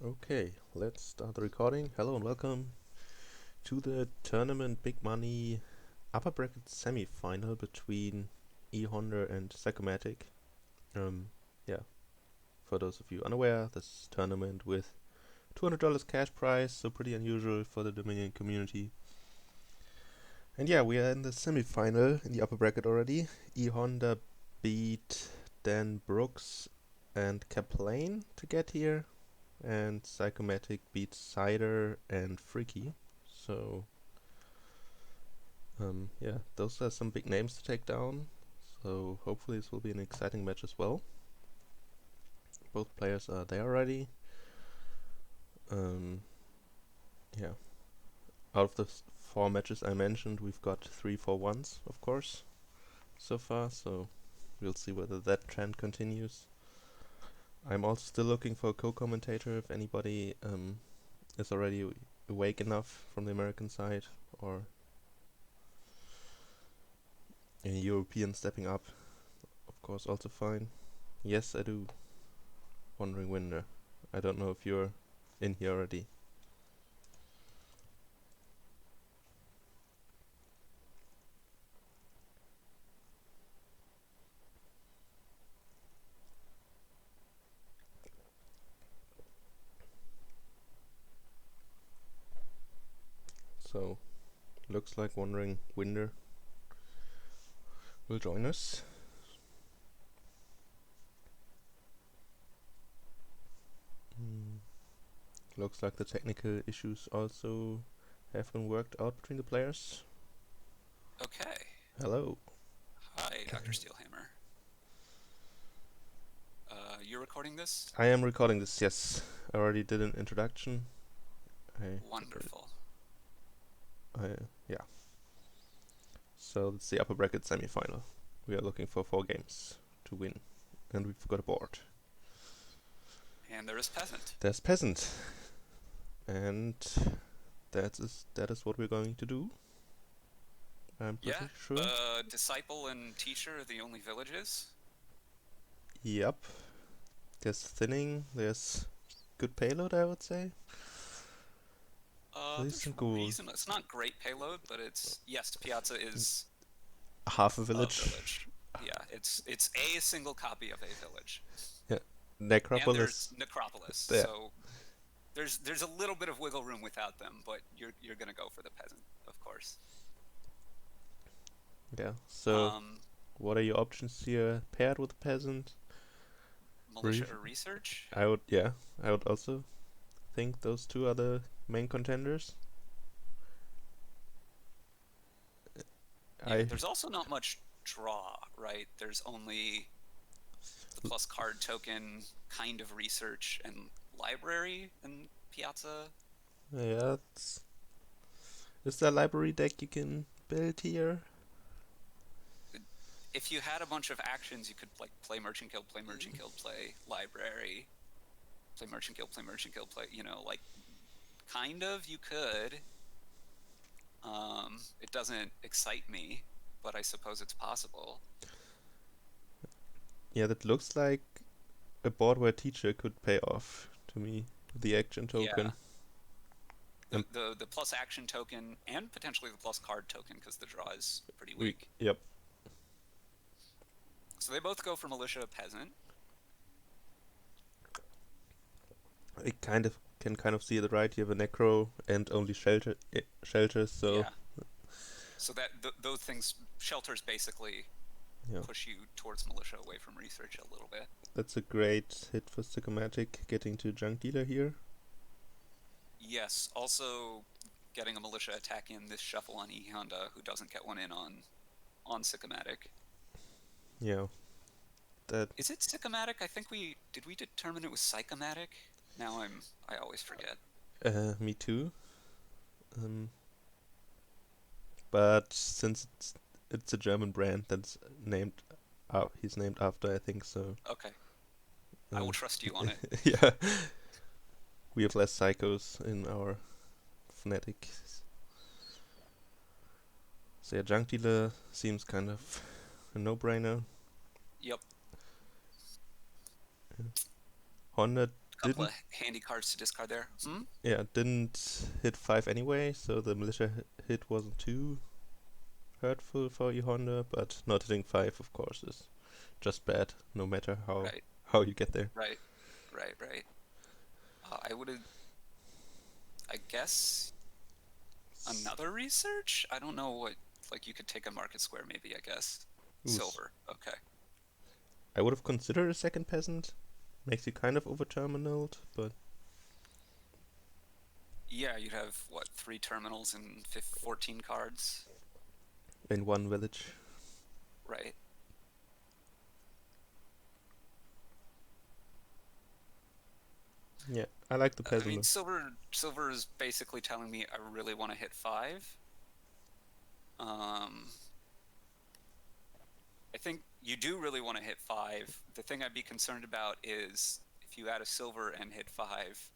Okay, let's start the recording. Hello and welcome to the tournament Big Money upper bracket semi-final between E.Honda and Sicomatic. Yeah, for those of you unaware, this tournament with $200 cash prize, so pretty unusual for the Dominion community. And yeah, we are in the semi-final in the upper bracket already. E.Honda beat Dan Brooks and Kaplane to get here, and Sicomatic beats Cider and Freaky. So, yeah, those are some big names to take down. So hopefully this will be an exciting match as well. Both players are there already. Yeah, out of the 4 matches I mentioned, we've got 3-4-1s, of course, so far. So we'll see whether that trend continues. I'm also still looking for a co-commentator if anybody is already awake enough from the American side, or any European stepping up, of course, also fine. Yes, I do. WanderingWinder. I don't know if you're in here already. So, looks like WanderingWinder will join us. Looks like the technical issues also have been worked out between the players. Okay. Hello. Hi, Dr. Steelhammer. You're recording this? I am recording this, yes. I already did an introduction. Wonderful. Yeah. So it's the upper bracket semi-final. We are looking for 4 games to win, and we've got a board. And there is Peasant. There's Peasant, and that is what we're going to do. I'm pretty sure. Disciple and Teacher are the only villages. Yep. There's thinning, there's good payload, I would say. There's reason. It's not great payload, but it's, yes, Piazza is half a a village. village. Yeah, it's a single copy of a village. Yeah. Necropolis. And there's Necropolis, Yeah. so there's a little bit of wiggle room without them, but you're gonna go for the Peasant, of course. Yeah. So, what are your options here paired with Peasant? Militia or Research? I would also think those two are the main contenders. Yeah, there's also not much draw, right? There's only the plus card token, kind of research, and library in Piazza. Yeah, is there a library deck you can build here? If you had a bunch of actions, you could like play Merchant Guild, play Merchant Guild, play library, play Merchant Guild, play Merchant Guild, play, like, kind of, you could. It doesn't excite me, but I suppose it's possible. Yeah, that looks like a board where Teacher could pay off to me. The action token. Yeah. The plus action token and potentially the plus card token, because the draw is pretty weak. Yep. So they both go for Militia Peasant. I can see it right. You have a Necro and only shelters, so... Yeah. So that those things, shelters basically push you towards Militia away from Research a little bit. That's a great hit for Sicomatic, getting to Junk Dealer here. Yes, also getting a Militia attack in this shuffle on E.Honda, who doesn't get one in on Sicomatic. Yeah. Is it Sicomatic? I think we determine it was Sicomatic? Now I always forget. Me too. But since it's a German brand that's he's named after, I think so. Okay. I will trust you on it. Yeah. We have less psychos in our Fnatic. So yeah, Junk Dealer seems kind of a no-brainer. Yep. Honda couple didn't of handy cards to discard there. didn't hit 5 anyway, so the militia hit wasn't too hurtful for E.Honda, but not hitting 5, of course, is just bad, no matter Right, how you get there. right, right. I would have, I guess, another research? I don't know what, like you could take a market square maybe, I guess. Ooh, Silver, okay. I would have considered a second peasant. Makes you kind of over-terminaled, but Yeah, you'd have, what, 3 terminals and 14 cards? in one village. Right. Yeah, I like the I mean, peasant. silver is basically telling me I really want to hit 5. Um, I think you do really want to hit 5. The thing I'd be concerned about is if you add a silver and hit 5,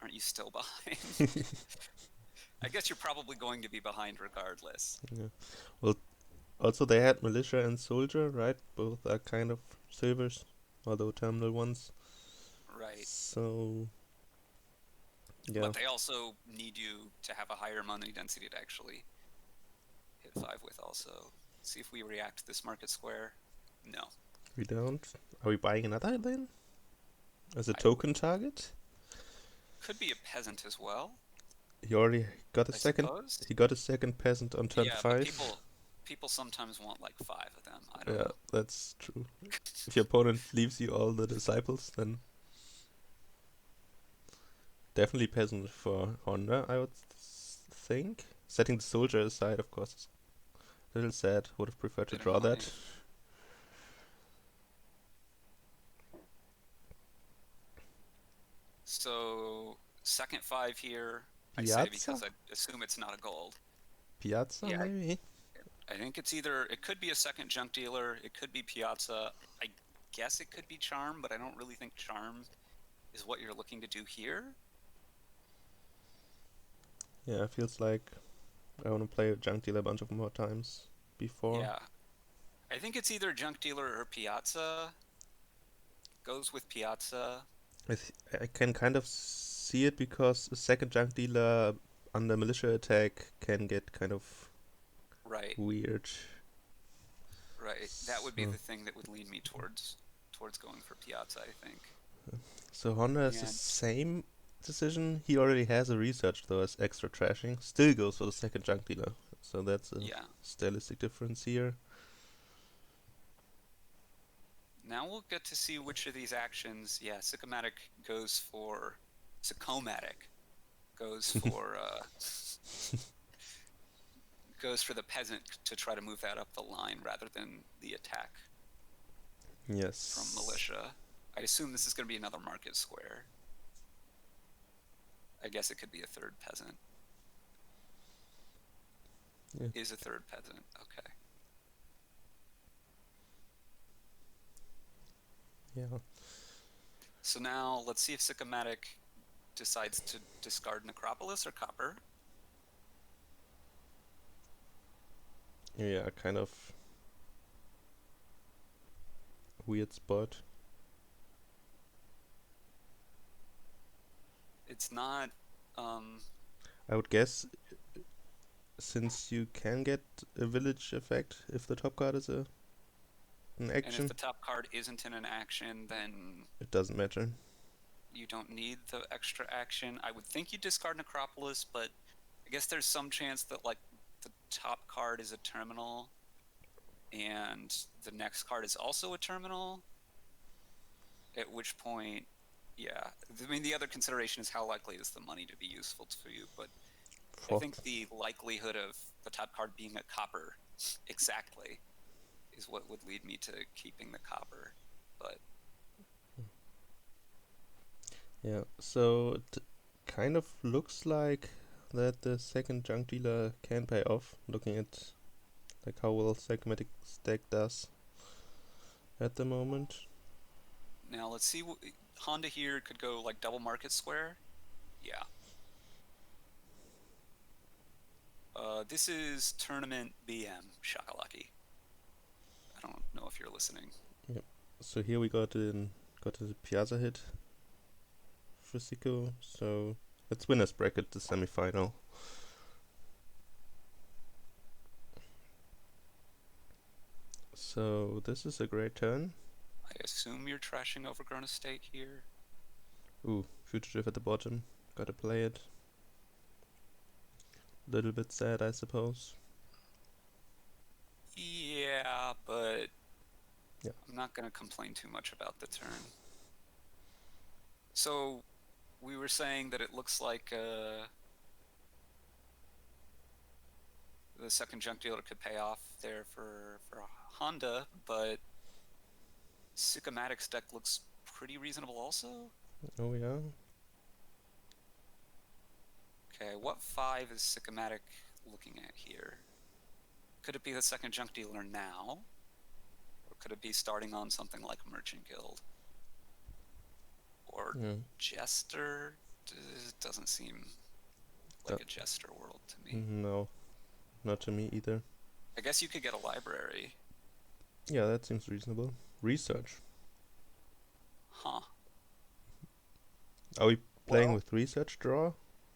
aren't you still behind? I guess you're probably going to be behind regardless. Yeah. Well, also they had militia and soldier, right? Both are kind of silvers, although terminal ones. Right. So yeah, But they also need you to have a higher money density to actually hit 5 with also. See if we react to this market square. No. we don't. Are we buying another then? As a I token target? could be a peasant as well, He already got a I second. suppose. He got a second peasant on turn Yeah, but 5. people sometimes want like 5 of them. I don't Yeah, know. that's true. If your opponent leaves you all the disciples, then definitely peasant for Honda, I would think. Setting the soldier aside, of course, is a little sad. Would have preferred to Bit draw annoying. that. So second 5 here, I say because Piazza? I assume it's not a gold. Piazza, Yeah, maybe? I think it's either, it could be a second junk dealer, it could be Piazza. I guess it could be Charm, but I don't really think Charm is what you're looking to do here. Yeah, it feels like I want to play a junk dealer a bunch of more times before. Yeah, I think it's either junk dealer or Piazza. Goes with Piazza. I can kind of see it because a second junk dealer under militia attack can get kind of Right, weird. right. That would be So, the thing that would lead me towards going for Piazza, I think. so Honda has the And same decision. He already has a research though as extra trashing. Still goes for the second junk dealer. So that's a yeah, stylistic difference here. now we'll get to see which of these actions. Yeah, Sicomatic goes for Sicomatic goes for goes for the peasant to try to move that up the line rather than the attack from Yes. militia. I assume this is going to be another market square. I guess it could be a third peasant. Yeah. Is a third peasant. Okay. Yeah. So now let's see if Sicomatic decides to discard Necropolis or Copper. Yeah, kind of weird spot. It's not. I would guess since you can get a village effect if the top card is an And if action, the top card isn't in an action, then it doesn't matter. you don't need the extra action. I would think you discard Necropolis, but I guess there's some chance that like the top card is a terminal and the next card is also a terminal. At which point, yeah. I mean, the other consideration is how likely is the money to be useful to you, but I think Fourth. the likelihood of the top card being a copper exactly is what would lead me to keeping the copper. But Yeah, so it kind of looks like that the second junk dealer can pay off, looking at like how well Psychomatic stack does at the moment. now let's see. Honda here could go like double market square. Yeah. This is tournament BM Shakalaki. I don't know if you're listening. Yep. So here we got the Piazza hit. for Sico, so it's winner's bracket, the semi-final. So this is a great turn. I assume you're trashing Overgrown Estate here. Ooh, fugitive at the bottom. Gotta play it. Little bit sad, I suppose. Yeah, but yeah. I'm not gonna complain too much about the turn. So we were saying that it looks like the second junk dealer could pay off there for Honda, but Sicomatic's deck looks pretty reasonable also. Oh yeah. Okay, what 5 is Sicomatic looking at here? Could it be the second junk dealer now? Or could it be starting on something like Merchant Guild? Or Jester? It doesn't seem like a Jester world to me. No, not to me either. I guess you could get a library. Yeah, that seems reasonable. Research. Huh. Are we playing with research draw?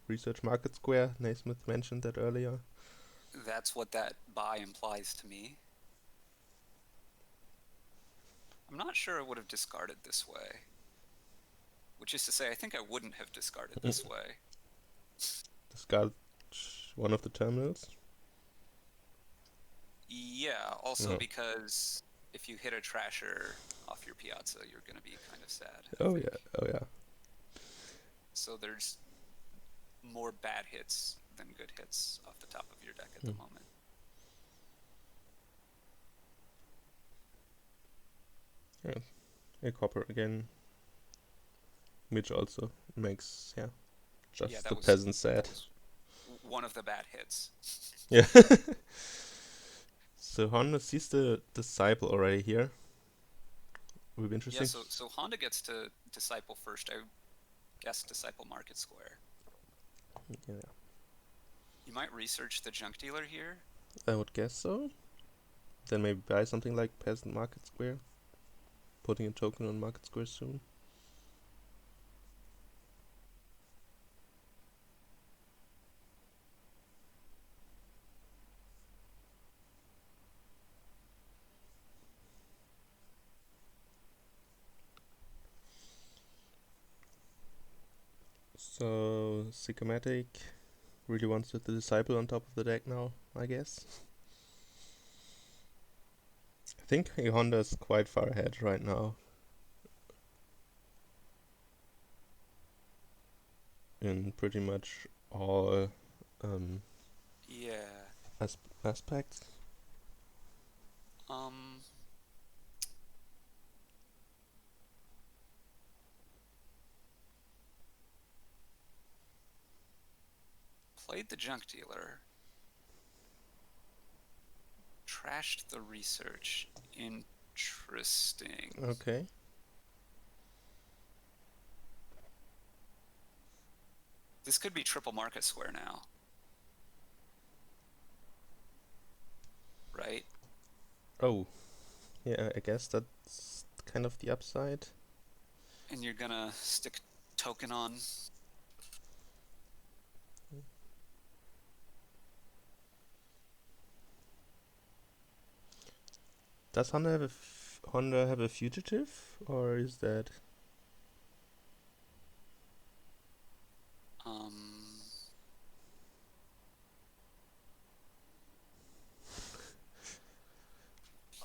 Research market square? Naismith mentioned that earlier. That's what that buy implies to me. I'm not sure I would have discarded this way. Which is to say, I think I wouldn't have discarded this way. Discard one of the terminals? Yeah, also because if you hit a trasher off your piazza, you're going to be kind of sad. Oh yeah. So there's more bad hits than good hits off the top of your deck at the moment. Yeah, a copper again, which also makes just the peasant sad. One of the bad hits. Yeah. So Honda sees the disciple already here. Will be interesting. Yeah, so Honda gets to disciple first. I guess disciple market square. Yeah. You might research the junk dealer here. I would guess so. Then maybe buy something like peasant market square. Putting a token on market square soon. So Sicomatic really wants the disciple on top of the deck now, I guess. I think E.Honda is quite far ahead right now. In pretty much all aspects. Played the junk dealer. Trashed the research. Interesting. Okay. This could be triple market square now. Right? Oh. Yeah, I guess that's kind of the upside. And you're gonna stick token on. Does Honda have a fugitive, or is that?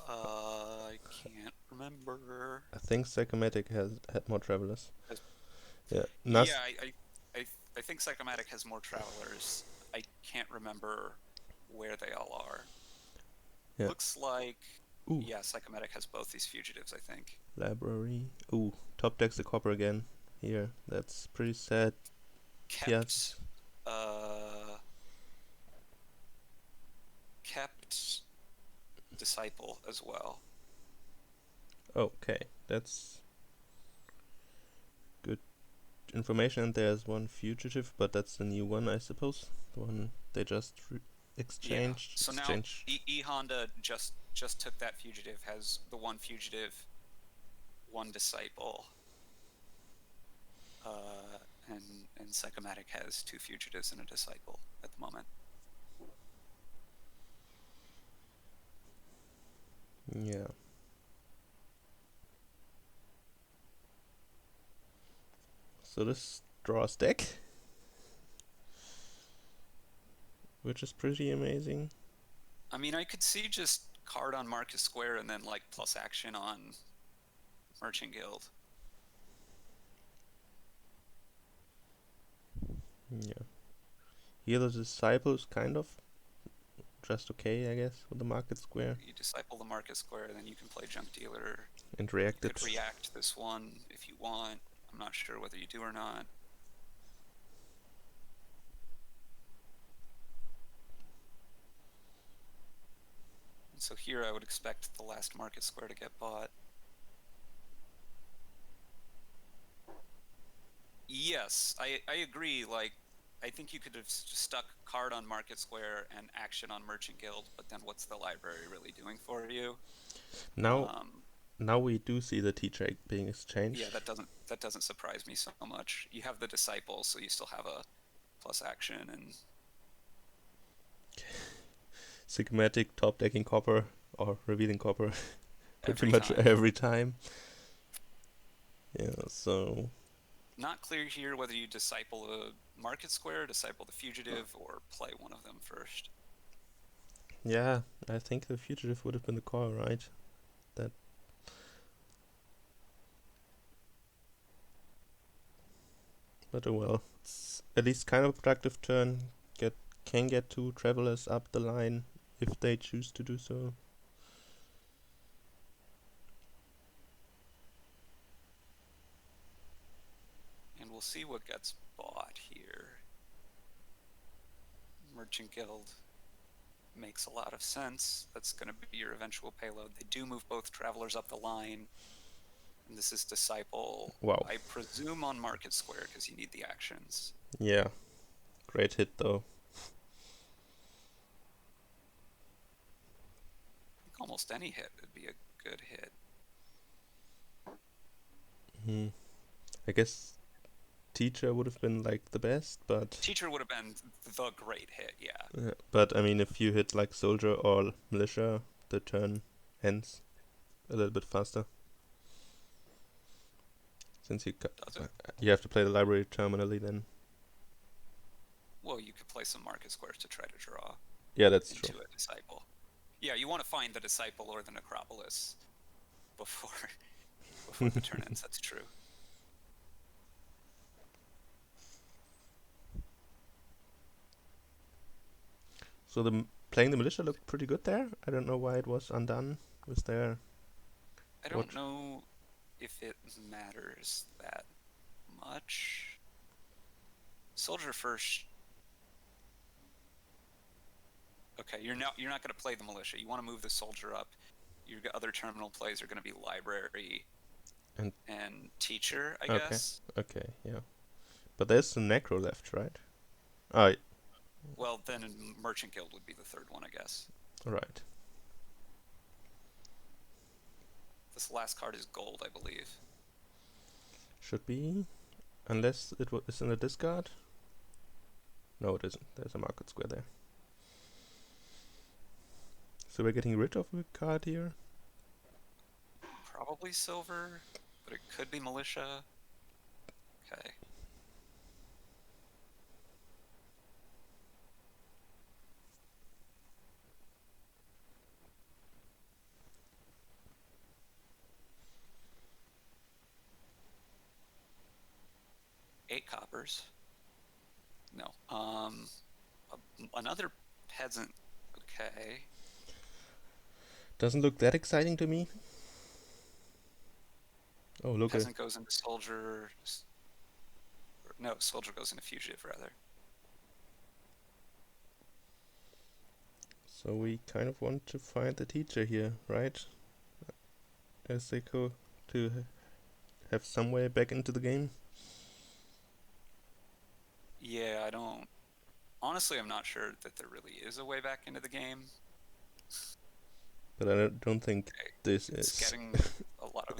I can't remember. I think Sicomatic had more travelers. Yeah, I think Sicomatic has more travelers. I can't remember where they all are. Yeah. Looks like Sicomatic has both these fugitives, I think. Library. Ooh, top deck's a copper again. Here, that's pretty sad. Kept disciple as well. Okay, that's good information. And there's one fugitive, but that's the new one, I suppose. The one they just exchanged. Yeah. So now E.Honda just took that fugitive, has the one fugitive, one disciple. and Sicomatic has 2 fugitives and a disciple at the moment. Yeah. So this draws deck, which is pretty amazing. I mean, I could see just card on Marcus Square and then like plus action on Merchant Guild. Yeah. Here the disciple is kind of just okay, I guess, with the market square. You disciple the Marcus Square, then you can play Junk Dealer. And react You it. could react this one if you want. I'm not sure whether you do or not. And so here I would expect the last Market Square to get bought. Yes, I agree. Like, I think you could have stuck card on Market Square and action on Merchant Guild, but then what's the library really doing for you? Now, now we do see the teacher being exchanged. Yeah, that doesn't surprise me so much. You have the disciple, so you still have a plus action, and Sicomatic top decking copper or revealing copper pretty every much time. every time. Yeah, so Not clear here whether you disciple a Market Square, disciple the fugitive, or play one of them first. yeah, I think the fugitive would have been the call, right? That. But oh well, it's at least kind of a productive turn. Can get 2 travelers up the line if they choose to do so. And we'll see what gets bought here. Merchant Guild makes a lot of sense. That's going to be your eventual payload. They do move both travelers up the line. And this is Disciple. Wow. I presume on Market Square because you need the actions. Yeah, great hit though. I think almost any hit would be a good hit. I guess teacher would have been like the best, but Teacher would have been the great hit, yeah. but I mean, if you hit like soldier or militia, the turn ends a little bit faster. Since you have to play the library terminally then. Well, you could play some Market Squares to try to draw. Yeah, that's into true. a disciple. Yeah, you want to find the disciple or the necropolis before the turn ends. That's true. So playing the militia looked pretty good there. I don't know why it was undone. Was there? I don't know if it matters that much. Soldier first. Okay, you're not going to play the militia. You want to move the soldier up. Your other terminal plays are going to be library and teacher, I guess. Okay, yeah. But there's the necro left, right? Oh, well, then Merchant Guild would be the third one, I guess. Right. This last card is gold, I believe. Should be. Unless it is in the discard. No, it isn't. There's a market square there. So we're getting rid of a card here? Probably silver, but it could be militia. Okay. Eight coppers. No. Another peasant. Okay. Doesn't look that exciting to me. Oh, look. Peasant goes into soldier. No, soldier goes into fugitive, rather. So we kind of want to find the teacher here, right? As they go to have some way back into the game. Yeah, I don't... Honestly, I'm not sure that there really is a way back into the game. But I don't think this it's is. getting a lot of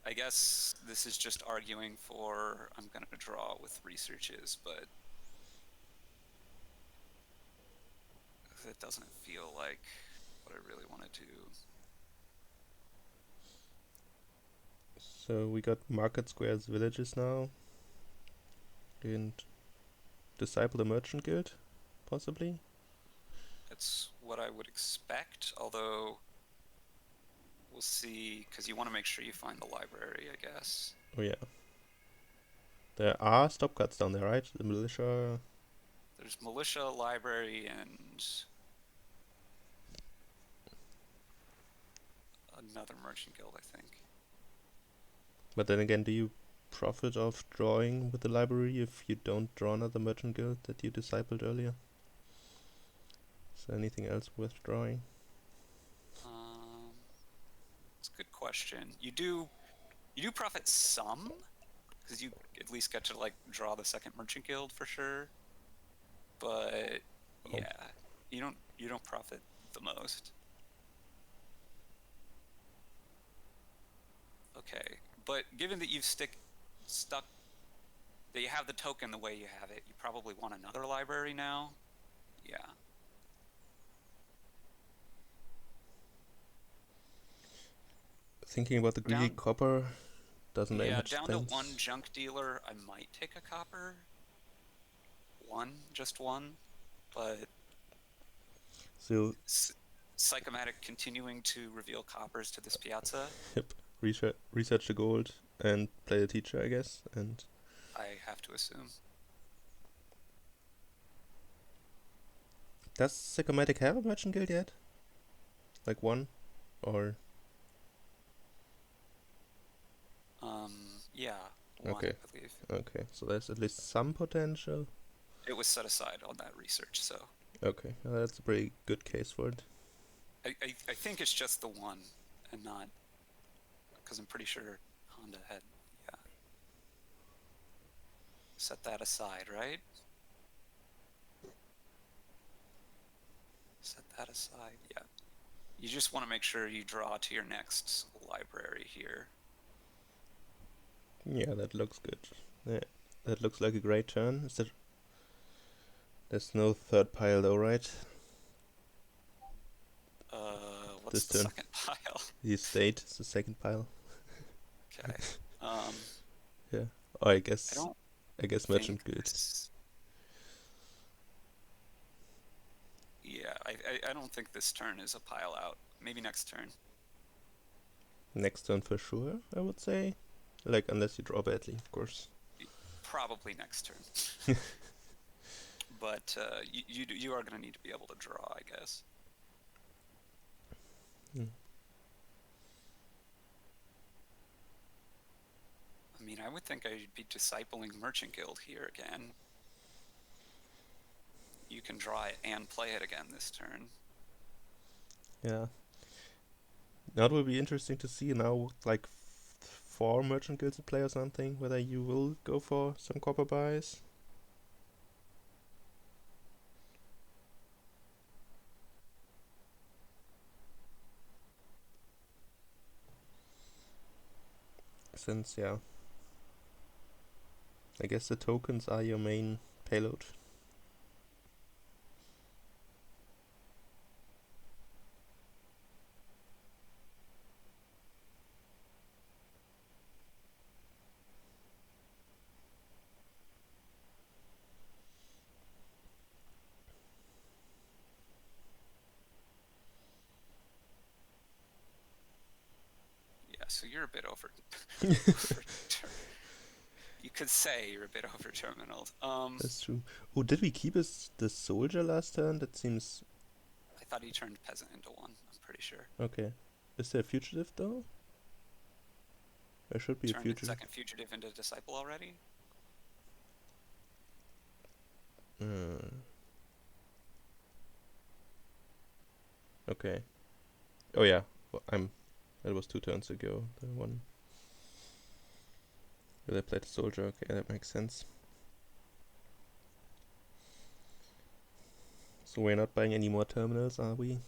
I guess this is just arguing for I'm going to draw with researches, but it doesn't feel like what I really want to do. So we got market squares, villages now, and disciple the merchant guild, possibly. That's what I would expect, although we'll see, because you want to make sure you find the library, I guess. Oh yeah. There are stop cuts down there, right? The militia. There's militia, library, and another merchant guild, I think. But then again, do you profit of drawing with the library if you don't draw another merchant guild that you discipled earlier? Is there anything else worth drawing? It's a good question. You do profit some, because you at least get to like draw the second merchant guild for sure. But Oh. yeah, you don't profit the most. Okay, but given that you've stuck that you have the token the way you have it, you probably want another library now. Yeah. Thinking about the greedy Down, copper doesn't make yeah, much down to one sense. junk dealer, I might take a copper. Just one, but So, Psychomatic continuing to reveal coppers to this piazza. yep, research the gold and play the teacher, I guess. And I have to assume. does Sicomatic have a merchant guild yet? Like one, or Yeah, one, okay, I believe. okay. So there's at least some potential. It was set aside on that research, so Okay, that's a pretty good case for it. I think it's just the one, and not because I'm pretty sure Honda had set that aside, right? Set that aside, yeah. You just want to make sure you draw to your next library here. Yeah, that looks good. Yeah, that looks like a great turn. Is there? There's no third pile though, right? What's This the turn. second pile? The estate is the second pile. Okay. Yeah. Oh, I don't I guess think merchant guild. this. Yeah, I don't think this turn is a pile out. Maybe next turn. Next turn for sure, I would say. Like, unless you draw badly, of course. Probably next turn. But you are going to need to be able to draw, I guess. Hmm. I mean, I would think I'd be discipling Merchant Guild here again. You can draw it and play it again this turn. Yeah. Now it will be interesting to see now, like, 4 merchant guilds in play or something, whether you will go for some copper buys. Since, yeah, I guess the tokens are your main payload. Yeah, so you're a bit over. You could say you're a bit over terminal. That's true. Oh, did we keep the soldier last turn? That seems I thought he turned peasant into one. I'm pretty sure. okay. Is there a fugitive though? There should be a Turned its fugitive. second fugitive into disciple already. Okay. Oh yeah. Well, That was 2 turns ago. The one. Where they played the soldier. Okay, that makes sense. So we're not buying any more terminals, are we?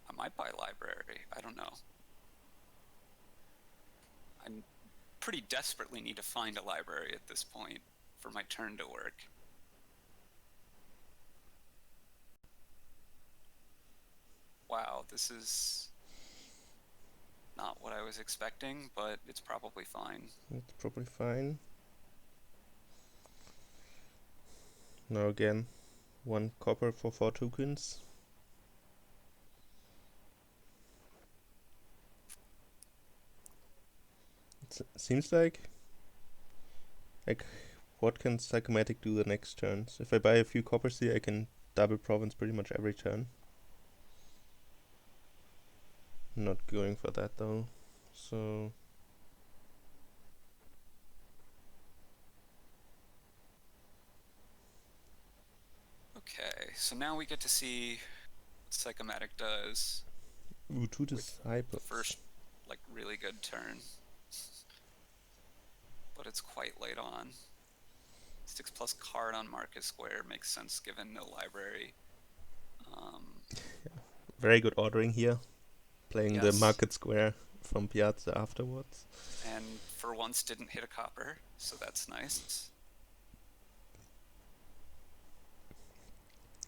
I might buy library. I don't know. pretty desperately need to find a library at this point for my turn to work. Wow, this is not what I was expecting, but it's probably fine. It's probably fine. Now again, 1 copper for 4 tokens. It seems like what can Sicomatic do the next turns? If I buy a few coppers here, I can double province pretty much every turn. Not going for that though, so Okay, so now we get to see what Sicomatic does. Ooh, 2 disciples. First, like, really good turn. But it's quite late on. 6+ card on Marcus Square makes sense given no library. Very good ordering here. Playing Yes. the Market Square from Piazza afterwards. And for once didn't hit a copper, so that's nice.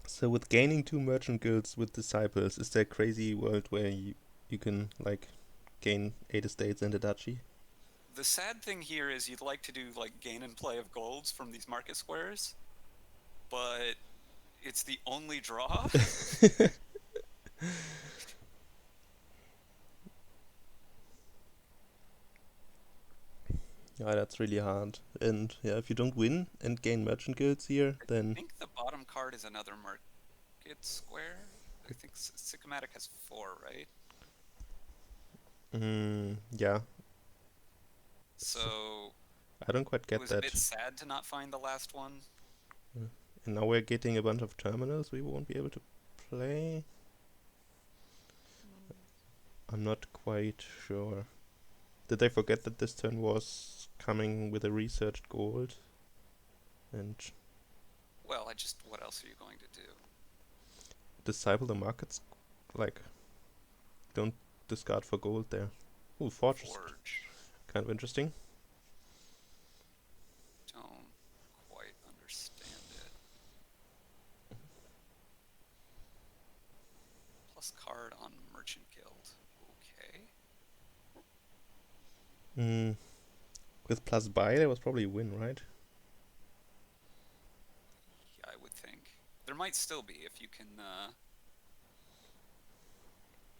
So with gaining 2 merchant guilds with disciples, is there a crazy world where you can like gain 8 estates in the duchy? The sad thing here is you'd like to do like gain and play of golds from these market squares, but it's the only draw. Yeah, that's really hard. And yeah, if you don't win and gain merchant guilds here, then I think the bottom card is another market square. I think Sicomatic has 4, right? yeah. So I don't quite it get was a that. bit sad to not find the last one. And now we're getting a bunch of terminals we won't be able to play. I'm not quite sure. Did I forget that this turn was coming with a researched gold? And Well, what else are you going to do? disciple the markets, like, don't discard for gold there. Ooh, Forge. Kind of interesting. Don't quite understand it. Plus card on Merchant Guild. Okay. With plus buy, there was probably a win, right? Yeah, I would think. There might still be if you can...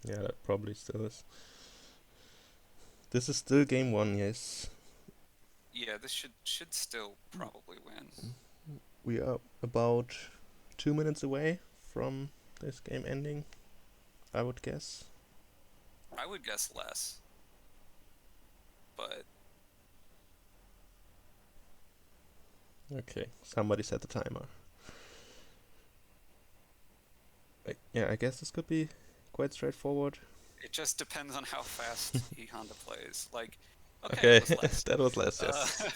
Yeah, that probably still is. This is still game 1, yes. Yeah, this should still probably win. We are about 2 minutes away from this game ending, I would guess. I would guess less. But... Okay, somebody set the timer. Yeah, I guess this could be quite straightforward. It just depends on how fast E.Honda plays. Like, okay. It was less. That was less, yes.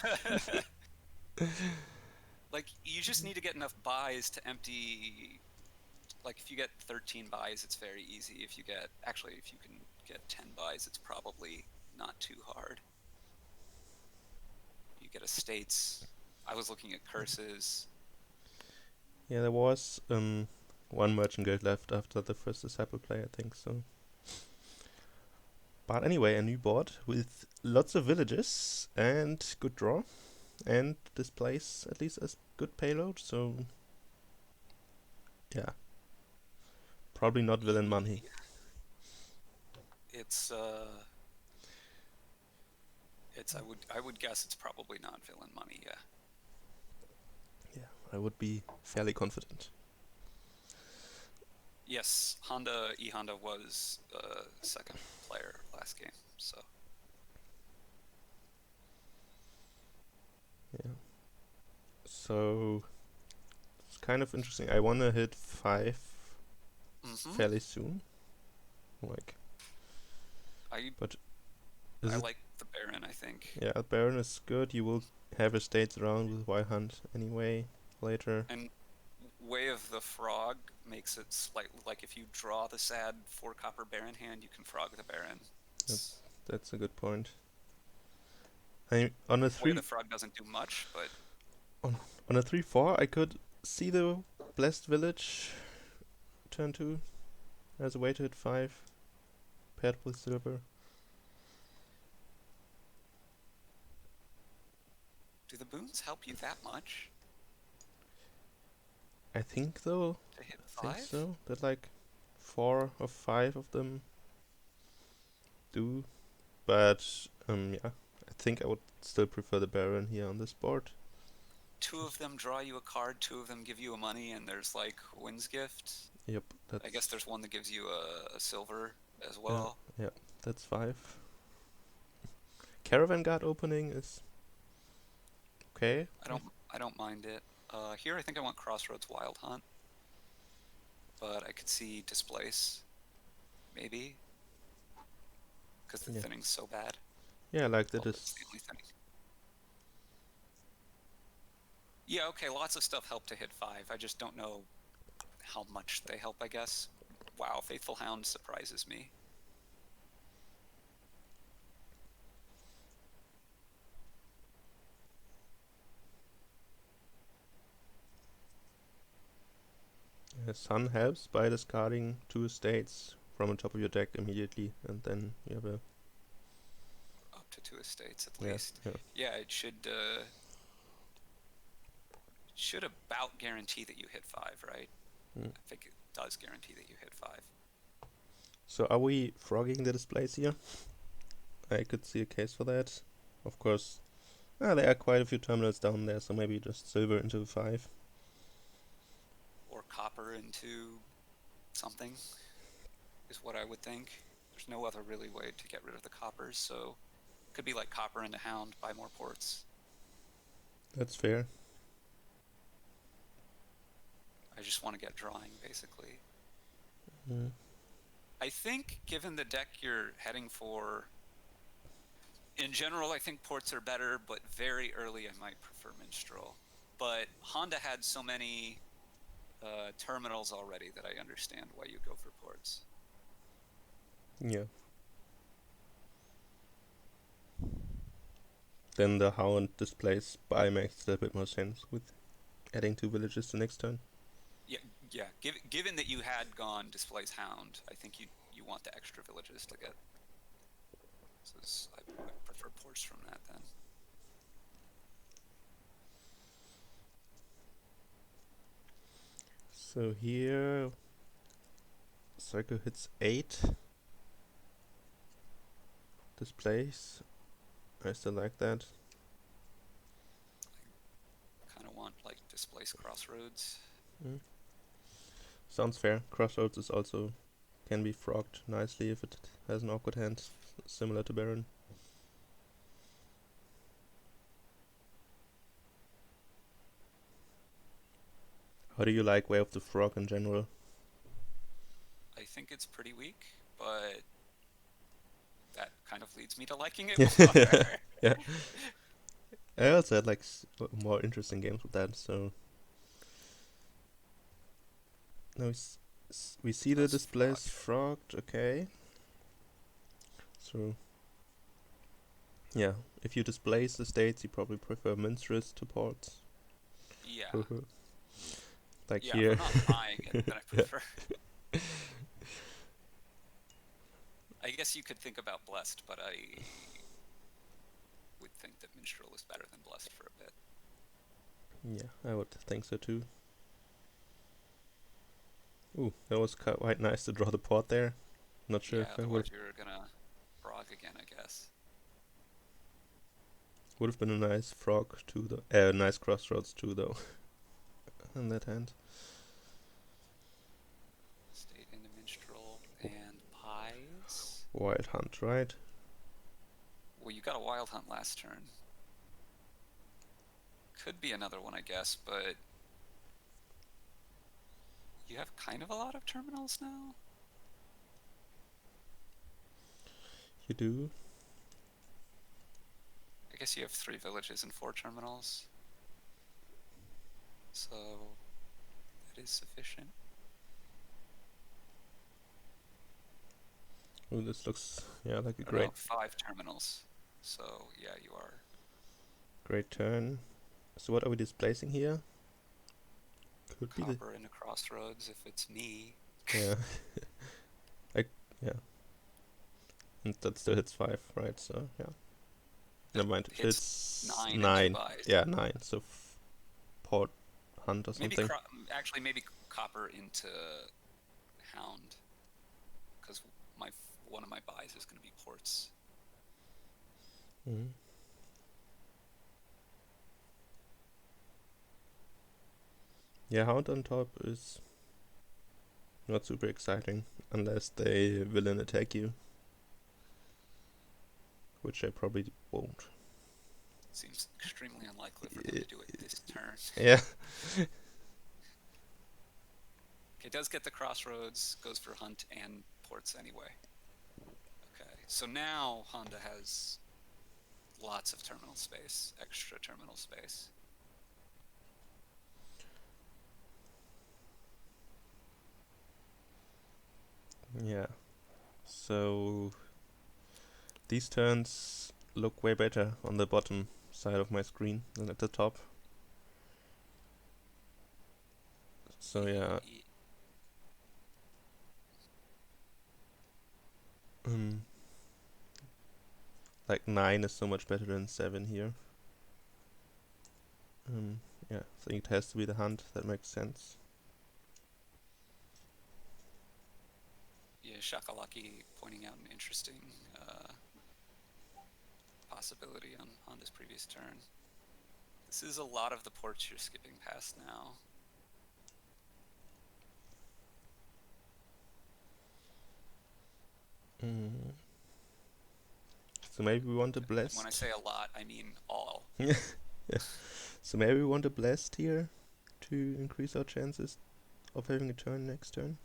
Like, you just need to get enough buys to empty... Like, if you get 13 buys, it's very easy. If you can get 10 buys, it's probably not too hard. You get estates. I was looking at curses. Yeah, there was 1 merchant guild left after the first disciple play, I think so. But anyway, a new board with lots of villages and good draw. And this plays at least as good payload, so yeah. Probably not villain money. It's I would guess it's probably not villain money, yeah. Yeah, I would be fairly confident. Yes, E.Honda was second player last game, so. Yeah. So it's kind of interesting. I wanna hit 5 fairly soon. Like, I like the Baron, I think. Yeah, Baron is good. You will have estates around with Wild Hunt anyway later. And Way of the Frog makes it slightly like if you draw the sad 4 copper Baron hand, you can frog the Baron. That's a good point. On a Where the three frog doesn't do much, but on a 3/4, I could see the Blessed Village turn 2 as a way to hit 5, paired with silver. do the boons help you that much I think though, to hit I think 5? so. That like 4 or 5 of them do, but yeah, I think I would still prefer the Baron here on this board. 2 of them draw you a card, 2 of them give you a money, and there's like Wind's Gift. Yep, I guess that's there's one that gives you a silver as yeah, well. yeah, that's 5. Caravan Guard opening is okay. I don't mind it. Here I think I want Crossroads Wild Hunt, but I could see Displace, maybe, because the Yeah, thinning's so bad. yeah, like that Well, it's is. the only thinning. Yeah, okay, lots of stuff help to hit 5. I just don't know how much they help, I guess. Wow, Faithful Hound surprises me. Sun helps by discarding 2 estates from the top of your deck immediately, and then you have a Up to 2 estates at yeah, least. yeah. Yeah, it should about guarantee that you hit 5, right? Mm. I think it does guarantee that you hit 5. So are we frogging the displays here? I could see a case for that. Of course, there are quite a few terminals down there, so maybe just silver into 5. Or copper into something is what I would think. There's no other really way to get rid of the coppers, so it could be like copper into Hound, buy more ports. That's fair. I just want to get drawing, basically. Mm. I think, given the deck you're heading for, in general, I think ports are better, but very early I might prefer Minstrel. But Honda had so many terminals already that I understand why you go for ports. Yeah. Then the Hound displays buy makes a little bit more sense with adding 2 villages the next turn. Yeah. Given that you had gone Displays Hound, I think you want the extra villages to get. So I prefer ports from that then. So here, Psycho hits 8 displays. I still like that. I kind of want like Displace Crossroads. Mm. Sounds fair. Crossroads is also can be frogged nicely if it has an awkward hand, similar to Baron. How do you like Way of the Frog in general? I think it's pretty weak, but that kind of leads me to liking it more. Yeah. I also had like more interesting games with that. So now we see the Less displays frogged. Okay. So yeah, if you displace the states, you probably prefer minstrels to ports. Yeah. Like Yeah, here. if I'm not buying it, then I prefer. I guess you could think about Blessed, but I would think that Minstrel is better than Blessed for a bit. Yeah, I would think so too. Ooh, that was quite nice to draw the port there. Not sure Yeah, if I otherwise you're gonna frog again, I guess. would have been a nice frog too, though. Nice crossroads too, though. On that hand. State into Minstrel and Pies. Wild Hunt, right? Well, you got a Wild Hunt last turn. Could be another one, I guess, but you have kind of a lot of terminals now. You do? I guess you have 3 villages and 4 terminals. So that is sufficient. Ooh, this looks, yeah, like a Oh, great... no, 5 terminals. So yeah, you are Great turn. So what are we displacing here? Could be the Copper into crossroads if it's me. yeah. Yeah. And that still hits 5, right? So yeah. Never mind. Hits It's 9 and 2 9. buys. Yeah, 9. So port hunt or Maybe something. actually maybe copper into hound, because one of my buys is going to be ports. Mm. Yeah, hound on top is not super exciting unless they villain attack you, which they probably won't. Seems extremely unlikely for them to do it this turn. Yeah. Okay, does get the crossroads, goes for hunt and ports anyway. Okay, so now Honda has lots of terminal space, extra terminal space. Yeah. So these turns look way better on the bottom side of my screen than at the top. So yeah. Like 9 is so much better than 7 here. Yeah, I think it has to be the hunt. That makes sense. Yeah, Shakalaki pointing out an interesting possibility on Honda's previous turn. This is a lot of the ports you're skipping past now. So maybe we want a blast. And when I say a lot, I mean all. Yeah. So maybe we want a blast here to increase our chances of having a turn next turn.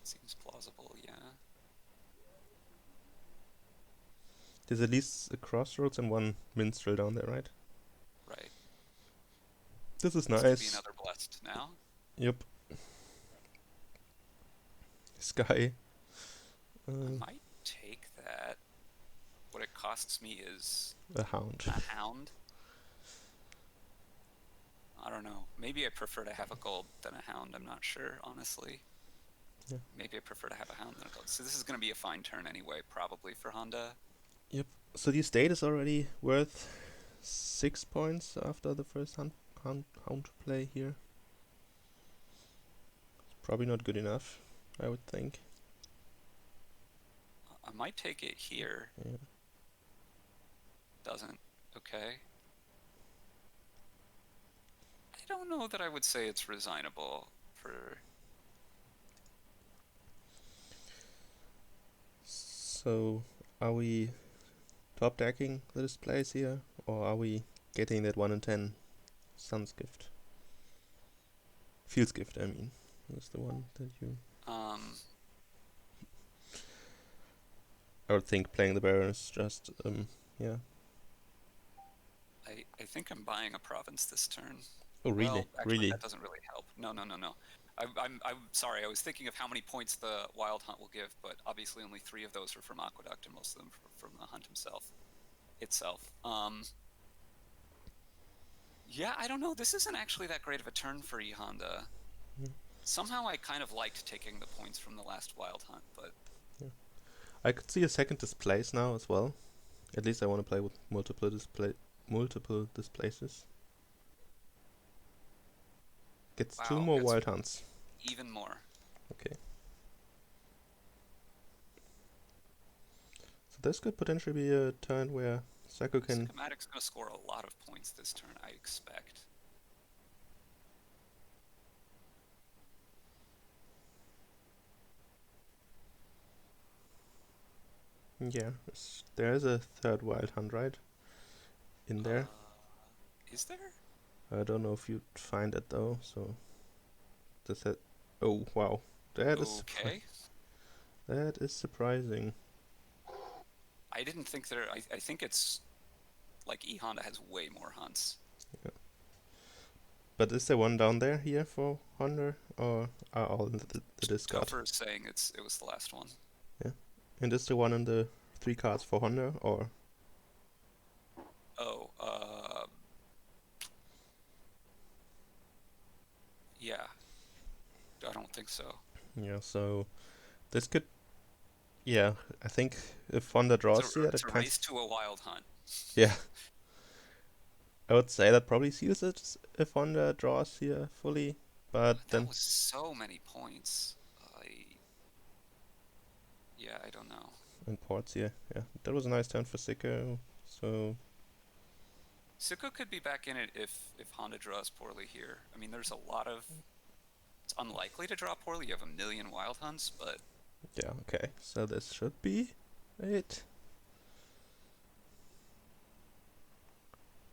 Seems plausible, yeah. There's at least a crossroads and one minstrel down there, right? Right. This is nice. This could be another blessed now. Yep. Sky. I might take that. What it costs me is a hound. A hound. I don't know. Maybe I prefer to have a gold than a hound. I'm not sure, honestly. Yeah. Maybe I prefer to have a hound than a gold. So this is going to be a fine turn anyway, probably for Honda. Yep. So the estate is already worth 6 points after the first hound play here. It's probably not good enough, I would think. I might take it here. Yeah. Doesn't. Okay. I don't know that I would say it's resignable for... So, are we top decking the displays here, or are we getting that 1 in 10 Sun's Gift? Field's Gift, I mean. That's the one that you... I would think playing the Baron is just, yeah. I think I'm buying a province this turn. Oh, really? Well, actually, really? that doesn't really help. No. I'm sorry. I was thinking of how many points the Wild Hunt will give, but obviously only 3 of those are from Aqueduct, and most of them from the Hunt itself. Yeah, I don't know. This isn't actually that great of a turn for E.Honda. Somehow I kind of liked taking the points from the last Wild Hunt, but... Yeah. I could see a second displace now as well. At least I want to play with multiple displaces. Gets 2 more Wild Hunts. Even more. Okay. So this could potentially be a turn where Psycho can... Sicomatic's going to score a lot of points this turn, I expect. Yeah, there is a third Wild Hunt, right? In there. Is there? I don't know if you'd find it though, so... Oh, wow. That is... Okay. That is surprising. I didn't think there... I think it's... Like, E.Honda has way more hunts. Yeah. But is there one down there here for Honda, or are all in the discard? Topher is saying it was the last one. Yeah. And is there one in the 3 cards for Honda, or... Oh, think so. Yeah, so this could, yeah, I think if Honda draws here, It's that a kind race of, to a wild hunt. yeah, I would say that probably seals it if Honda draws here fully, but That then was so many points. Yeah, I don't know. in ports here, yeah, that was a nice turn for Sicko. So Sicko could be back in it if Honda draws poorly here. I mean, there's a lot of. It's unlikely to draw poorly. You have a million wild hunts, but yeah, okay, so this should be it.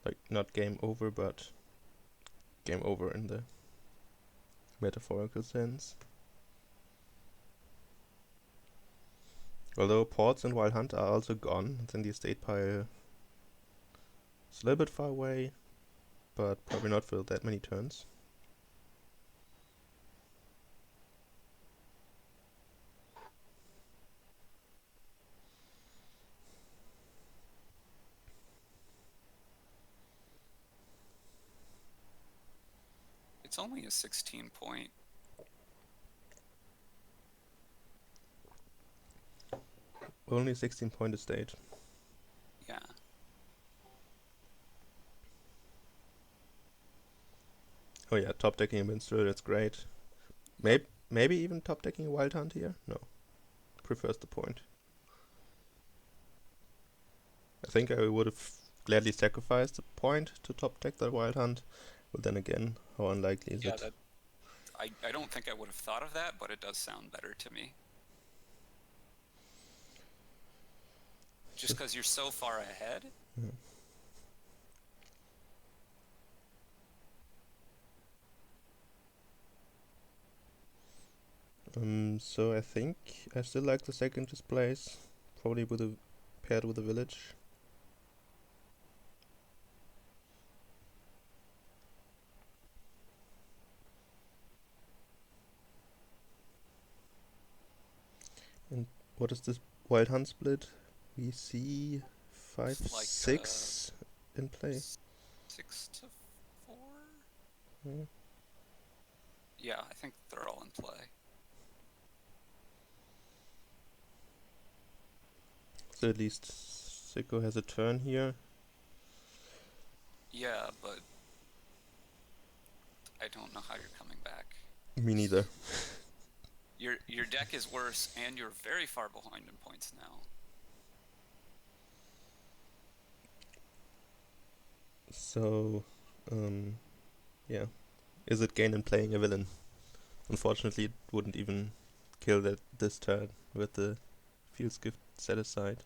Like not game over, but game over in the metaphorical sense. Although ports and wild hunt are also gone, then the estate pile is a little bit far away, but probably not for that many turns. it's only a 16 point. Only 16-point estate. Yeah. Oh yeah, top decking a minstrel, that's great. Yep. Maybe even top decking a wild hunt here? No. Prefers the point. I think I would have gladly sacrificed the point to top deck that wild hunt, but then again, how unlikely is Yeah, it? I don't think I would have thought of that, but it does sound better to me. Just because you're so far ahead. Yeah. So I think I still like the second displays, probably with a paired with a village. And what is this wild hunt split? We see 5, It's like 6 in play. 6-4. Yeah. Yeah, I think they're all in play. So at least Sicko has a turn here. Yeah, but I don't know how you're coming back. Me neither. Your deck is worse, and you're very far behind in points now. So, yeah. Is it gain in playing a villain? Unfortunately, it wouldn't even kill that this turn with the Field's Gift set aside.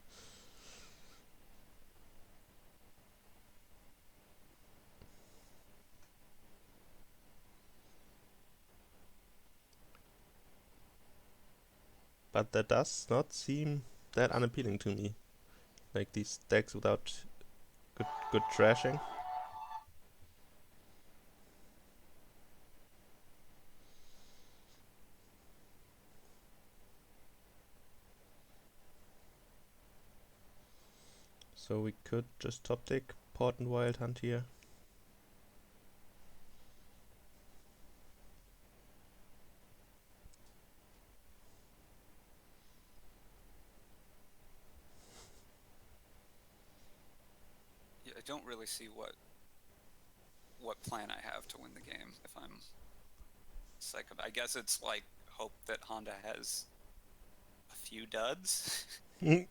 But that does not seem that unappealing to me. Like these decks without good trashing. So we could just top deck Port and Wild Hunt here. Yeah, I don't really see what plan I have to win the game if I'm Psycho. I guess it's like hope that Honda has a few duds. Where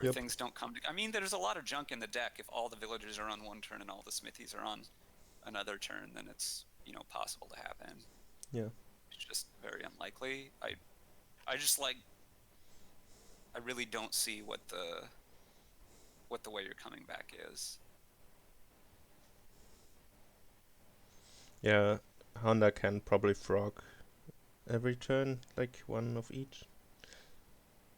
Yep. things don't come to. I mean, there's a lot of junk in the deck. If all the villagers are on one turn and all the smithies are on another turn, then it's possible to happen. Yeah. It's just very unlikely. I just like. I really don't see what the way you're coming back is. Yeah, Honda can probably frog every turn, like one of each.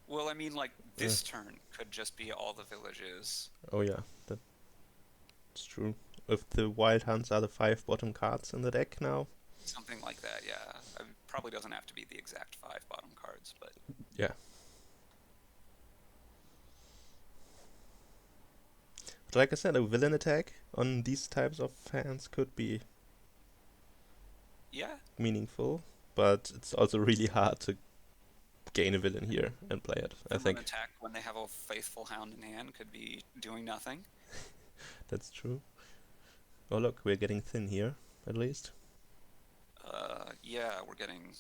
Well, I mean, like this turn could just be all the villages. Oh yeah, that's true. If the Wild Hunts are the 5 bottom cards in the deck now. Something like that, yeah. It probably doesn't have to be the exact 5 bottom cards, but Yeah. But like I said, a villain attack on these types of hands could be yeah, meaningful. but it's also really hard to gain a villain here and play it, I Villain think. attack when they have a faithful hound in hand could be doing nothing. That's true. Oh look, we're getting thin here, at least. Yeah, we're getting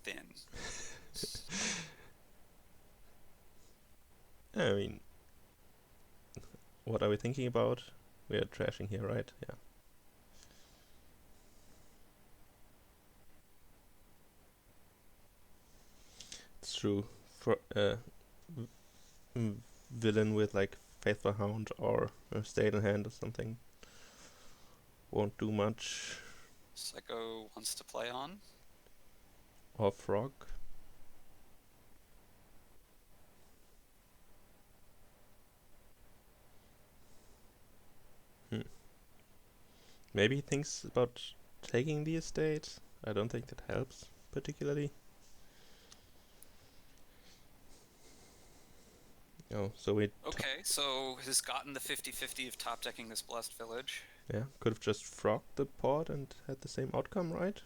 thin. I mean, what are we thinking about? We are trashing here, right? Yeah. It's true. For villain with like Faithful Hound or a Stay in Hand or something won't do much. Psycho wants to play on. Or Frog. Hmm. Maybe he thinks about taking the estate. I don't think that helps particularly. Oh, so we Okay, so has gotten the 50-50 of top decking this Blessed Village. yeah, could have just frogged the port and had the same outcome, right?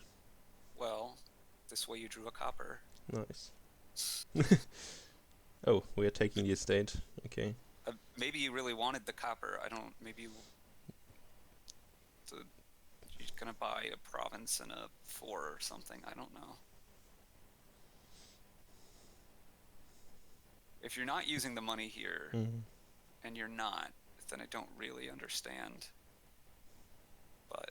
Well, this way you drew a copper. Nice. Oh, we are taking the estate. Okay. Maybe you really wanted the copper. I don't. Maybe you're gonna buy a province and a 4 or something. I don't know. If you're not using the money here, and you're not, then I don't really understand. But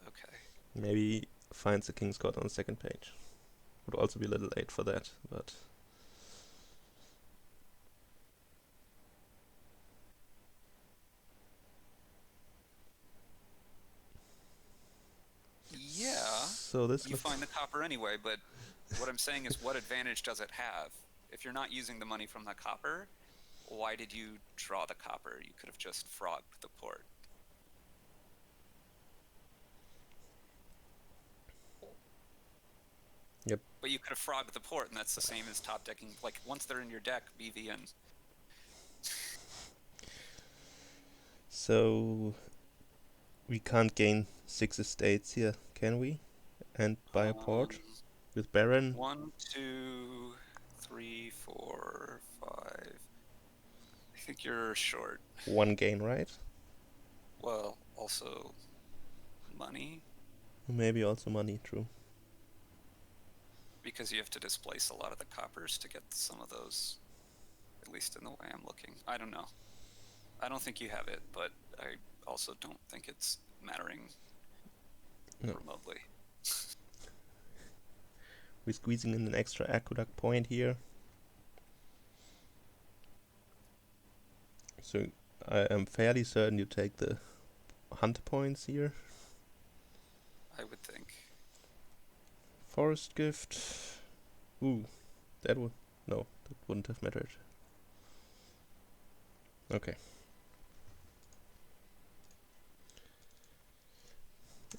okay. Maybe finds the King's Court on the second page. Would also be a little late for that, but Yeah. so this You find the copper anyway, but what I'm saying is, what advantage does it have? If you're not using the money from the copper, why did you draw the copper? You could have just frogged the port. Yep. But you could have frogged the port, and that's the same as top decking. Like, once they're in your deck, BV in. So we can't gain 6 estates here, can we? And buy a port with Baron. 1, 2, 3, 4, 5. I think you're short. 1 gain, right? Well, also money. Maybe also money, true. Because you have to displace a lot of the coppers to get some of those, at least in the way I'm looking. I don't know. I don't think you have it, but I also don't think it's mattering remotely. We're squeezing in an extra aqueduct point here. So I am fairly certain you take the hunter points here. I would think. Forest gift. Ooh, that would no, that wouldn't have mattered. Okay.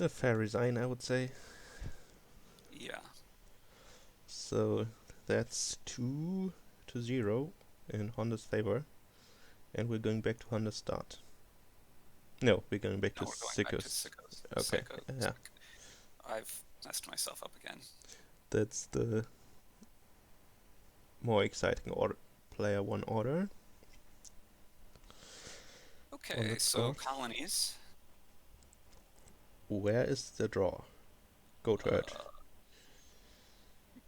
A fair resign, I would say. Yeah. So that's 2-0 in Honda's favor, and we're going back to Honda's start. No, we're going back to Sico's. Okay, yeah. I've messed myself up again. That's the more exciting order. Player 1 order. Okay, so colonies. Where is the draw? Goat herd.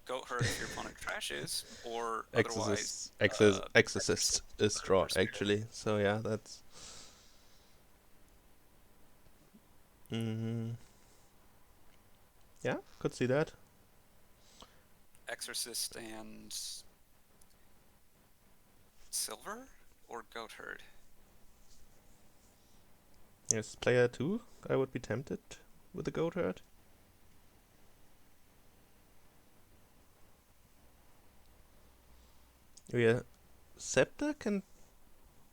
Goat herd if your opponent trashes, or Exorcist, otherwise. Exorcist is draw, actually. So yeah, that's... Yeah, could see that. Exorcist and silver or goat herd? Yes, player 2, I would be tempted with the goat herd. Yeah, Scepter can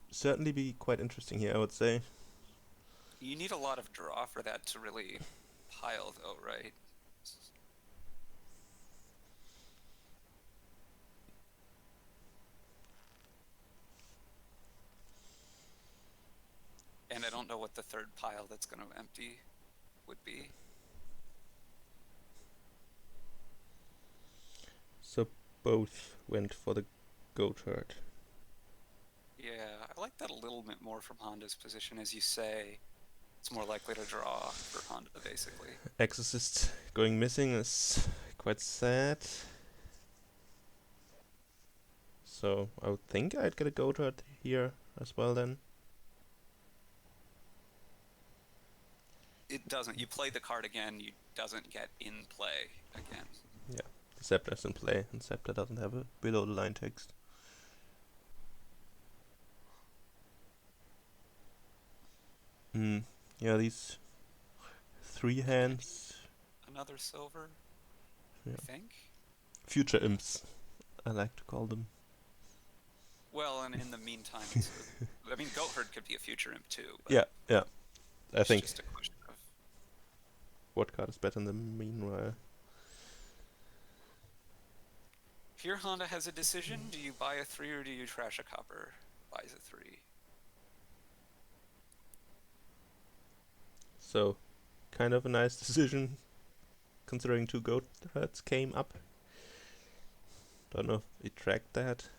certainly be quite interesting here, I would say. You need a lot of draw for that to really pile, though, right? And I don't know what the third pile that's going to empty would be. both went for the goat herd. Yeah, I like that a little bit more from Honda's position, as you say. It's more likely to draw for Honda, basically. Exorcist going missing is quite sad. So I would think I'd get a goat herd here as well then. It doesn't. You play the card again, you doesn't get in play again. Yeah, the Scepter's in play, and Scepter doesn't have a below the line text. Yeah, these three hands. Another silver, Yeah. I think. Future imps, I like to call them. Well, and in the meantime, I mean, goat herd could be a future imp too. But yeah. I think. Just a question of what card is better in the meanwhile? here, Honda has a decision. Do you buy a 3 or do you trash a copper? Buys a 3. So, kind of a nice decision, considering 2 goat herds came up. Don't know if it tracked that.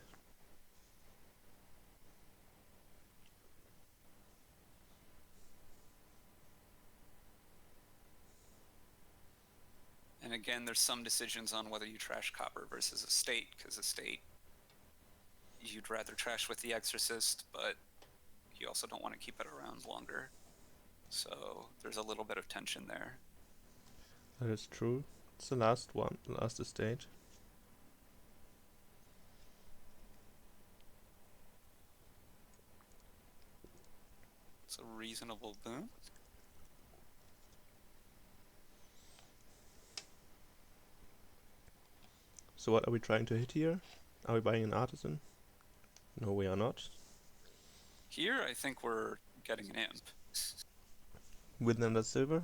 And again, there's some decisions on whether you trash copper versus estate, because estate, you'd rather trash with the Exorcist, but you also don't want to keep it around longer. So there's a little bit of tension there. That is true. It's the last one, last estate. It's a reasonable boon. So what are we trying to hit here? Are we buying an artisan? No, we are not. Here, I think we're getting an imp. With another silver?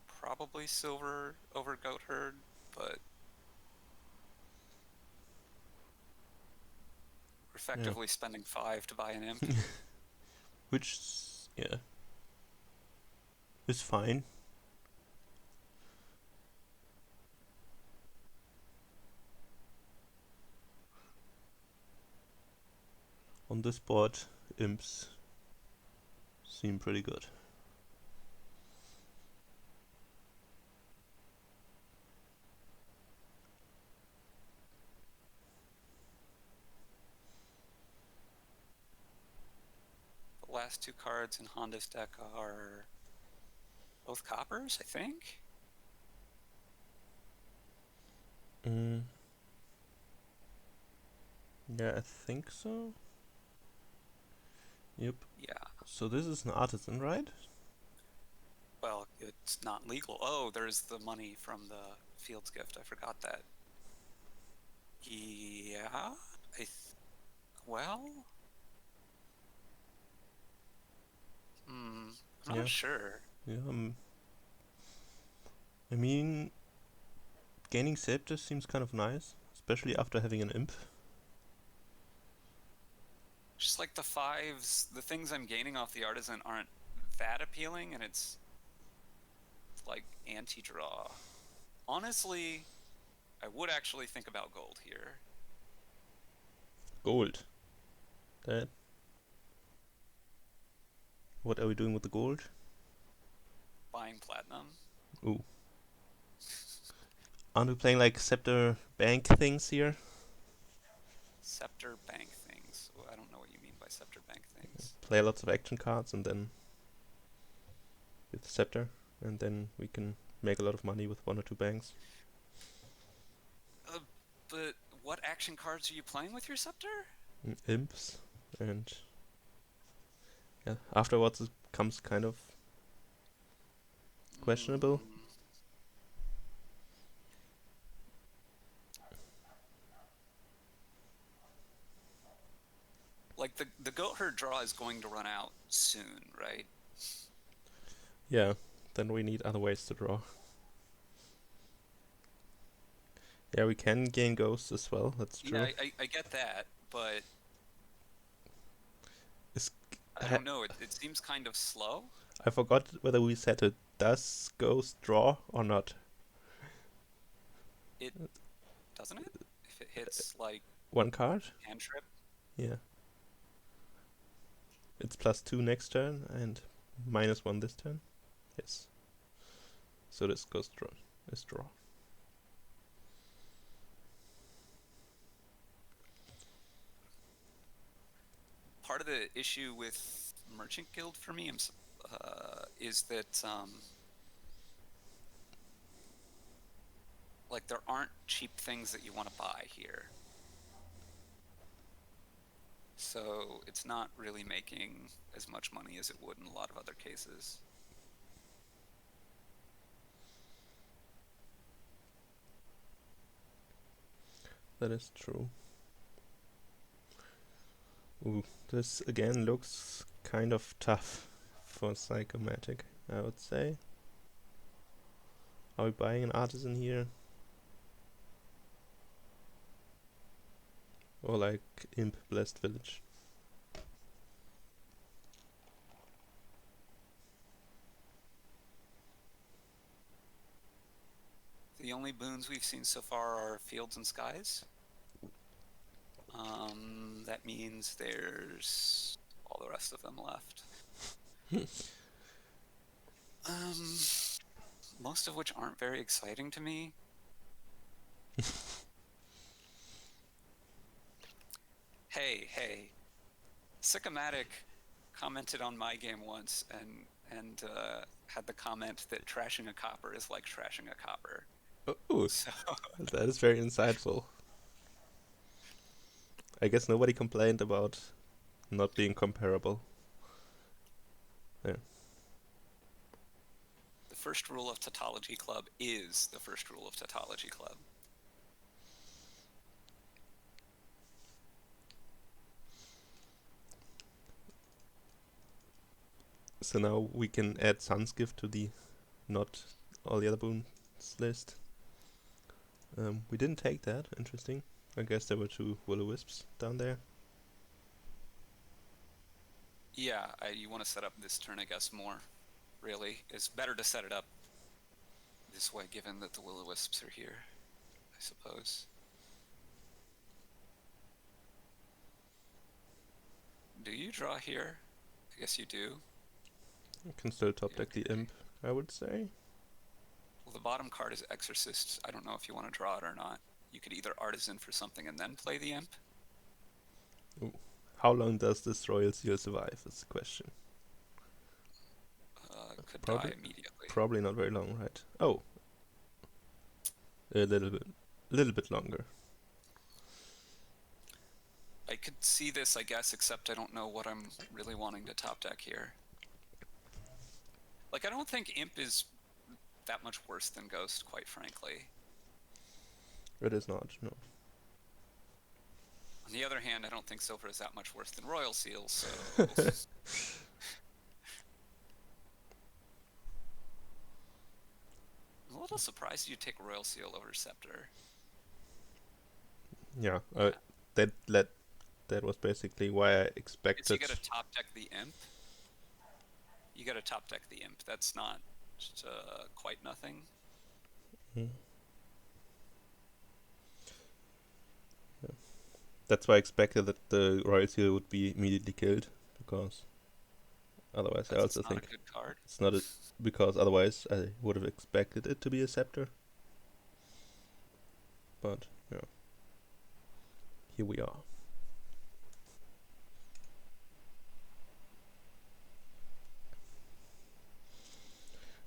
Probably silver over goat herd, but we're effectively spending 5 to buy an imp. Which, yeah, is fine. On this board, imps seem pretty good. The last 2 cards in Honda's deck are both coppers, I think. Yeah, I think so. Yep. Yeah. So this is an artisan, right? Well, it's not legal. Oh, there's the money from the Field's gift. I forgot that. Yeah. Well. I'm not sure. Yeah. I mean, gaining Scepter seems kind of nice, especially after having an imp. Just like the 5s, the things I'm gaining off the artisan aren't that appealing, and it's like anti-draw. Honestly, I would actually think about gold here. Gold. That. What are we doing with the gold? Buying platinum. Ooh. Aren't we playing like Scepter bank things here? Scepter bank things. Well, I don't know what you mean by Scepter bank things. Play lots of action cards and then with Scepter, and then we can make a lot of money with 1 or 2 banks. But what action cards are you playing with your Scepter? Imps, and yeah, afterwards it becomes kind of questionable. Like the goat herd draw is going to run out soon, right? Yeah, then we need other ways to draw. Yeah, we can gain ghosts as well, that's true. Yeah, I get that, but I don't know, it seems kind of slow. I forgot whether we said it does ghost draw or not. It doesn't it? If it hits like one card? cantrip. Yeah. It's +2 next turn and -1 this turn. Yes. So this goes draw. Is draw. Part of the issue with Merchant Guild for me is that like there aren't cheap things that you want to buy here. So it's not really making as much money as it would in a lot of other cases. That is true. Ooh, this again looks kind of tough for Sicomatic, I would say. Are we buying an artisan here? Or like Imp Blessed Village? The only boons we've seen so far are Fields and Skies. That means there's all the rest of them left. Most of which aren't very exciting to me. Hey, Sicomatic commented on my game once and had the comment that trashing a copper is like trashing a copper. Oh, so that is very insightful. I guess nobody complained about not being comparable. Yeah. The first rule of Tautology Club is the first rule of Tautology Club. So now we can add Sun's Gift to the not all the other boons list. We didn't take that, interesting. I guess there were 2 Will-O-Wisps down there. Yeah, you want to set up this turn, I guess, more, really. It's better to set it up this way, given that the Will-O-Wisps are here, I suppose. Do you draw here? I guess you do. You can still top deck the Imp, I would say. Well, the bottom card is Exorcist. I don't know if you want to draw it or not. You could either Artisan for something and then play the Imp. Ooh. How long does this Royal Seal survive is the question. Could Probably, die immediately. Probably not very long, right? Oh. A little bit longer. I could see this, I guess, except I don't know what I'm really wanting to top deck here. Like, I don't think Imp is that much worse than Ghost, quite frankly. It is not, no. On the other hand, I don't think Silver is that much worse than Royal Seal, so... I'm a little surprised you take Royal Seal over Scepter. Yeah, that was basically why I expected... You gotta top deck the Imp. You gotta top deck the Imp. That's not just, quite nothing. Yeah. That's why I expected that the Royal Seal would be immediately killed, because otherwise I also think it's not a good card. It's not because otherwise I would have expected it to be a Scepter. But yeah, here we are.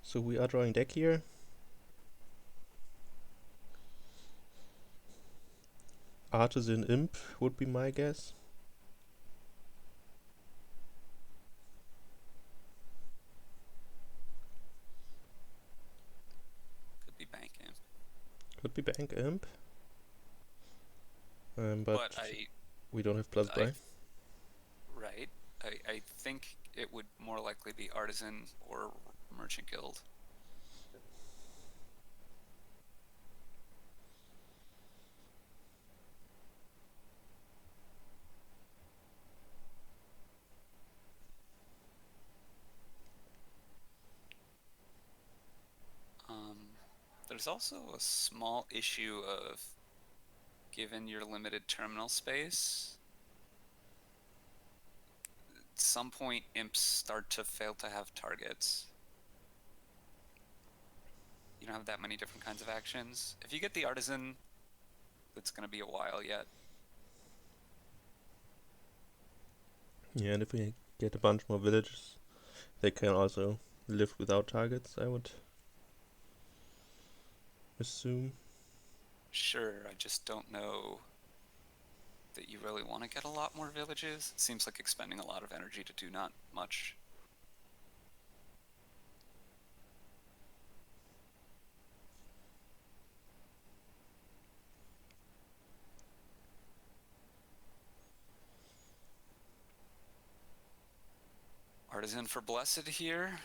So we are drawing deck here. Artisan Imp would be my guess. Could be Bank Imp. Could be Bank Imp. But we don't have plus buy. Right. I think it would more likely be Artisan or Merchant Guild. there's also a small issue of, given your limited terminal space, at some point imps start to fail to have targets. You don't have that many different kinds of actions. If you get the artisan, it's going to be a while yet. Yeah, and if we get a bunch more villages, they can also live without targets, I would assume. Sure, I just don't know that you really want to get a lot more villages. It seems like expending a lot of energy to do not much. Artisan for Blessed here.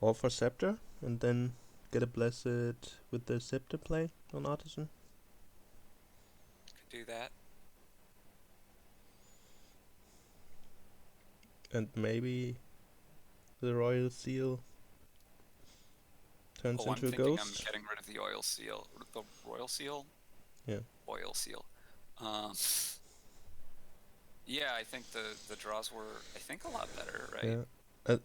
Or for Scepter, and then get a Blessed with the Scepter play on Artisan. Could do that. And maybe the Royal Seal turns I'm into a thinking I'm ghost. getting rid of the oil seal. The royal seal? Yeah. Oil seal. Yeah, I think the draws were, I think, a lot better, right? Yeah.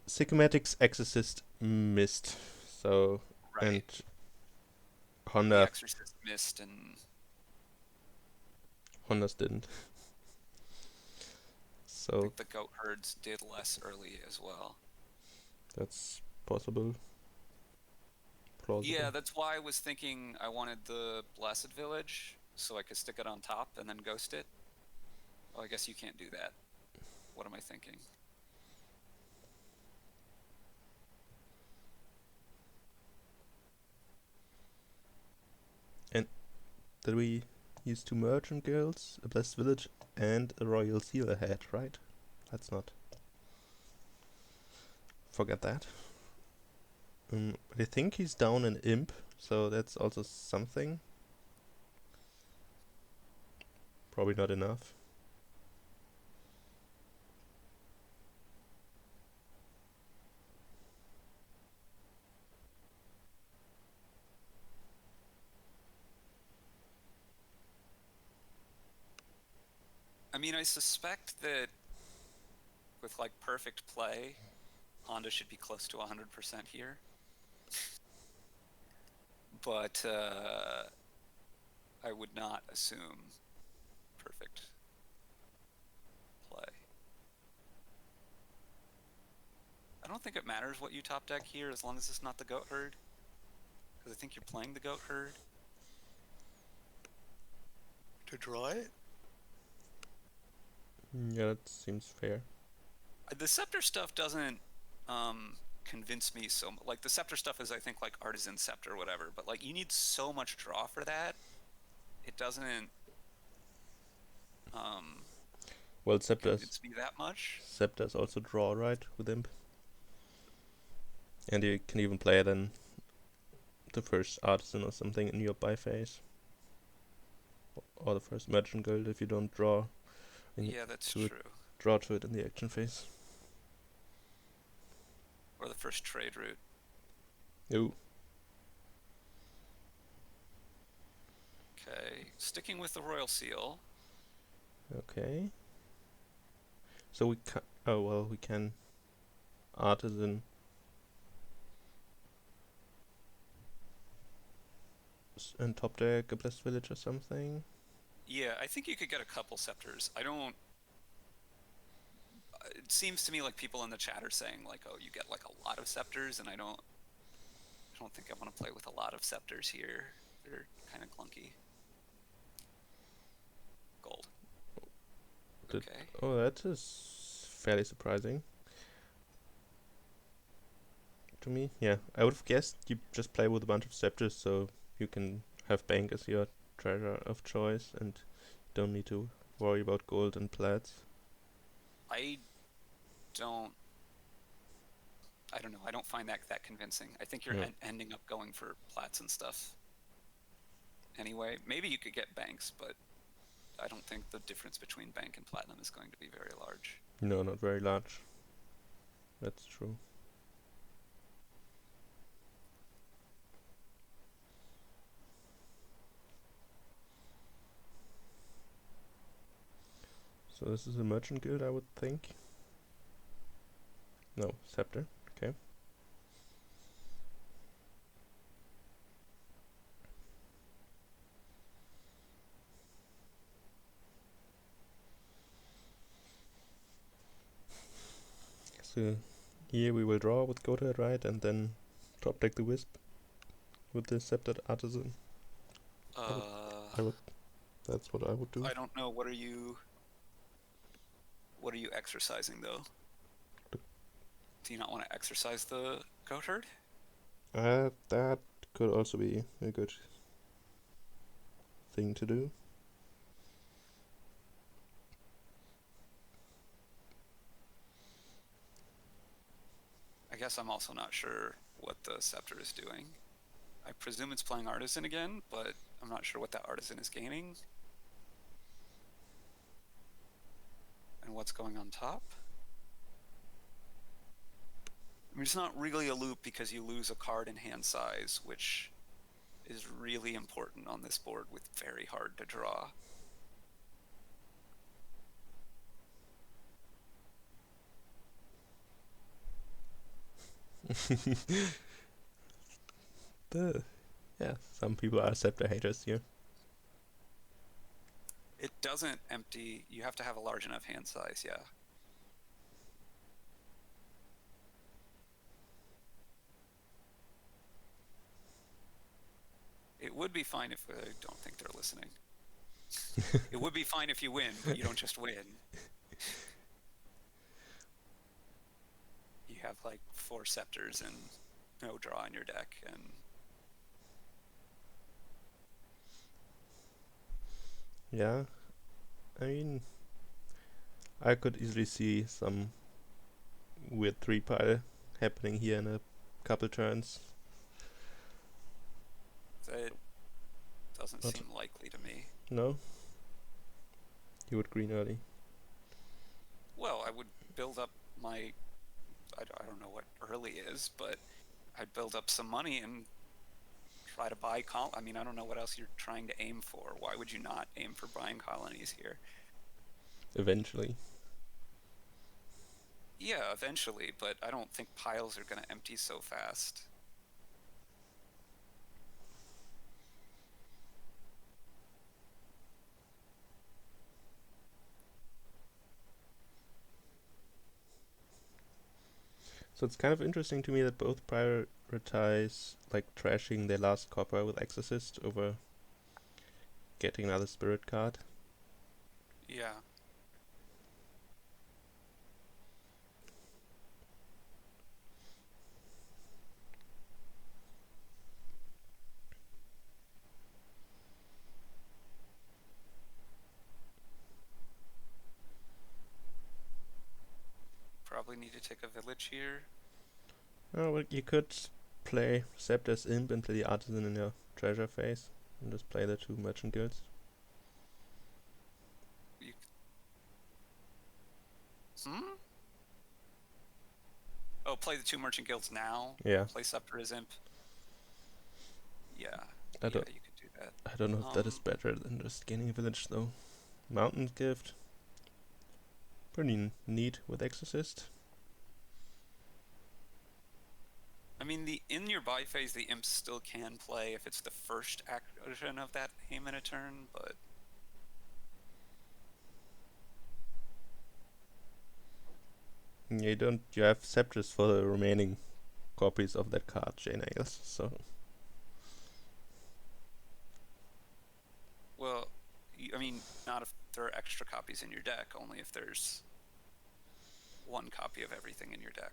Sicomatic's Exorcist missed, so Right. and The Honda Exorcist missed and Honda's didn't. I So think the goat herds did less early as well. that's possible. Plausible. Yeah, that's why I was thinking I wanted the Blessed Village, so I could stick it on top and then ghost it. Well, I guess you can't do that. What am I thinking? Did we use 2 merchant guilds, a blessed village, and a royal seal ahead, right? Let's not forget that. But I think he's down an imp, so that's also something. Probably not enough. I mean, I suspect that with like perfect play, Honda should be close to 100% here. But I would not assume perfect play. I don't think it matters what you top deck here as long as it's not the goat herd. Because I think you're playing the goat herd to draw it. Yeah, that seems fair. The scepter stuff doesn't convince me so much. Like the scepter stuff is, I think, like artisan scepter, whatever. But like you need so much draw for that. It doesn't Well, Scepter's convince me that much. also draw, right, with imp. And you can even play it in the first artisan or something in your buy phase. Or the first merchant guild if you don't draw. Yeah, that's true. Draw to it in the action phase. Or the first trade route. Ooh. Okay, sticking with the royal seal. Okay. So we can. Oh well, we can artisan. And top deck a blessed village or something. Yeah, I think you could get a couple scepters. I don't. It seems to me like people in the chat are saying like, oh, you get like a lot of scepters, and I don't think I want to play with a lot of scepters here. They're kind of clunky. Gold. Okay. Oh, that is fairly surprising to me. Yeah, I would have guessed you just play with a bunch of scepters, so you can have bank as your treasure of choice, and don't need to worry about gold and plats. I don't know. I don't find that convincing. I think you're ending up going for plats and stuff. Anyway, maybe you could get banks, but I don't think the difference between bank and platinum is going to be very large. No, not very large. That's true. So this is a merchant guild, I would think. No, scepter. Okay. So here we will draw with Gotha, right? And then top deck the Wisp with the Sceptered Artisan. I would. That's what I would do. I don't know. What are you exercising though? Do you not want to exercise the goat herd? That could also be a good thing to do. I guess I'm also not sure what the scepter is doing. I presume it's playing artisan again, but I'm not sure what that artisan is gaining. And what's going on top? I mean, it's not really a loop because you lose a card in hand size, which is really important on this board with very hard to draw. Yeah, some people are scepter haters here. It doesn't empty. You have to have a large enough hand size, yeah. It would be fine if I don't think they're listening. It would be fine if you win, but you don't just win. You have like 4 scepters and no draw in your deck, and Yeah, I mean, I could easily see some weird 3-pile happening here in a couple turns. it doesn't But seem likely to me. no? You would green early. Well, I would build up my, I don't know what early is, but I'd build up some money and try to buy I mean, I don't know what else you're trying to aim for. Why would you not aim for buying colonies here? Eventually. Yeah, eventually, but I don't think piles are going to empty so fast. So it's kind of interesting to me that both prioritize like trashing their last copper with Exorcist over getting another spirit card. Yeah. Probably need to take a village here. Oh, well, you could play Scepter's Imp and play the Artisan in your treasure phase, and just play the 2 merchant guilds. You... Hmm? Oh, play the 2 merchant guilds now? Yeah. Play Scepter as Imp? Yeah. I don't, you could do that. I don't know if that is better than just gaining a village though. Mountain Gift. Pretty neat with Exorcist. I mean, in your buy phase, the imps still can play if it's the first action of that aim in a turn, but... Yeah, you have Scepters for the remaining copies of that card, J-Nails, so... Well, I mean, not if there are extra copies in your deck, only if there's 1 copy of everything in your deck.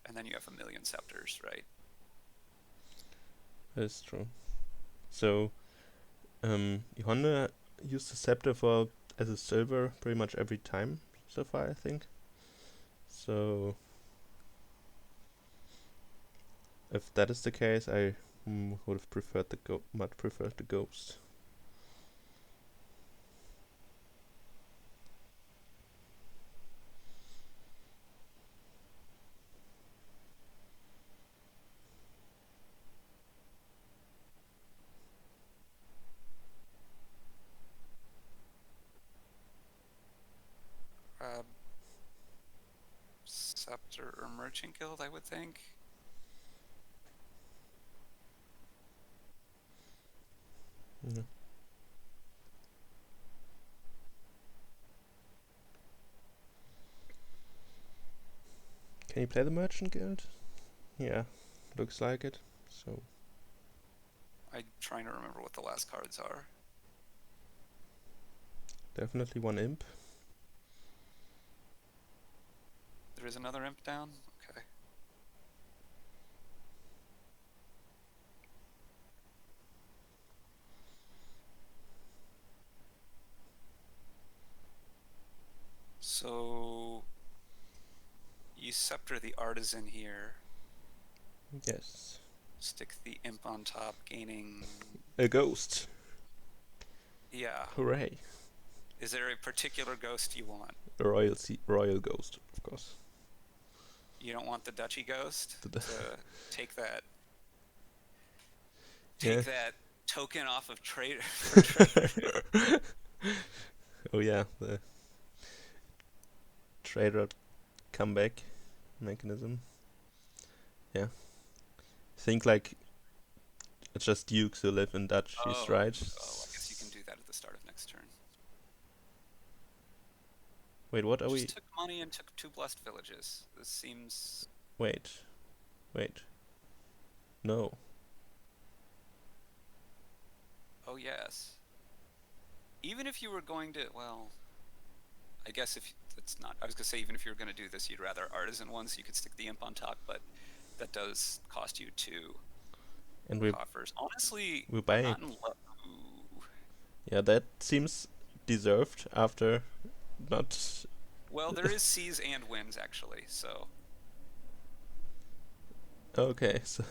And then you have 1,000,000 scepters, right? That's true. So, E.Honda used the Scepter as a silver pretty much every time so far, I think. So, if that is the case, I would have preferred much preferred the Ghost. or merchant guild, I would think. Yeah. Can you play the merchant guild? Yeah, looks like it. So I'm trying to remember what the last cards are. definitely one imp. There is another imp down? Okay. So you scepter the artisan here. Yes. Stick the imp on top, gaining... A ghost. Yeah. Hooray. Is there a particular ghost you want? A royal ghost, of course. You don't want the duchy ghost to take that... Yeah. that token off of trade for trader. Oh yeah, the trader comeback mechanism. Yeah. Think like it's just dukes who live in duchies, right? Oh, I guess you can do that at the start of next turn. Wait, what are we? Just took money and took 2 blessed villages. This seems... Wait. No. Oh, yes. Even if you were going to... Well, I guess if it's not... I was going to say, even if you were going to do this, you'd rather artisan one, so you could stick the imp on top, but that does cost you 2 And we're coffers. Honestly, we're I'm buying. not in love. Ooh. Yeah, that seems deserved after not. Well, there is seas and winds, actually, so... Okay, so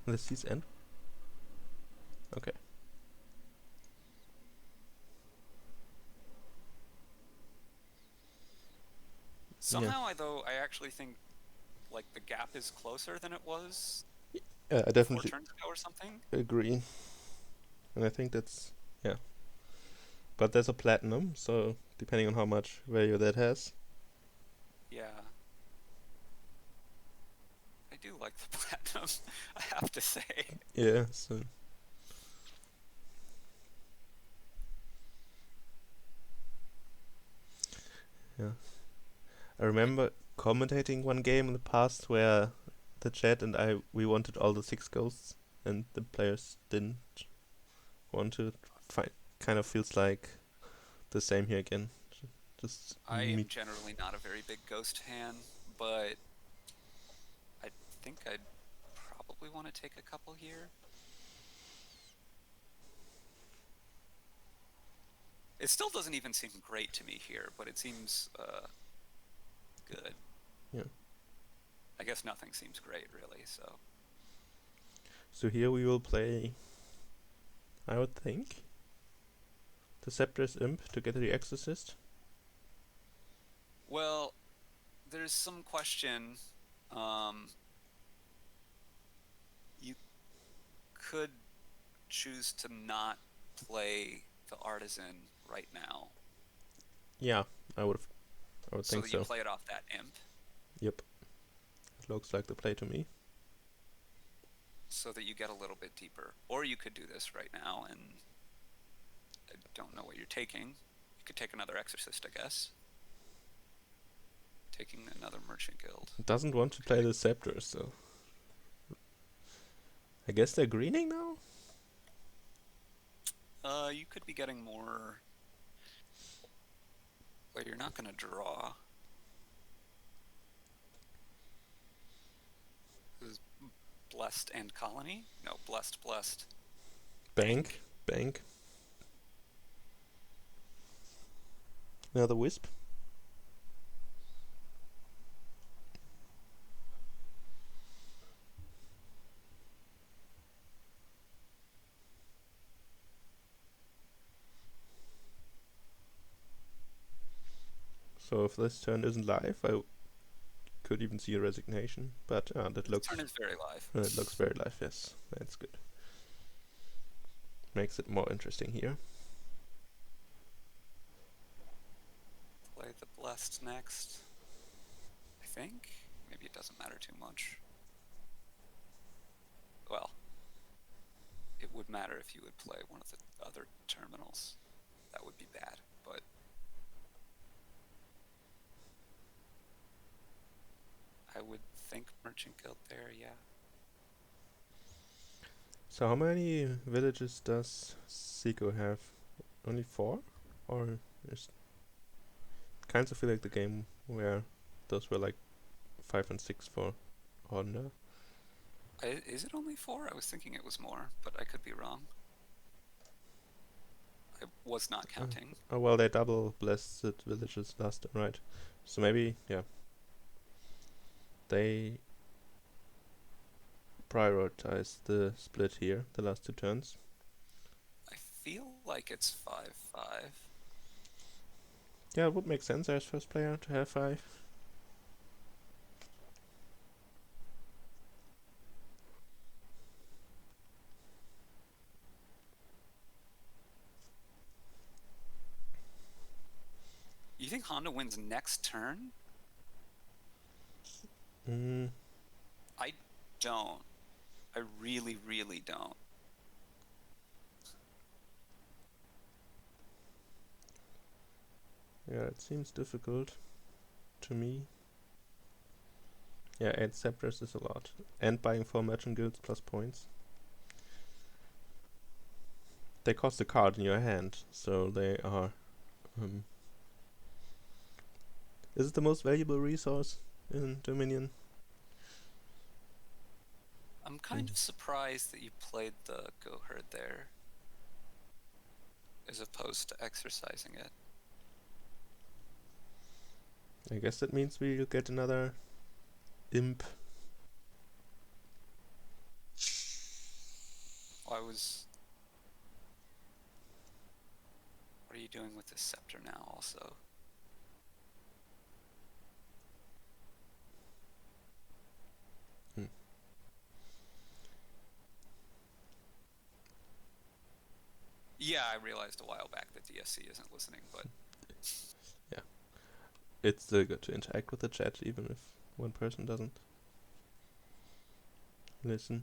the seas end. Okay. Somehow, I actually think like the gap is closer than it was Yeah, I 4 definitely turns ago or something. agree. And I think that's, yeah. But there's a platinum, so depending on how much value that has. Yeah. I do like the platinum, I have to say. Yeah, so yeah. I remember commentating one game in the past where the chat and we wanted all the 6 ghosts and the players didn't want to. Kind of feels like the same here again. Just I am generally not a very big ghost fan, but I think I'd probably want to take a couple here. It still doesn't even seem great to me here, but it seems good. Yeah. I guess nothing seems great, really, so... So here we will play, I would think, the Scepter's Imp to get the Exorcist. Well, there's some question. You could choose to not play the artisan right now. Yeah, I would think So that so. you play it off that imp. Yep. It looks like the play to me. So that you get a little bit deeper. Or you could do this right now, and I don't know what you're taking. You could take another Exorcist, I guess. Taking another Merchant Guild. It doesn't want to play the Scepter, so... I guess they're greening now? You could be getting more... Well, you're not going to draw. This is Blessed and Colony? No, Blessed. Bank. Another Wisp. So if this turn isn't live, I could even see a resignation. But that looks... This turn is very live. It looks very live, yes. That's good. Makes it more interesting here. Play the Blessed next. think. Maybe it doesn't matter too much. Well, it would matter if you would play one of the other terminals. That would be bad, but... I would think Merchant Guild there, yeah. So how many villages does Seco have? Only 4? Or is kind of feel like the game where those were like 5 and 6 for Honda. Is it only 4? I was thinking it was more, but I could be wrong. I was not counting. Oh well, they double blessed villages last time, right? So maybe, yeah. They prioritize the split here, the last 2 turns. I feel like it's 5-5. Yeah, it would make sense as first player to have 5. You think Honda wins next turn? I don't. I really, really don't. Yeah, it seems difficult to me. Yeah, 8 scepters is a lot. And buying 4 merchant guilds plus points. They cost a card in your hand, so they are... is it the most valuable resource in Dominion? I'm kind of surprised that you played the Goherd there, as opposed to exercising it. I guess that means we'll get another imp. What are you doing with this scepter now, also? Yeah, I realized a while back that DSC isn't listening, but... Yeah. It's still good to interact with the chat, even if one person doesn't listen.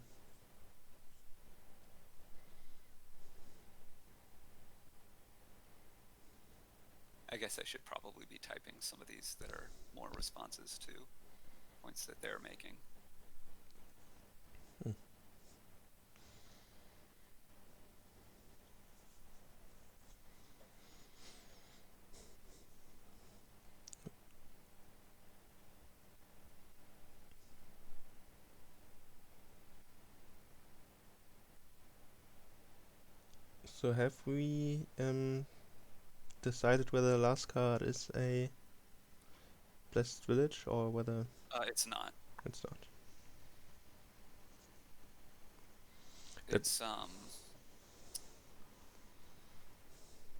I guess I should probably be typing some of these that are more responses to points that they're making. So have we decided whether the last card is a blessed village or whether It's not. it's not?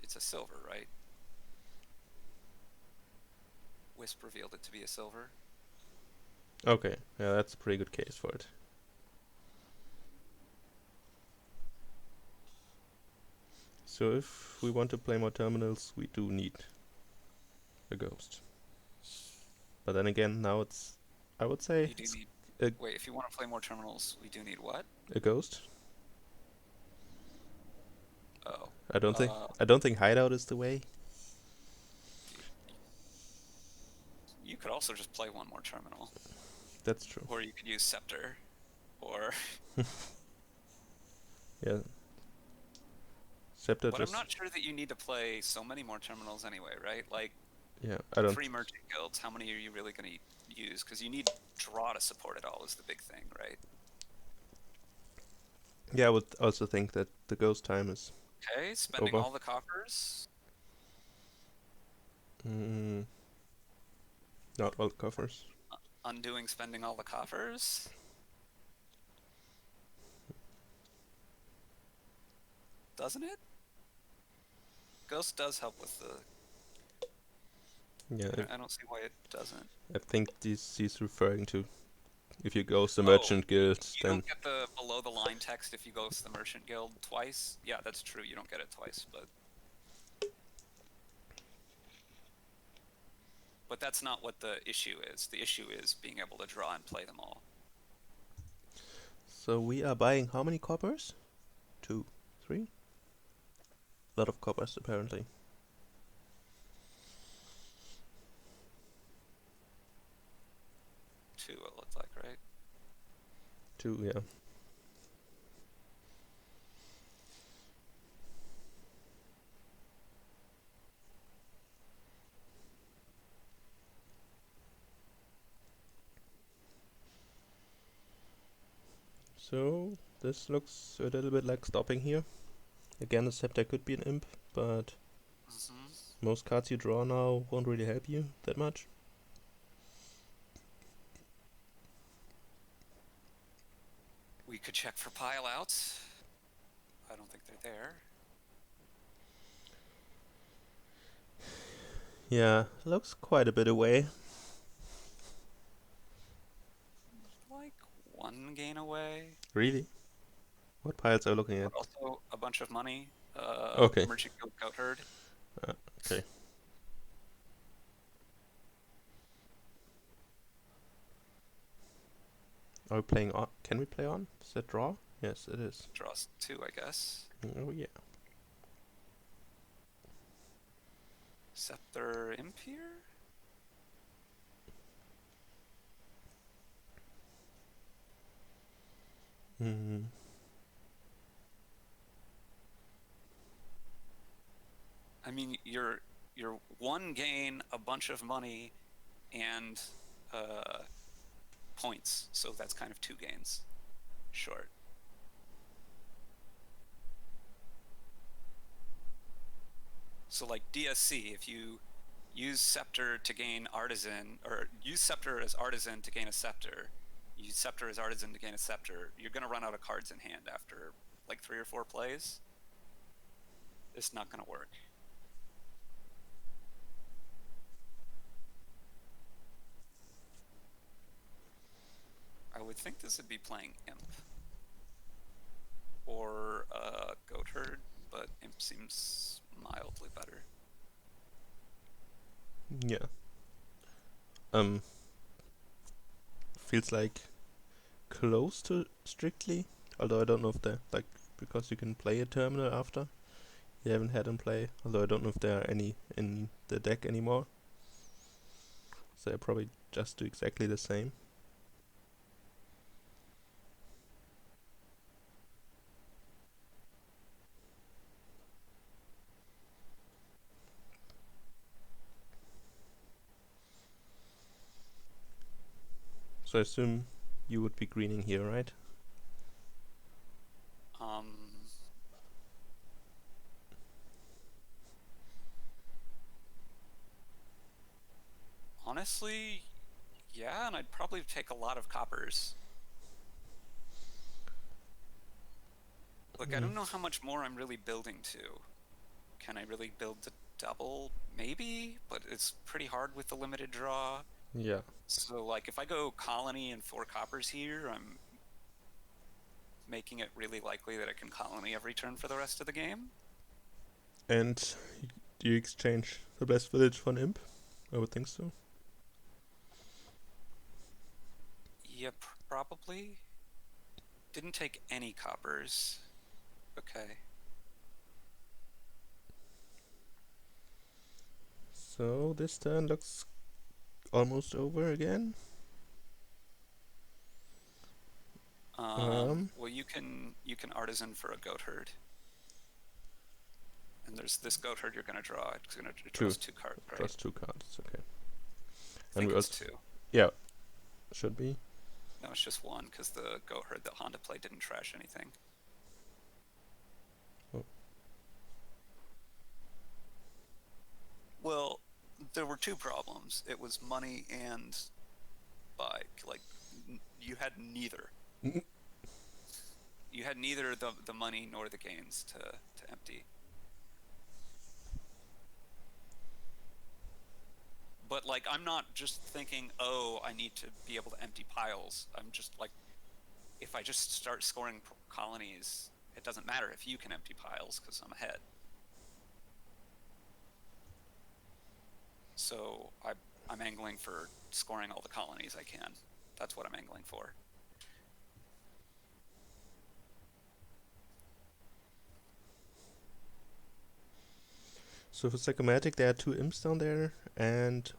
It's a silver, right? Wisp revealed it to be a silver. Okay, yeah, that's a pretty good case for it. So if we want to play more terminals, we do need a ghost. But then again, now it's, I would say, You do need... Wait, if you want to play more terminals, we do need what? a ghost. Oh. I don't think hideout is the way. You could also just play one more terminal. That's true. Or you could use Scepter, or... Yeah. Scepter But just... I'm not sure that you need to play so many more terminals anyway, right? Like, yeah, I don't... 3 merchant guilds, how many are you really going to use? Because you need draw to support it all is the big thing, right? Yeah, I would also think that the ghost time is... Okay, spending over. all the coffers. Not all coffers. Undoing spending all the coffers. Doesn't it? Ghost does help with the... Yeah, I don't see why it doesn't. I think he's referring to if you ghost the merchant guild, you then... don't get the below the line text if you ghost the merchant guild twice? Yeah, that's true, you don't get it twice, but... But that's not what the issue is. The issue is being able to draw and play them all. So we are buying how many coppers? 2, 3? A lot of coppers, apparently. 2, it looked like, right? 2, yeah. So this looks a little bit like stopping here. Again, the scepter could be an imp, but most cards you draw now won't really help you that much. We could check for pile outs. I don't think they're there. Yeah, looks quite a bit away. Like 1 gain away. Really? What piles are we looking at? But also a bunch of money. Okay. Merchant Guild Goat Herd. Okay. Are we playing on? Can we play on? Is that draw? Yes, it is. Draws 2, I guess. Oh yeah. Scepter Imp here? Hmm. I mean, you're 1 gain, a bunch of money, and points. So that's kind of 2 gains short. So like DSC, if you use Scepter to gain Artisan, or use Scepter as Artisan to gain a Scepter, use Scepter as Artisan to gain a Scepter, you're going to run out of cards in hand after like 3 or 4 plays. It's not going to work. I would think this would be playing Imp or Goat Herd, but Imp seems mildly better. Yeah. Feels like close to strictly, although I don't know if they're like, because you can play a terminal after. You haven't had them play, although I don't know if there are any in the deck anymore. So I probably just do exactly the same. So I assume you would be greening here, right? Honestly, yeah, and I'd probably take a lot of coppers. Look, I don't know how much more I'm really building to. Can I really build to double? Maybe, but it's pretty hard with the limited draw. Yeah. So, like, if I go colony and 4 coppers here, I'm making it really likely that I can colony every turn for the rest of the game. And do you exchange the Blessed Village for an imp? I would think so. Yeah, probably. Didn't take any coppers. Okay. So this turn looks almost over again. Well, you can Artisan for a Goat Herd. And there's this Goat Herd you're going to draw. It draws 2 cards, right? Draws 2 cards, okay. I think it's 2. Yeah, should be. No, it's just 1, because the Goat Herd that Honda played didn't trash anything. Oh. Well, there were 2 problems. It was money and bike. Like, you had neither. You had neither the money nor the gains to empty. But, like, I'm not just thinking, oh, I need to be able to empty piles. I'm just, like, if I just start scoring colonies, it doesn't matter if you can empty piles, because I'm ahead. So I'm angling for scoring all the colonies I can. That's what I'm angling for. So for Sicomatic, there are 2 imps down there and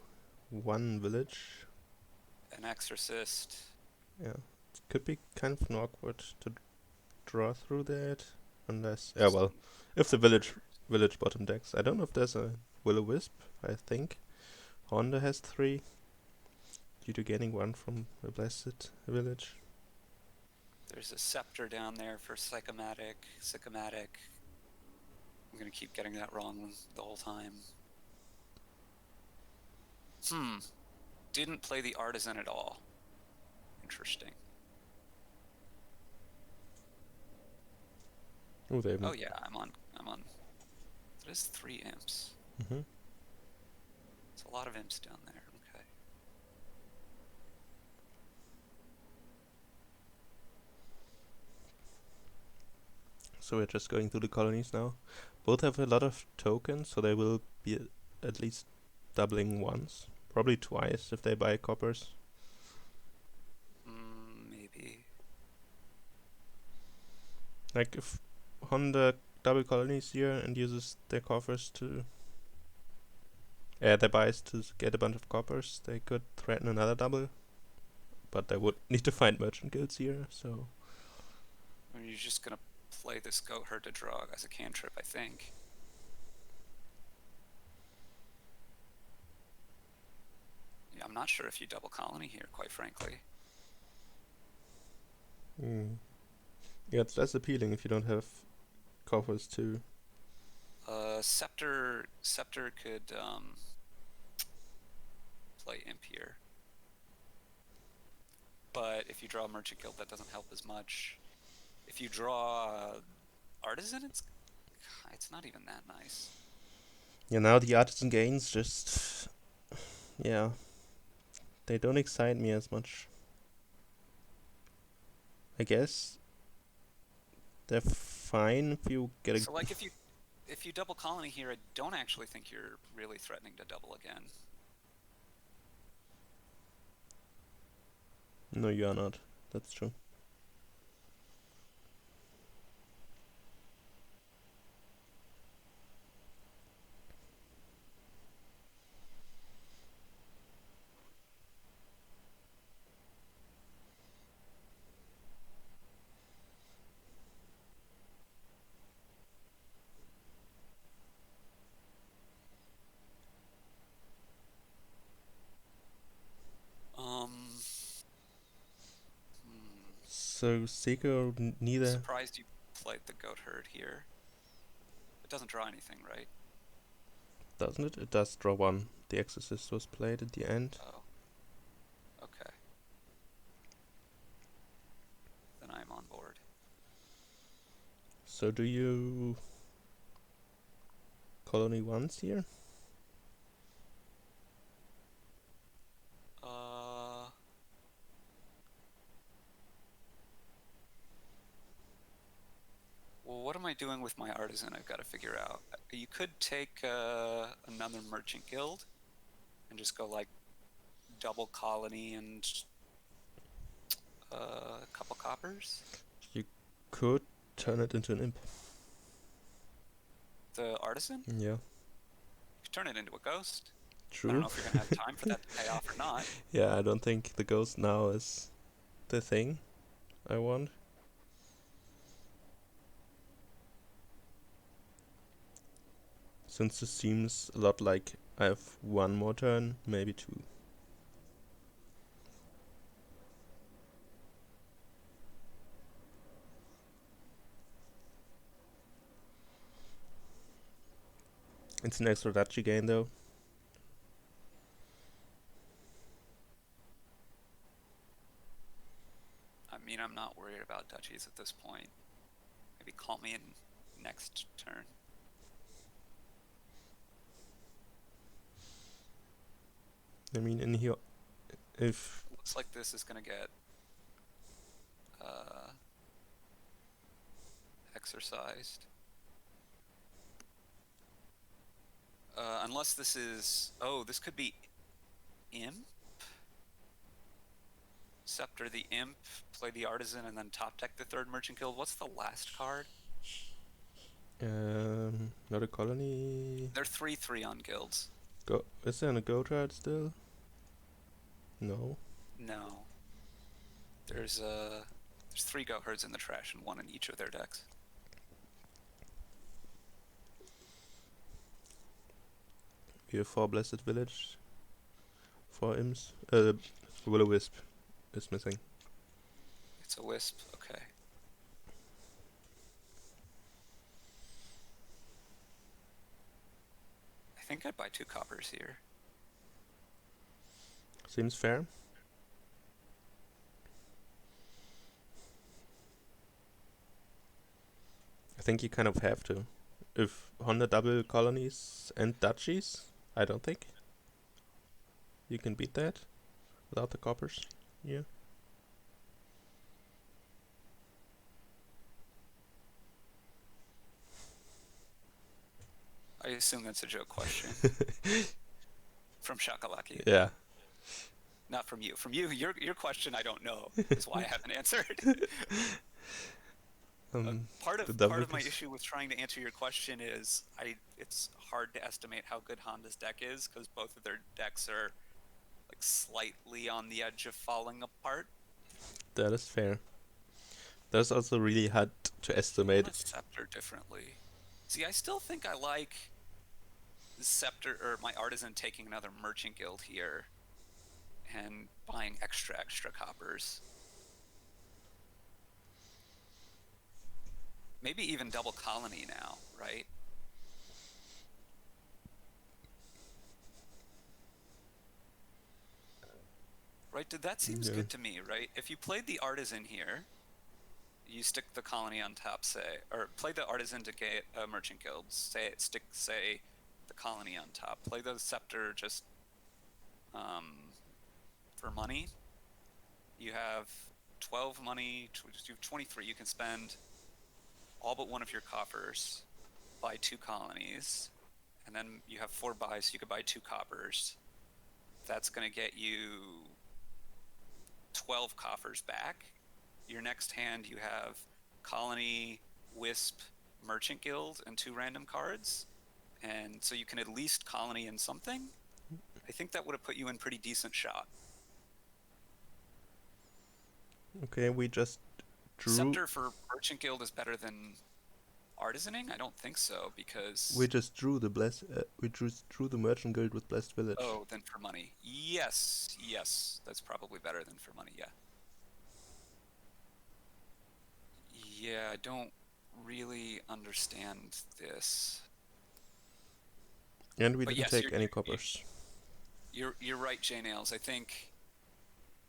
1 village. An exorcist. Yeah, it could be kind of awkward to draw through that, unless well, if the village bottom decks. I don't know if there's a Will-O-Wisp. I think Honda has 3 due to getting 1 from a blessed village. There's a scepter down there for Sicomatic. I'm gonna keep getting that wrong the whole time. Didn't play the artisan at all. Interesting. Oh yeah, I'm on. That is 3 imps. Mm-hmm. It's a lot of imps down there. Okay. So we're just going through the colonies now. Both have a lot of tokens, so they will be at least doubling once. Probably twice if they buy coppers. Maybe. Like if Honda double colonies here and uses their coffers to their buys to get a bunch of coppers, they could threaten another double. But they would need to find merchant guilds here, so... Or you're just gonna play this goat herd to draw as a cantrip, I think. Yeah, I'm not sure if you double colony here, quite frankly. Yeah, it's less appealing if you don't have coffers too. Scepter could play imp here. But if you draw a merchant guild, that doesn't help as much. If you draw artisan, it's not even that nice. Yeah, now the artisan gains just... yeah. They don't excite me as much. I guess they're fine if you get a... So like if you double colony here, I don't actually think you're really threatening to double again. No, you are not. That's true. So Seiko neither... Surprised you played the goat herd here. It doesn't draw anything, right? Doesn't it? It does draw 1. The Exorcist was played at the end. Oh. Okay. Then I'm on board. So do you... colony once here? Well, what am I doing with my artisan? I've got to figure out. You could take another merchant guild and just go like double colony and a couple coppers. You could turn it into an imp. The artisan? Yeah. You could turn it into a ghost. True. I don't know if you're going to have time for that to pay off or not. Yeah, I don't think the ghost now is the thing I want. Since this seems a lot like I have 1 more turn, maybe 2. It's an extra duchy gain though. I mean, I'm not worried about duchies at this point. Maybe call me in next turn. I mean, in here, if... Looks like this is going to get exercised. Unless this is... Oh, this could be Imp. Scepter the Imp, play the Artisan, and then top deck the third Merchant Guild. What's the last card? Not a colony. They're 3/3 on guilds. Is there a go chart still? No. No. There's 3 go herds in the trash and 1 in each of their decks. We have 4 Blessed Village. 4 imps. Will-O-Wisp is missing. It's a wisp, okay. I think I'd buy 2 coppers here. Seems fair. I think you kind of have to. If Honda double colonies and duchies, I don't think you can beat that without the coppers. Yeah. I assume that's a joke question. From Shakalaki. Yeah. Not from you. From you, your question I don't know is why I haven't answered. Part of my issue with trying to answer your question is it's hard to estimate how good Honda's deck is because both of their decks are like slightly on the edge of falling apart. That is fair. That's also really hard to estimate. I Scepter differently. See, I still think I like Scepter or my Artisan taking another Merchant Guild here and buying extra coppers. Maybe even double colony now, right? Right, that seems good to me, right? If you played the Artisan here, you stick the colony on top, say, or play the Artisan to get a Merchant Guild, say the colony on top. Play the Scepter just for money. You have 12 money, 23. You can spend all but one of your coffers, buy 2 colonies, and then you have 4 buys, so you could buy 2 coppers. That's going to get you 12 coffers back. Your next hand, you have Colony, Wisp, Merchant Guild, and 2 random cards. And so you can at least colony in something. I think that would have put you in pretty decent shot. Okay, we just drew. Scepter for Merchant Guild is better than Artisaning? I don't think so, because we just drew the drew the Merchant Guild with Blessed Village. Oh, then for money. Yes, that's probably better than for money. Yeah, I don't really understand this. And we didn't take any coppers. You're right, J Nails. I think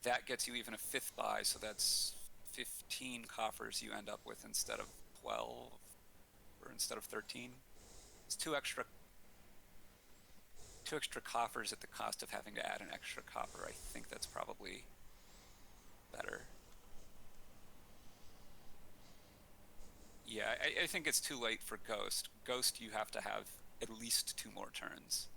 that gets you even a 5th buy, so that's 15 coffers you end up with instead of 12 or instead of 13. It's 2 extra coffers at the cost of having to add an extra copper. I think that's probably better. Yeah, I think it's too late for Ghost. Ghost, you have to have at least 2 more turns.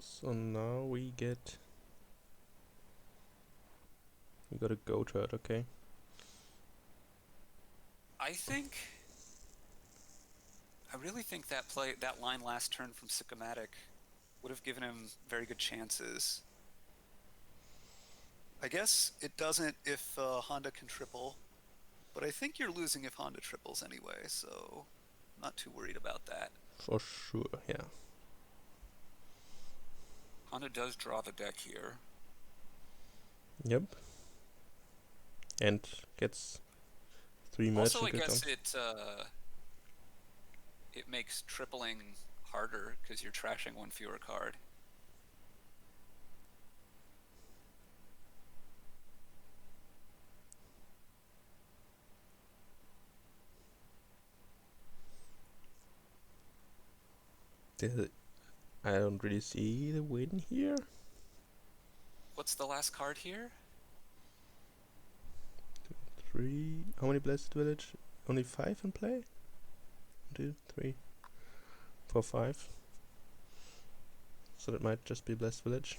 So now we got a go chart, okay. I really think that line last turn from Sicomatic would have given him very good chances. I guess it doesn't if Honda can triple, but I think you're losing if Honda triples anyway, so I'm not too worried about that. For sure, yeah. Honda does draw the deck here. Yep. And gets 3 Merchant Also, I Guilds. guess it makes tripling harder because you're trashing 1 fewer card. I don't really see the win here. What's the last card here? 3. How many Blessed Village? Only 5 in play? 1, 2, 3, 4, 5. So that might just be Blessed Village.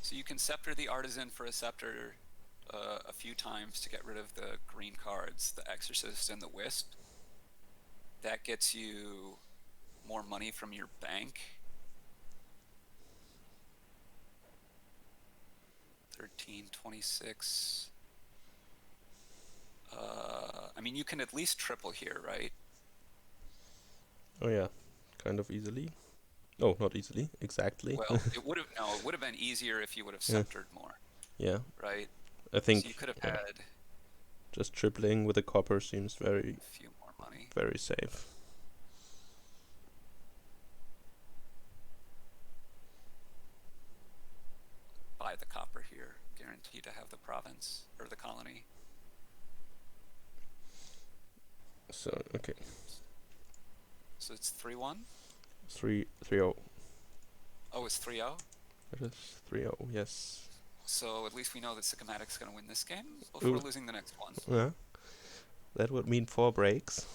So you can Scepter the Artisan for a Scepter a few times to get rid of the green cards, the Exorcist and the Wisp. That gets you more money from your bank. 13, 26. I mean, you can at least triple here, right? Oh yeah, kind of easily. Oh, not easily, exactly. Well, it would have been easier if you would have Yeah. sceptered more, Yeah, right? I think So you could have yeah, had just tripling with a copper seems very, a few more money. very safe. Buy the copper here, guaranteed to have the province or the colony. So okay, So it's 3-1. 3-0. Oh, it's 3-0. That is 3-0. Yes. So at least we know that Sicomatic's going to win this game before Ooh. losing the next one. Yeah. That would mean 4 breaks.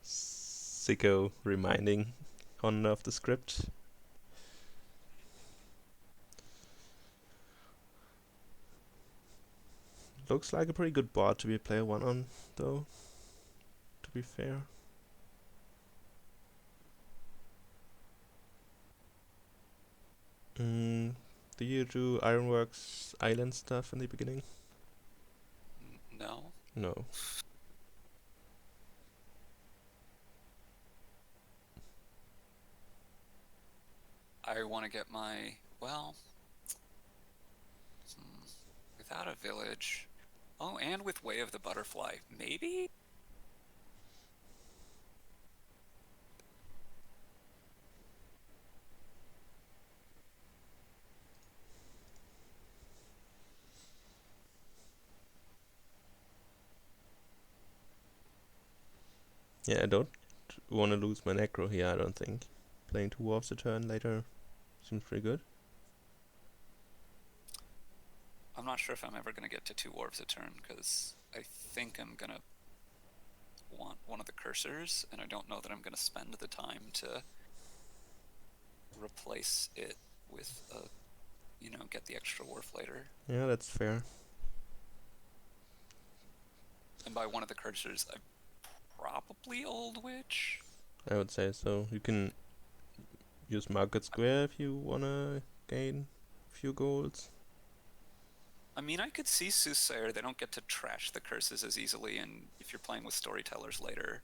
Sicko reminding Honda of the script. Looks like a pretty good board to be player 1 on, though, to be fair. Do you do Ironworks Island stuff in the beginning? No. No. I want to get my, well, without a village. Oh, and with Way of the Butterfly. Maybe? Yeah, I don't want to lose my necro here, I don't think. Playing 2 Dwarves a turn later seems pretty good. I'm not sure if I'm ever going to get to 2 Dwarves a turn, because I think I'm going to want one of the cursors, and I don't know that I'm going to spend the time to replace it with a, get the extra wharf later. Yeah, that's fair. And by one of the cursors, I probably Old Witch. I would say so. You can use Market Square if you wanna gain a few golds. I mean, I could see Soothsayer. They don't get to trash the curses as easily, and if you're playing with storytellers later,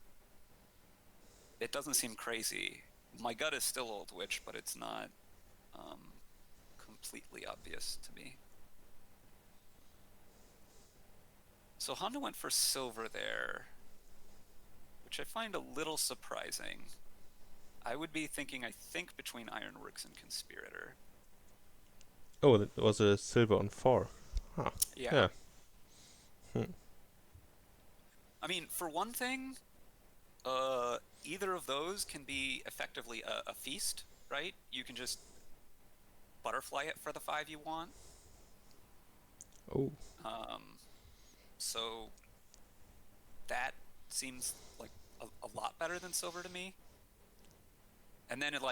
it doesn't seem crazy. My gut is still Old Witch, but it's not completely obvious to me. So Honda went for silver there, which I find a little surprising. I would be thinking, I think, between Ironworks and Conspirator. Oh, that was a silver on 4. Huh. Yeah. Hmm. I mean, for one thing, either of those can be effectively a feast, right? You can just butterfly it for the 5 you want. Oh. So that seems like a lot better than silver to me. And then it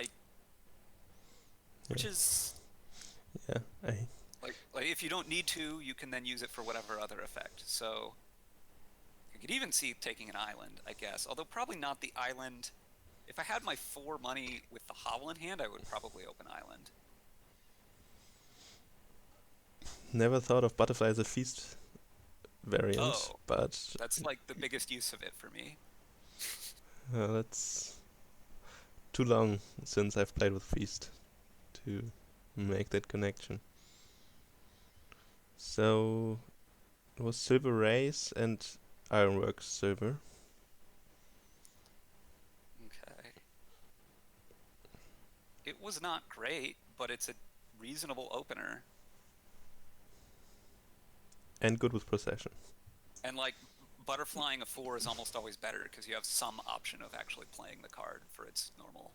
which is Yeah, like if you don't need to, you can then use it for whatever other effect. So you could even see taking an island, I guess. Although probably not the island. If I had my 4 money with the hovel in hand, I would probably open island. never thought of butterfly as a feast variant, but that's like the biggest use of it for me. that's too long since I've played with feast to make that connection. So it was silver race and Ironworks silver. Okay. It was not great, but it's a reasonable opener. And good with possession. And like butterflying a 4 is almost always better because you have some option of actually playing the card for its normal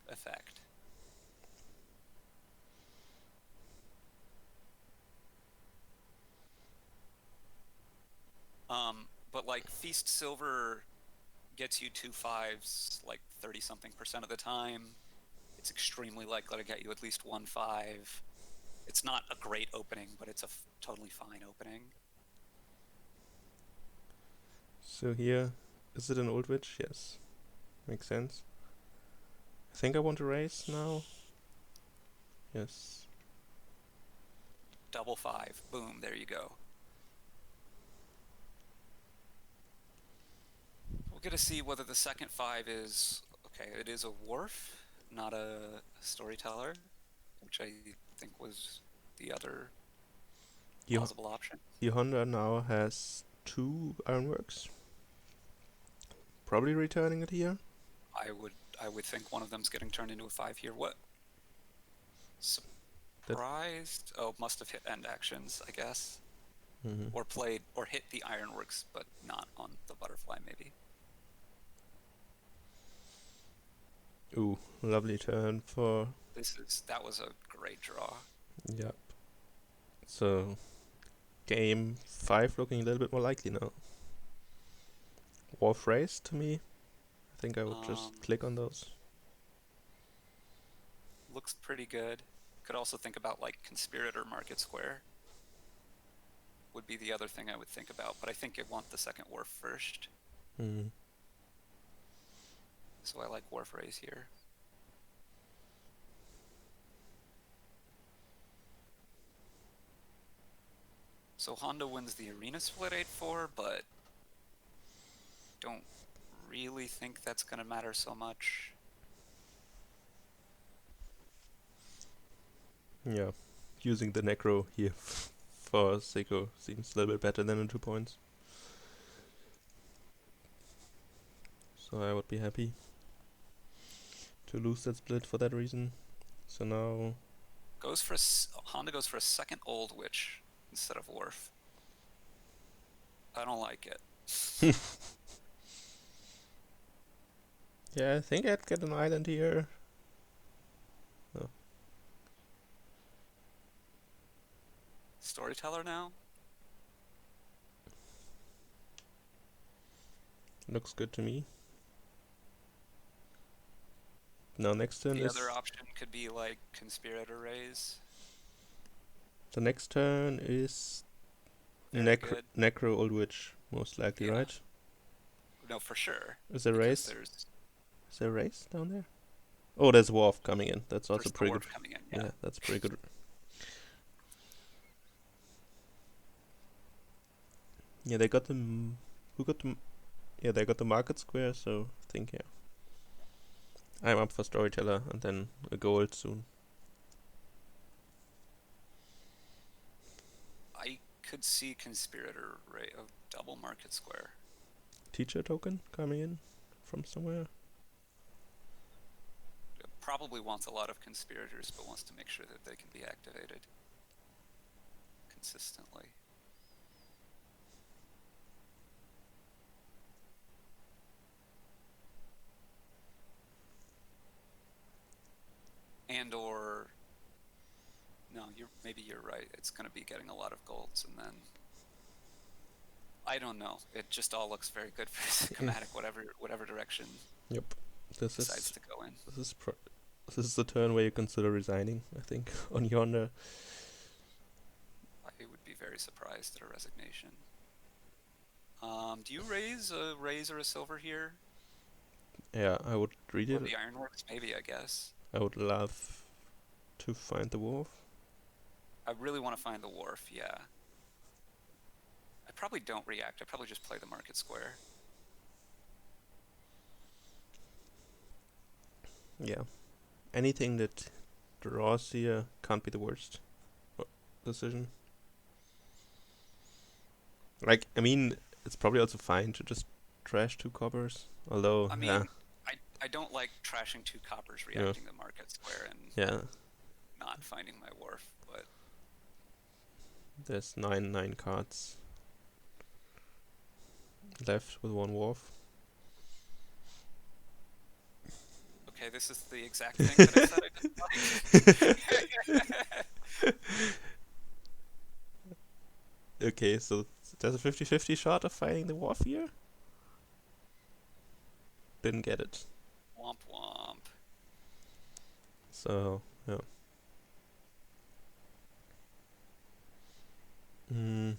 effect. But like Feast Silver gets you 2 5s like 30-something% of the time. It's extremely likely to get you at least 1 5. It's not a great opening, but it's a totally fine opening. So here, is it an old witch? Yes. Makes sense. I think I want to raise now. Yes. Double 5. Boom, there you go. We'll get to see whether the second 5 is... Okay, it is a Wharf, not a Storyteller, which I think was the other plausible option. E.Honda now has 2 ironworks. Probably returning it here. I would think one of them's getting turned into a 5 here. What? Surprised? Oh, must have hit end actions, I guess. Or played, or hit the ironworks, but not on the butterfly, maybe. Ooh, lovely turn for... That was a great draw. Yep. So, game 5 looking a little bit more likely now. Wharf race to me. I think I would just click on those. Looks pretty good. Could also think about like Conspirator Market Square. Would be the other thing I would think about, but I think I want the second Wharf first. So I like Wharf raise here. So Honda wins the arena split 8-4, but don't really think that's going to matter so much. Yeah, using the Necro here for Seiko seems a little bit better than the 2 points. So I would be happy to lose that split for that reason. So now... Honda goes for a second Old Witch instead of Wharf. I don't like it. Yeah, I think I'd get an island here. Oh. Storyteller now? Looks good to me. Now next turn the is... other option could be like Conspirator raise. The next turn is Necro Old Witch, most likely, Yeah. right? No, for sure. Is there a race? Is there a race down there? Oh, there's Wharf coming in. That's also pretty good. Coming in, yeah. Yeah, that's pretty good. Yeah, they got the... Who got the... Yeah, they got the Market Square, so I think, yeah. I'm up for Storyteller and then a gold soon. I could see Conspirator double Market Square. Teacher token coming in from somewhere. It probably wants a lot of Conspirators, but wants to make sure that they can be activated consistently. And or... No, maybe you're right. It's going to be getting a lot of golds, and then... I don't know. It just all looks very good for Sicomatic, whatever direction. Yep. Decides to go in. This is the turn where you consider resigning, I think, on E.Honda. I would be very surprised at a resignation. Do you raise a silver here? Yeah, I would read it. The Ironworks, maybe, I guess. I would love to find the Wharf. I really want to find the Wharf, yeah. I probably don't react. I probably just play the Market Square. Yeah. Anything that draws here can't be the worst decision. Like, I mean, it's probably also fine to just trash 2 coppers. Although, I mean, yeah. I don't like trashing 2 coppers, Yeah. reacting the market square, and Yeah. not finding my wharf, but There's 9 cards left with 1 wharf. okay, this is the exact thing that I said I didn't like. Okay, so there's a 50-50 shot of finding the wharf here? Didn't get it. Womp womp. So, yeah. Hmm.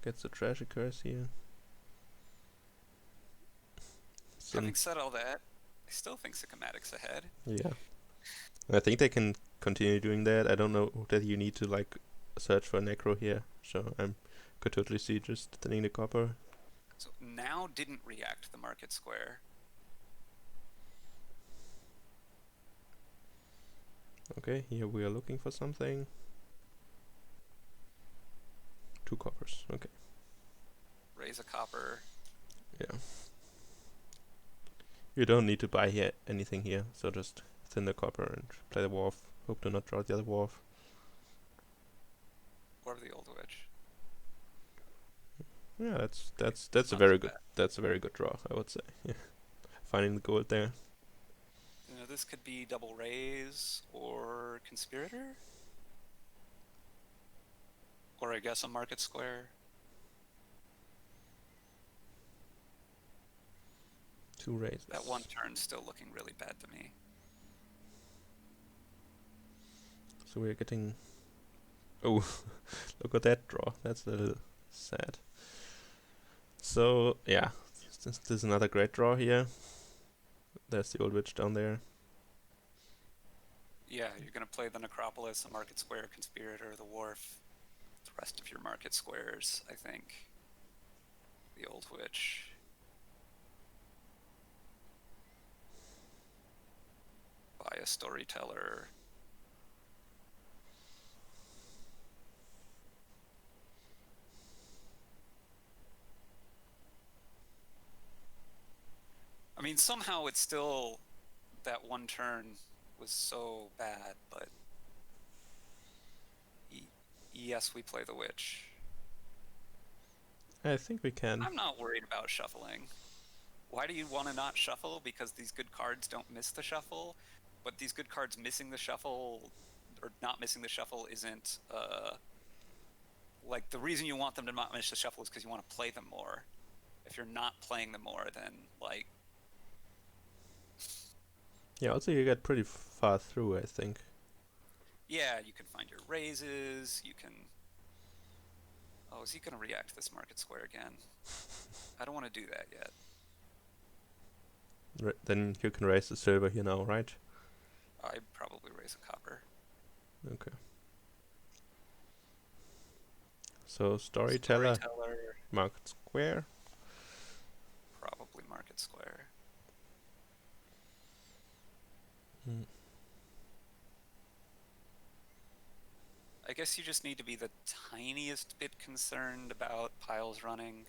Gets the trash occurs here. Having said all that, I still think Sicomatic's ahead. Yeah. I think they can continue doing that. I don't know that you need to like search for necro here. So could totally see just thinning the copper. So now didn't react the market square. Okay, here we are looking for something. 2 coppers. Okay. Raise a copper. Yeah. You don't need to buy here anything here, so just thin the copper and play the wharf. Hope to not draw the other wharf. Or the old witch. Yeah, that's a Not very too good bad. that's a very good draw, I would say. Yeah. Finding the gold there. You know, this could be double raise or conspirator. Or I guess a market square. 2 raises. That 1 turn's still looking really bad to me. So we're getting... Oh, look at that draw. That's a little sad. So, yeah. This is another great draw here. There's the old witch down there. Yeah, you're going to play the Necropolis, a market square, conspirator, the wharf. The rest of your market squares, I think. The old witch. Buy a storyteller. I mean, somehow it's still... That 1 turn was so bad, but... Yes, we play the witch. I think we can. I'm not worried about shuffling. Why do you want to not shuffle? Because these good cards don't miss the shuffle, but these good cards missing the shuffle, or not missing the shuffle, isn't, like, the reason you want them to not miss the shuffle is because you want to play them more. If you're not playing them more, then, like... Yeah, also you get pretty far through, I think. Yeah, you can find your raises, you can... Oh, is he going to react to this market square again? I don't want to do that yet. Then you can raise the silver here now, right? I'd probably raise a copper. Okay. So storyteller. Market square. Probably market square. I guess you just need to be the tiniest bit concerned about piles running.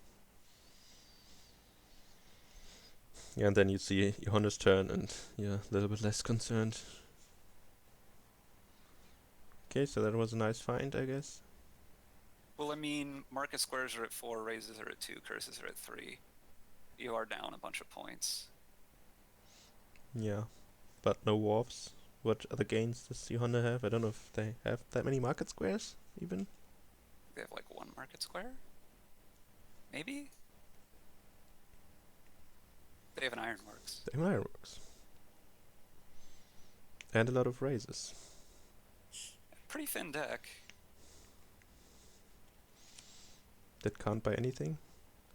Yeah, and then you see E.Honda's turn and you're a little bit less concerned. Okay, so that was a nice find, I guess. Well, I mean, market squares are at 4, raises are at 2, curses are at 3. You are down a bunch of points. Yeah, but no wharfs. What other gains does E.Honda have? I don't know if they have that many market squares, even. They have like 1 market square? Maybe? They have an ironworks. They have an ironworks. And a lot of raises. Pretty thin deck. That can't buy anything.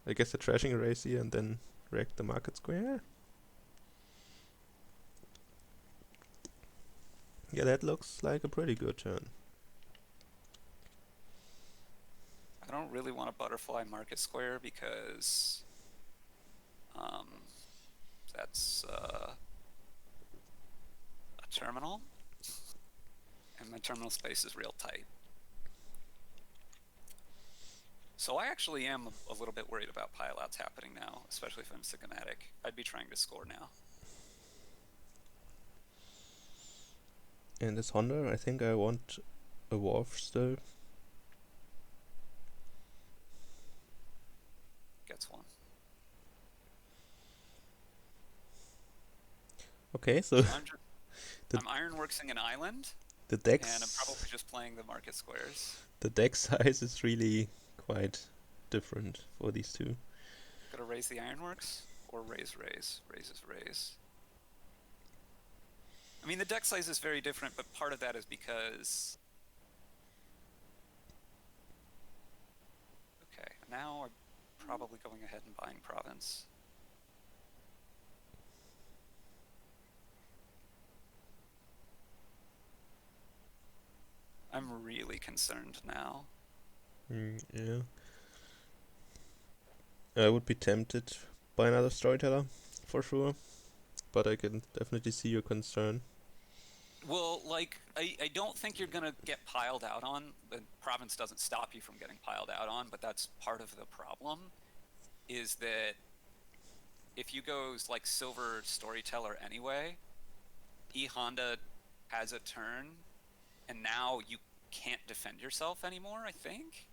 I guess they're trashing a raise here and then react the market square. Yeah, that looks like a pretty good turn. I don't really want a butterfly market square because that's a terminal, and my terminal space is real tight. So I actually am a little bit worried about pileouts happening now, especially if I'm Sicomatic. I'd be trying to score now. And this Honda, I think I want a Wharf still. Gets one. Okay, so So I'm ironworksing an island, the and I'm probably decks, just playing the market squares. the deck size is really quite different for these two. Gonna raise the ironworks or raise. Raise. I mean, the deck size is very different, but part of that is because. Okay, now I'm probably going ahead and buying province. I'm really concerned now. Yeah. I would be tempted by another storyteller, for sure. But I can definitely see your concern. Well, like, I don't think you're gonna get piled out on. The province doesn't stop you from getting piled out on, but that's part of the problem, is that if you go like silver storyteller anyway, E.Honda has a turn, and now you can't defend yourself anymore, I think.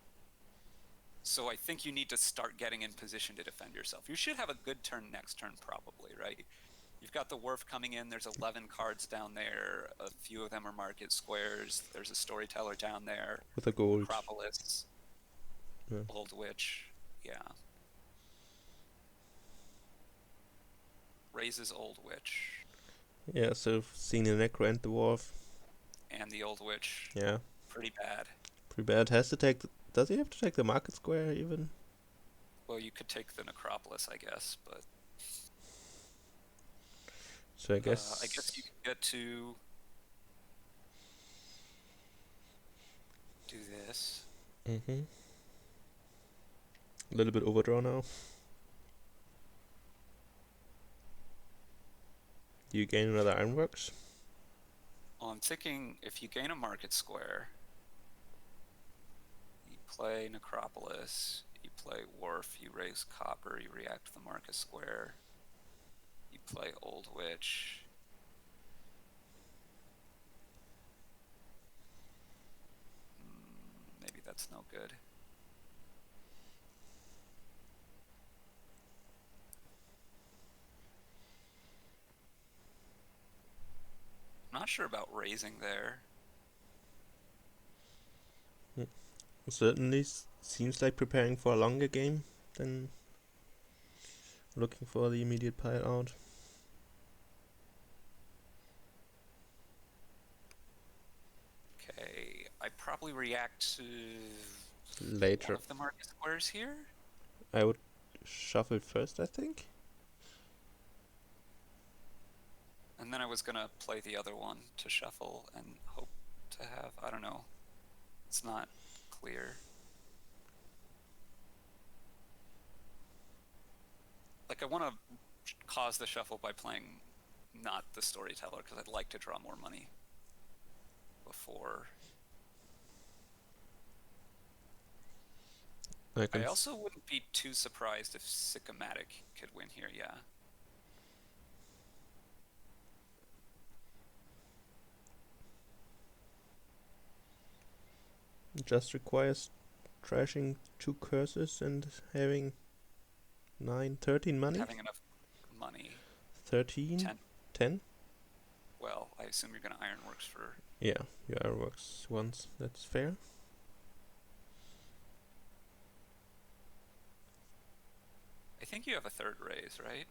So I think you need to start getting in position to defend yourself. You should have a good turn next turn, probably, right? You've got the Wharf coming in. There's 11 cards down there. A few of them are market squares. There's a storyteller down there. With a gold. Acropolis. Yeah. Old Witch. Yeah. Raises Old Witch. Yeah, so seeing the Necro and the Wharf. And the Old Witch. Yeah. Pretty bad. Pretty bad. Has to take. Does he have to take the market square even? Well, you could take the Necropolis, I guess, but. So I guess. I guess you could get to. Do this. Mm-hmm. A little bit overdraw now. Do you gain another Ironworks? Well, I'm thinking if you gain a market square, you play Necropolis, you play Wharf, you raise Copper, you react to the market square, you play Old Witch. Maybe that's no good. I'm not sure about raising there. Certainly seems like preparing for a longer game than looking for the immediate pile out. Okay, I probably react to Later. one of the market squares here. I would shuffle first, I think. And then I was gonna play the other one to shuffle and hope to have, I don't know. It's not clear. Like, I want to cause the shuffle by playing not the storyteller, because I'd like to draw more money before. I also wouldn't be too surprised if Sicomatic could win here, yeah. It just requires trashing 2 curses and having 13 money? Having enough money. 13? 10. 10? Well, I assume you're going to Ironworks for... Yeah, your Ironworks once. That's fair. I think you have a third raise, right?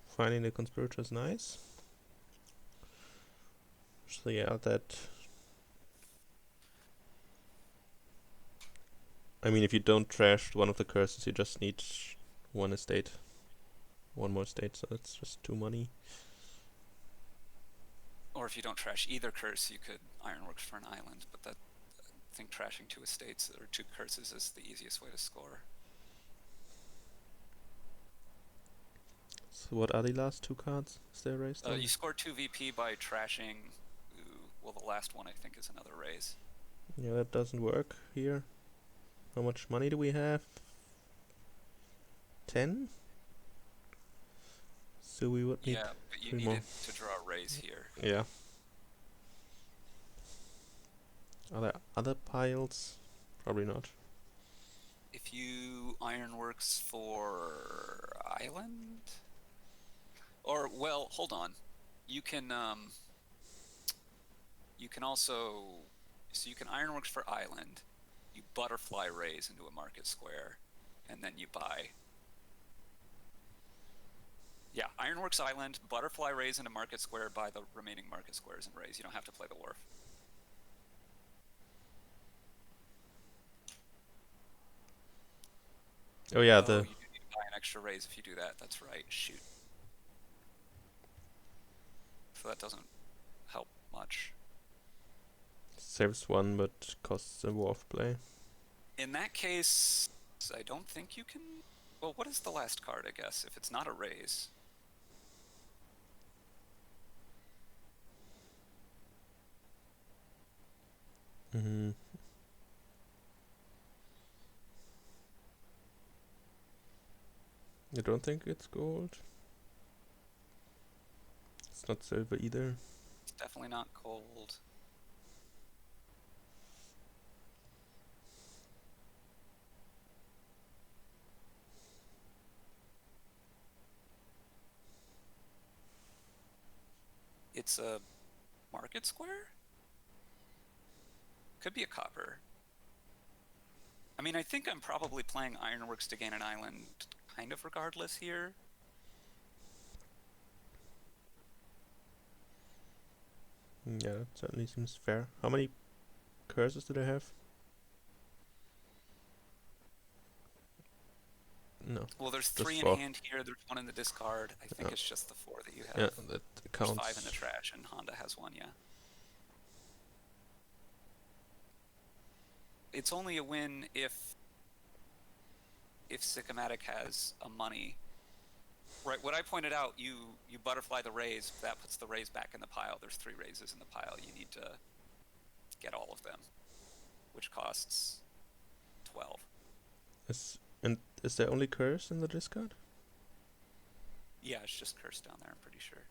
Finding the Conspirator is nice. So yeah, that... I mean, if you don't trash one of the curses, you just need one estate. One more estate, so that's just 2 money. Or if you don't trash either curse, you could Ironworks for an island, but that... I think trashing 2 estates or 2 curses is the easiest way to score. So what are the last 2 cards? Is there raised? You score 2 VP by trashing... well, the last one I think is another raise. Yeah, that doesn't work here. How much money do we have? 10? So we would need Yeah, but you 3 more. needed to draw a raise here. Yeah. Are there other piles? Probably not. If you ironworks for island? Or, well, hold on. You can also, so you can ironworks for island, you butterfly raise into a market square, and then you buy. Yeah, ironworks island, butterfly raise into market square, buy the remaining market squares and raise. You don't have to play the wharf. Oh yeah, Oh, the you do need to buy an extra raise if you do that. That's right. Shoot. So that doesn't help much. saves 1 but costs a wharf play. In that case, I don't think you can. Well, what is the last card, I guess, if it's not a raise? Mm-hmm. I don't think it's gold. It's not silver either. It's definitely not gold. It's a market square? Could be a copper. I mean, I think I'm probably playing ironworks to gain an island kind of regardless here. Yeah, that certainly seems fair. How many curses do they have? No. Well, there's Just 3 in 4. hand here. There's 1 in the discard. I think it's just the 4 that you have. Yeah, that There's counts. 5 in the trash, and Honda has 1, yeah. It's only a win if Sicomatic has a money. Right, what I pointed out, you butterfly the raise, that puts the raise back in the pile. There's 3 raises in the pile. You need to get all of them, which costs 12. Is there only curse in the discard? Yeah, it's just cursed down there, I'm pretty sure.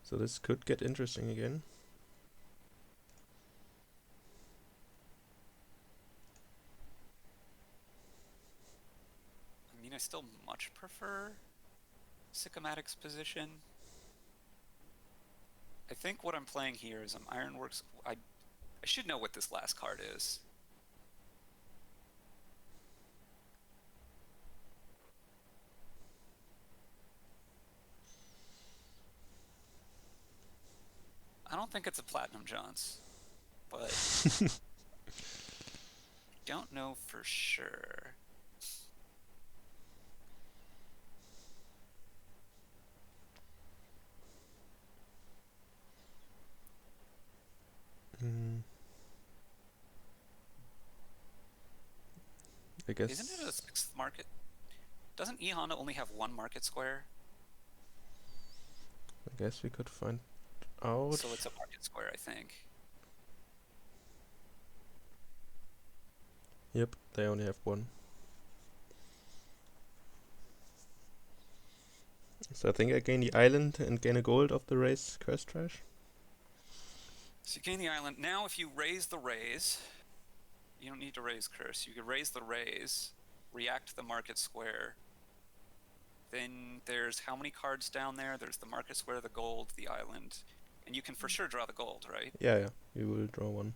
So this could get interesting again. I mean, I still much prefer Sicomatic's position. I think what I'm playing here is I'm ironworks. I should know what this last card is. I don't think it's a Platinum Johns, but don't know for sure. I guess. Isn't it a 6th market? Doesn't E.Honda only have 1 market square? I guess we could find out. So it's a market square, I think. Yep, they only have 1. So I think I gain the island and gain a gold of the race curse trash. So you gain the island. Now if you raise the raise, you don't need to raise curse. You could raise the raise, react the market square. Then there's how many cards down there? There's the market square, the gold, the island. And you can for sure draw the gold, right? Yeah, you will draw 1.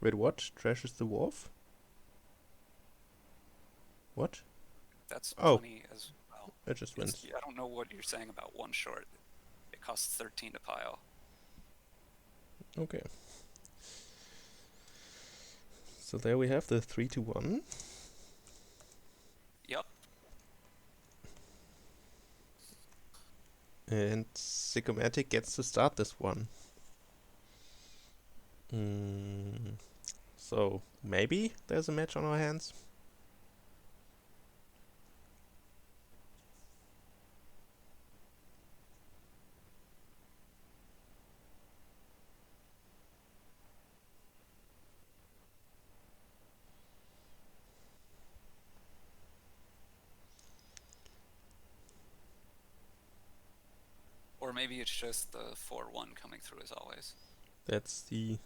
Wait, what? Trash is the wharf? What? That's Oh. plenty as well. It just wins. I don't know what you're saying about 1 short. It costs 13 to pile. Okay. So there we have the 3-1. Yep. And Sicomatic gets to start this one. So maybe there's a match on our hands. Or maybe it's just the 4-1 coming through as always. That's the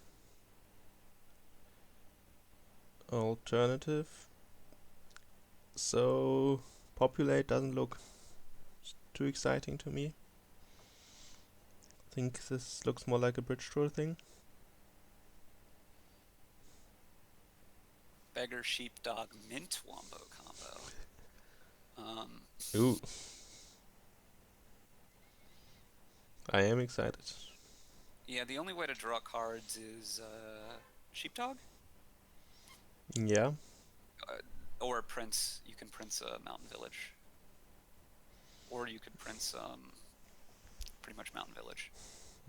alternative. So populate doesn't look too exciting to me. I think this looks more like a bridge draw thing. Beggar Sheepdog Mint Wombo combo. Ooh. I am excited. Yeah, the only way to draw cards is Sheepdog? Yeah. Or Prince. You can Prince a Mountain Village. Or you could Prince pretty much Mountain Village.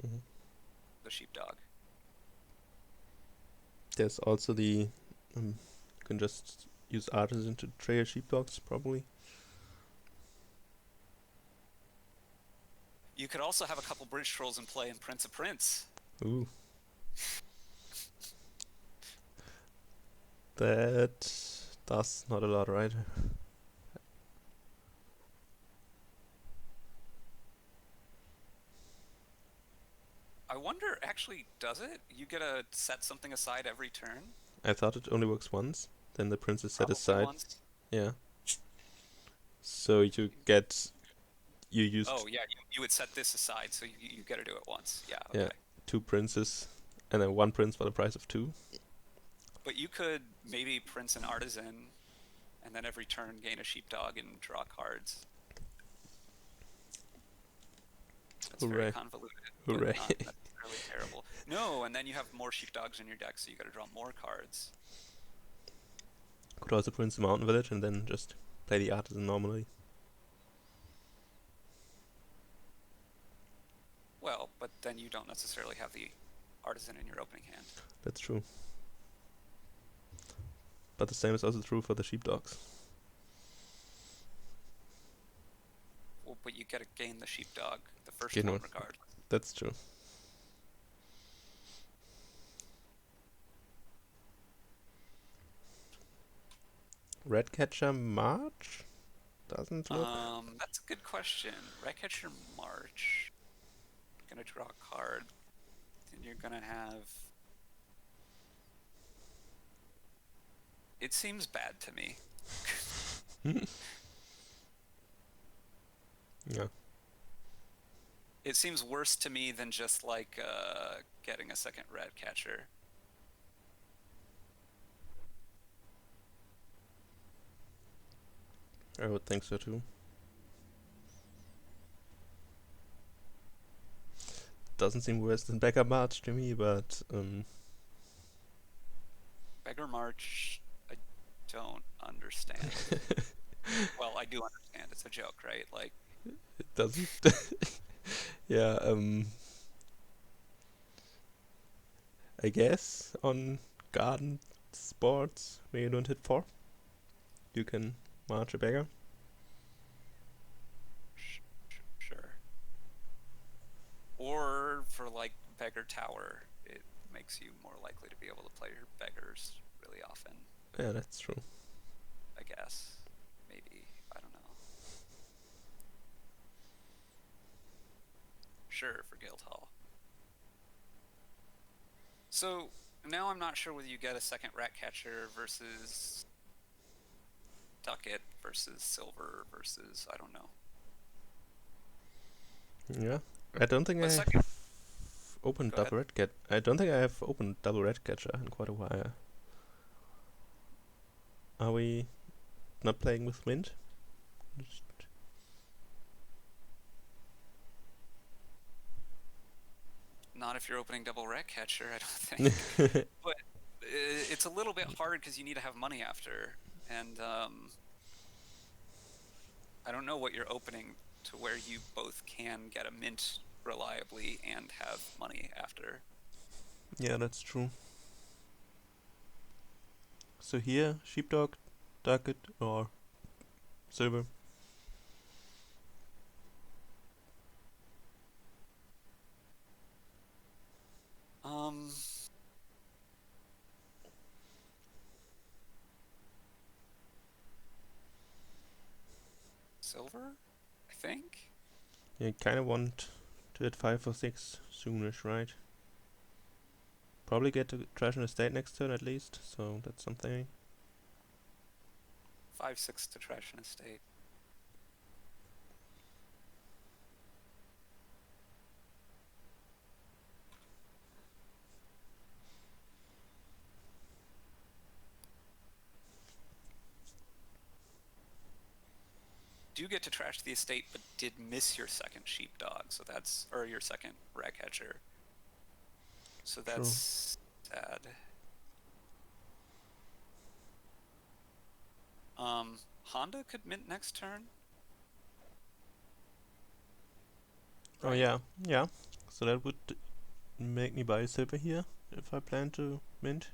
Mhm. The Sheepdog. There's also the you can just use Artisan to trade sheepdogs probably. You could also have a couple Bridge Trolls in play and Prince a Prince. Ooh. That does not a lot, right? I wonder, actually, does it? You get to set something aside every turn? I thought it only works once. Then the prince is set Probably aside. once. Yeah. So you get you used Oh, yeah, you would set this aside, so you get to do it once. Yeah, yeah okay. 2 princes and then 1 prince for the price of 2. But you could maybe Prince an Artisan, and then every turn gain a Sheepdog and draw cards. That's Hooray. very convoluted, Hooray. but not necessarily terrible. No, and then you have more Sheepdogs in your deck, so you got to draw more cards. Could also prince the mountain village and then just play the artisan normally. Well, but then you don't necessarily have the Artisan in your opening hand. That's true. But the same is also true for the sheepdogs. Well, but you get to gain the Sheepdog the first Gain time one. regardless. That's true. Redcatcher March? Doesn't look. That's a good question. Ratcatcher March. Gonna draw a card. And you're gonna have... It seems bad to me. Yeah. It seems worse to me than just like getting a second Ratcatcher. I would think so too. Doesn't seem worse than Beggar March to me, but Beggar March, I don't understand. Well, I do understand. It's a joke, right? Like, it doesn't. Yeah, I guess on garden sports where you don't hit 4, you can march a beggar. sure. Or for like Beggar Tower, it makes you more likely to be able to play your beggars really often, Yeah, that's true. I guess. Maybe. I don't know. Sure, for Guildhall. So now I'm not sure whether you get a second Ratcatcher versus Ducat versus Silver versus I don't know. Yeah, I don't think But I second, have opened go double red cat. I don't think I have opened double red catcher in quite a while. Are we not playing with mint? not if you're opening double Ratcatcher, I don't think. But it's a little bit hard because you need to have money after, and I don't know what you're opening to where you both can get a mint reliably and have money after. Yeah, that's true. So here, sheepdog, ducat, or silver. Silver, I think. You kind of want to hit 5 or 6 soonish, right? Probably get to trash an estate next turn at least, so that's something. 5/6 to trash an estate. Do get to trash the estate, but did miss your second sheepdog, so that's, or your second rat catcher. So that's sad. Honda could mint next turn. Oh Right? yeah, yeah. So that would make me buy a silver here if I plan to mint.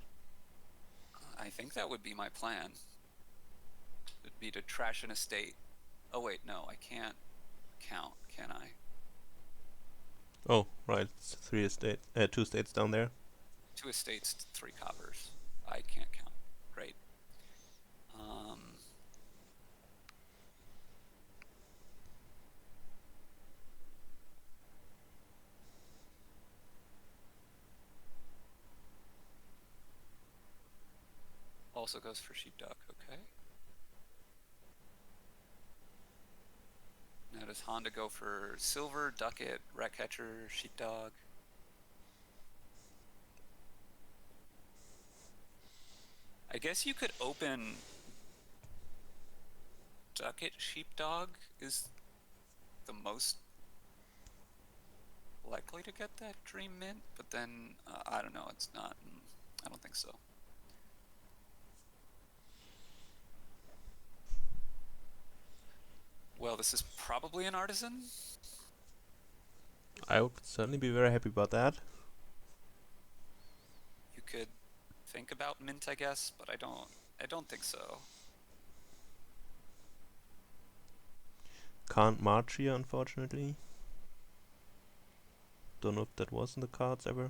I think that would be my plan. It'd be to trash an estate. Oh wait, no, I can't count, can I? Oh, right. It's 2 states down there. 2 estates, 3 coppers. I can't count. Great. Also goes for sheepdog, okay. Now does Honda go for silver, ducat, rat catcher, sheepdog? I guess you could open ducat sheepdog is the most likely to get that dream mint, but then I don't know, it's not. I don't think so. Well, this is probably an artisan. I would certainly be very happy about that. You could think about mint, I guess, but I don't think so. Can't march here, unfortunately. Don't know if that was in the cards ever.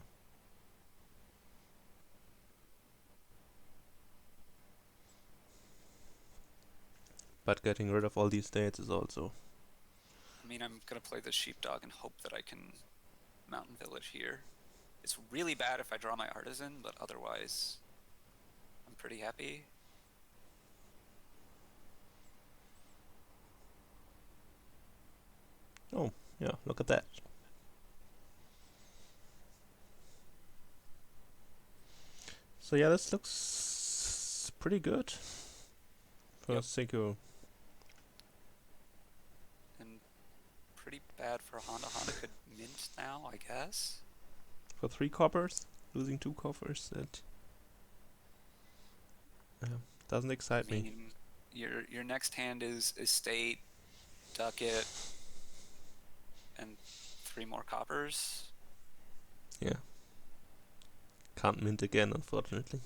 But getting rid of all these states is also... I mean, I'm gonna play the sheepdog and hope that I can mountain village here. It's really bad if I draw my artisan, but otherwise, I'm pretty happy. Oh, yeah, look at that. So yeah, this looks pretty good for Sico. And pretty bad for Honda. Honda could mint now, I guess. For 3 coppers, losing 2 coffers, that doesn't excite me. Your next hand is estate, ducat, and 3 more coppers. Yeah. Can't mint again, unfortunately.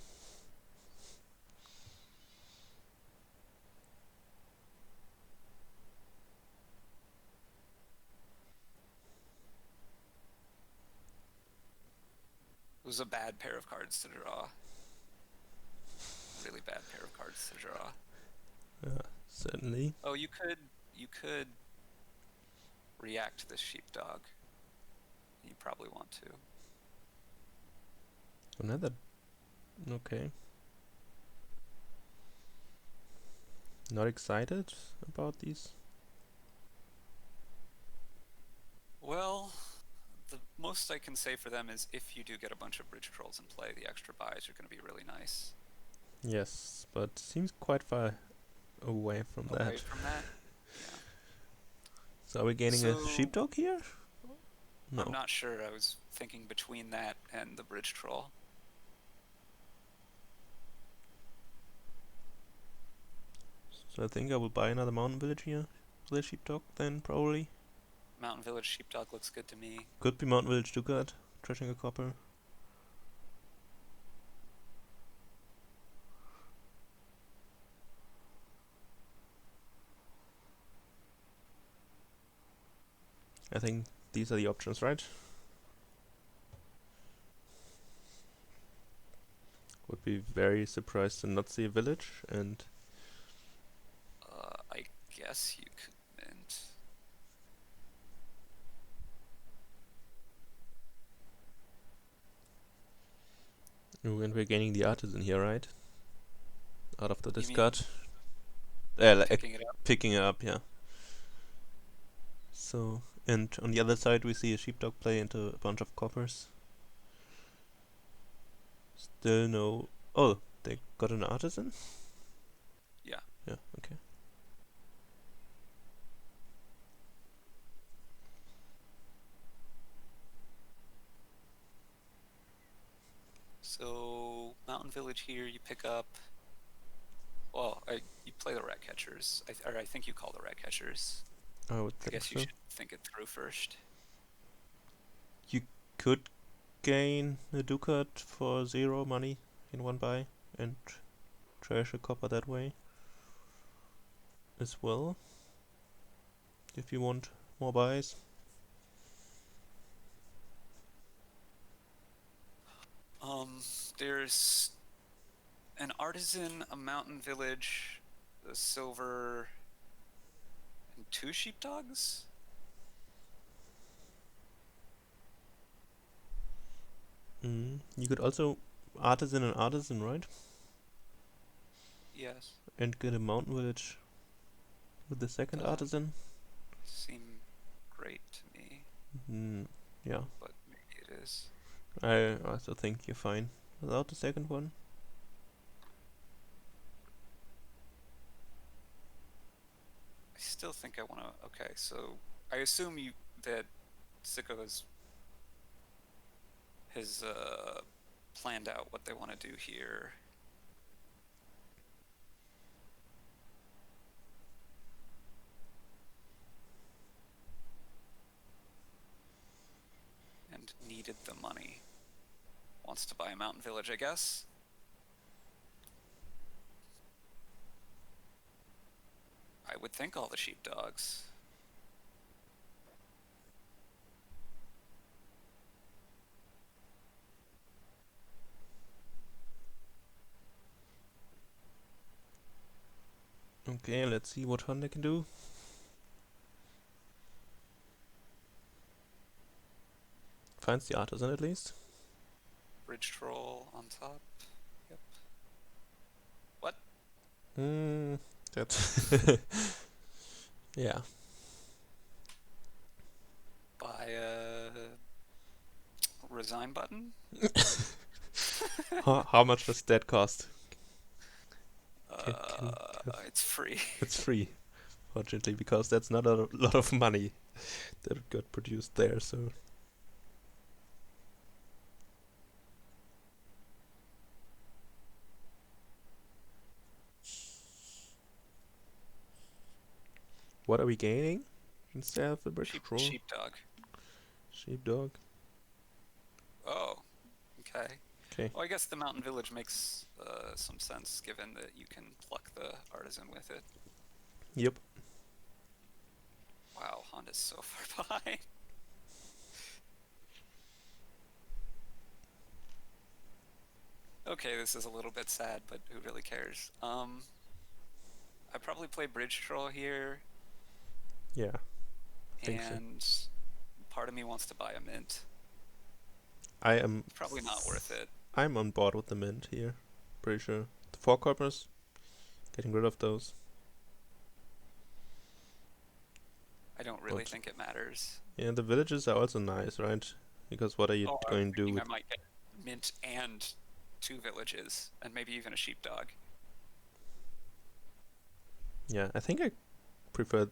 It was a bad pair of cards to draw. Really bad pair of cards to draw. Certainly. Oh, you could react to this sheepdog. You probably want to. Another... Okay. Not excited about these? Well, the most I can say for them is if you do get a bunch of bridge trolls in play, the extra buys are going to be really nice. Yes, but seems quite far away from that. Away from that? Yeah. So are we gaining a sheepdog here? No. I'm not sure. I was thinking between that and the bridge troll. So I think I will buy another mountain village here for the sheepdog then, probably. Mountain Village sheepdog looks good to me. Could be mountain village ducat, trashing a copper. I think these are the options, right? Would be very surprised to not see a village, and I guess you could mint. Ooh, and we're gaining the artisan here, right? Out of the You mean discard. picking it up? Picking it up, yeah. So, and on the other side we see a sheepdog play into a bunch of coppers. Still no... Oh, they got an artisan? Yeah. Yeah, okay. So, Mountain Village here, you pick up... Well, you play the rat catchers. I think you call the rat catchers. I would I think guess you so. should think it through first. You could gain a ducat for 0 money in one buy and trash a copper that way as well, if you want more buys. There's an artisan, a mountain village, a silver, and 2 sheepdogs? You could also artisan, right? Yes. And get a mountain village with the second Doesn't artisan. seem great to me, Yeah, but maybe it is. I also think you're fine without the second one. I still think I want to... Okay, so I assume that Sicko has planned out what they want to do here. And needed the money. Wants to buy a mountain village, I guess. I would think all the sheepdogs. Okay, let's see what Honda can do. Finds the artisan at least. Bridge troll on top. Yep. What? That's... yeah. Buy a resign button? How much does that cost? It's free. It's free, fortunately, because that's not a lot of money that got produced there, so... What are we gaining instead of the bridge troll? Sheepdog. Sheepdog. Oh, okay. Okay. Well, I guess the mountain village makes some sense, given that you can pluck the artisan with it. Yep. Wow, Honda's so far behind. Okay, this is a little bit sad, but who really cares? I probably play Bridge Troll here. Yeah. I think and so. Part of me wants to buy a mint. I am... It's probably not worth it. I'm on board with the mint here. Pretty sure. The 4 coppers. Getting rid of those. I don't really think it matters. Yeah, the villages are also nice, right? Because what are you going to do with... I might get mint and 2 villages, and maybe even a sheepdog. Yeah, I think I prefer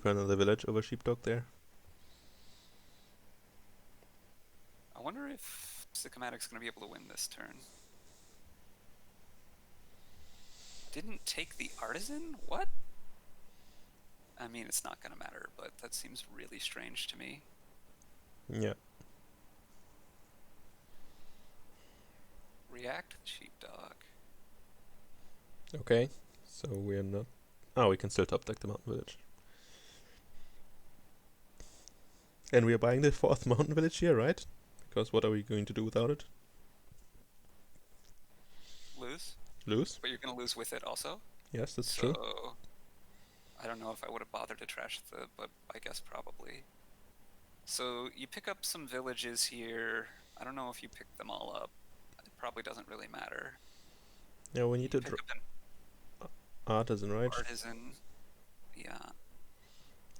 another village over sheepdog there. I wonder if Sicomatic's going to be able to win this turn. Didn't take the artisan? What? I mean, it's not going to matter, but that seems really strange to me. Yeah. React sheepdog. Okay, so we're not... Oh, we can still top deck the mountain village. And we are buying the 4th mountain village here, right? Because what are we going to do without it? Lose? Lose? But you're going to lose with it also? Yes, that's true. I don't know if I would have bothered to trash but I guess probably. So you pick up some villages here. I don't know if you picked them all up. I'd probably doesn't really matter. Yeah, we need You to pick up an artisan, right? artisan. Yeah.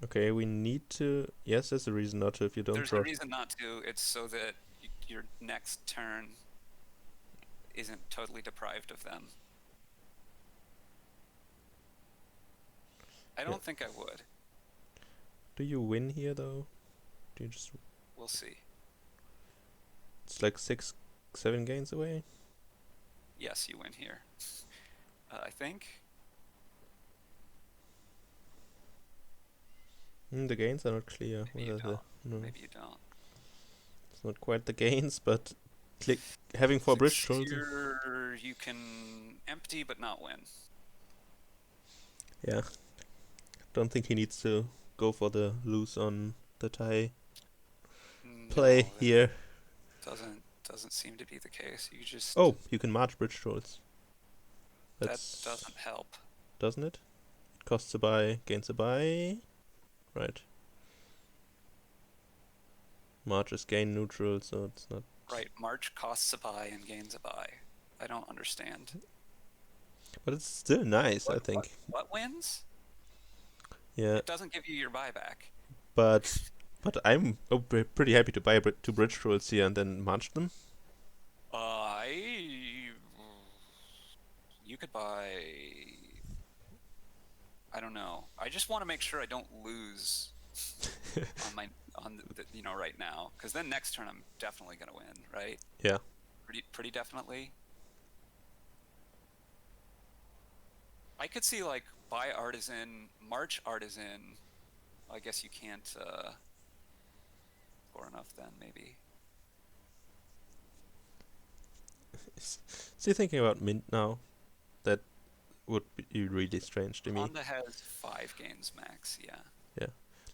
Okay, we need to. Yes, there's a reason not to if you don't There's a draw. reason not to. It's so that your next turn isn't totally deprived of them. I don't think I would. Do you win here though? Do you just? We'll see. It's like 6, 7 gains away. Yes, you win here. I think. The gains are not clear. Maybe you don't. No, Maybe you don't. it's not quite the gains, but having 4 bridge trolls. Here you can empty but not win. Yeah. Don't think he needs to go for the lose on the tie play here. Doesn't seem to be the case. You just you can march bridge trolls. That doesn't help. Doesn't it? It costs a buy, gains a buy. Right. March is gain neutral, so it's not. Right, March costs a buy and gains a buy. I don't understand. But it's still nice, I think. What wins? Yeah. It doesn't give you your buyback. But I'm pretty happy to buy 2 bridge trolls here and then march them. You could buy. I don't know. I just want to make sure I don't lose right now, because then next turn I'm definitely gonna win, right? Yeah. Pretty definitely. I could see like buy artisan, march artisan. I guess you can't score enough then, maybe. So you're thinking about mint now? That would be really strange to me. Honda has 5 gains max, yeah. Yeah.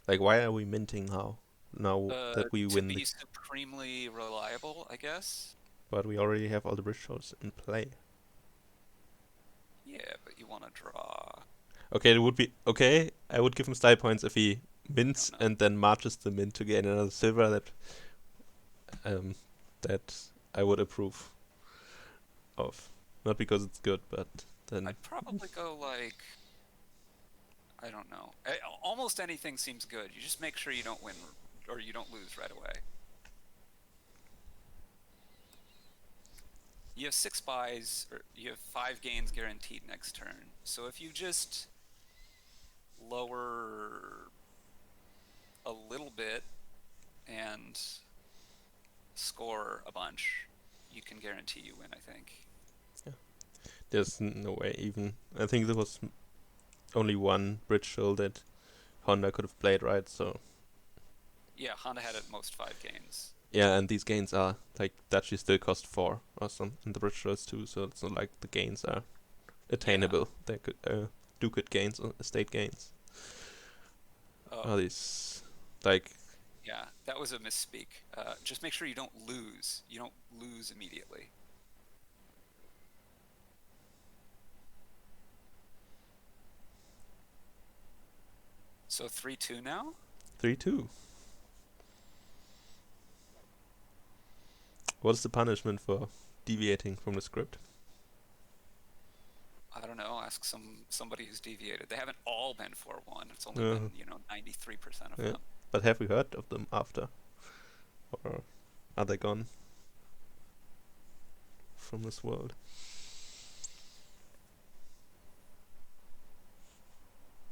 Like, why are we minting now? Now that we win. To be supremely reliable, I guess. But we already have all the bridge trolls in play. Yeah, but you want to draw. Okay, it would be okay. I would give him style points if he mints and then marches the mint to gain another silver. That I would approve of. Not because it's good, but then I'd probably go like, I don't know. Almost anything seems good. You just make sure you don't win or you don't lose right away. You have 6 buys, or you have 5 gains guaranteed next turn. So if you just lower a little bit and score a bunch, you can guarantee you win, I think. Yeah. There's no way even. I think there was only one bridge troll that Honda could have played, right? So. Yeah, Honda had at most 5 gains. Yeah, and these gains are like Dachi still cost 4 or something, and the bridge trolls too. So it's not like the gains are attainable. Yeah. They could do good gains, estate gains. Are these like? Yeah, that was a misspeak. Just make sure you don't lose. You don't lose immediately. So 3-2 now? 3-2. What's the punishment for deviating from the script? I don't know. Ask somebody who's deviated. They haven't all been 4-1. It's only been 93% of them. But have we heard of them after, or are they gone from this world?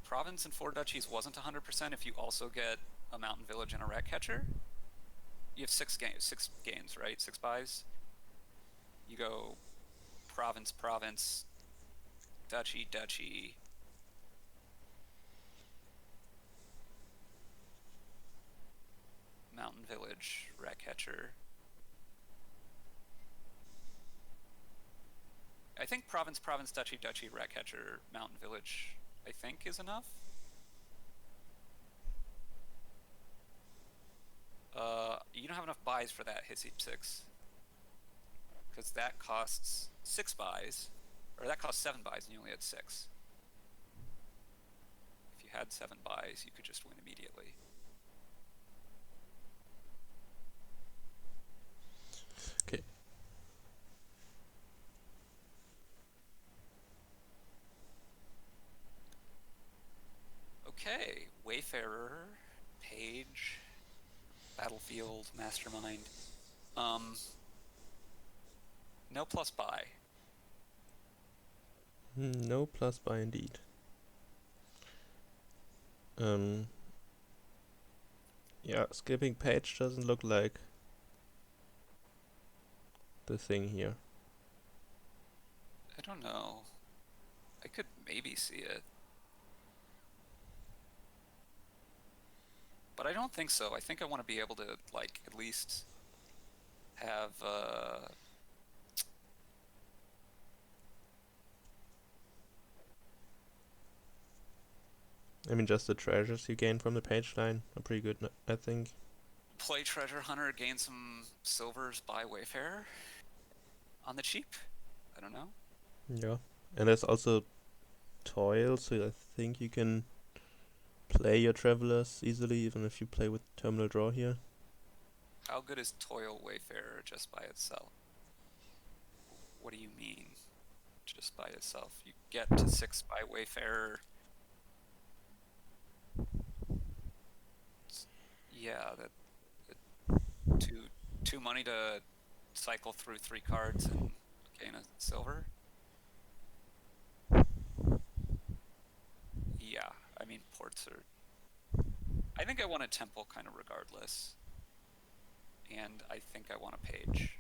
Province and 4 duchies wasn't 100% if you also get a mountain village and a rat catcher. You have 6 gains, right? 6 buys. You go province, duchy, mountain village, rat catcher. I think province, duchy, rat catcher, mountain village, I think is enough. You don't have enough buys for that Hissy 6. Because that costs 6 buys. Or that costs 7 buys and you only had 6. If you had 7 buys, you could just win immediately. Okay. Okay, Wayfarer, Page, Battlefield, Mastermind. No plus buy. No plus buy indeed. Yeah, skipping page doesn't look like the thing here. I don't know. I could maybe see it. But I don't think so. I think I want to be able to, like, at least have, I mean, just the treasures you gain from the page line are pretty good, I think. play Treasure Hunter, gain some silvers, buy Wayfarer on the cheap. I don't know. Yeah. And there's also toil, so I think you can play your travelers easily, even if you play with terminal draw here. How good is Toil Wayfarer just by itself? What do you mean, just by itself? You get to 6 by Wayfarer. Yeah, that two money to cycle through 3 cards and gain a silver. Yeah, I mean ports are. I think I want a temple kind of regardless, and I think I want a page.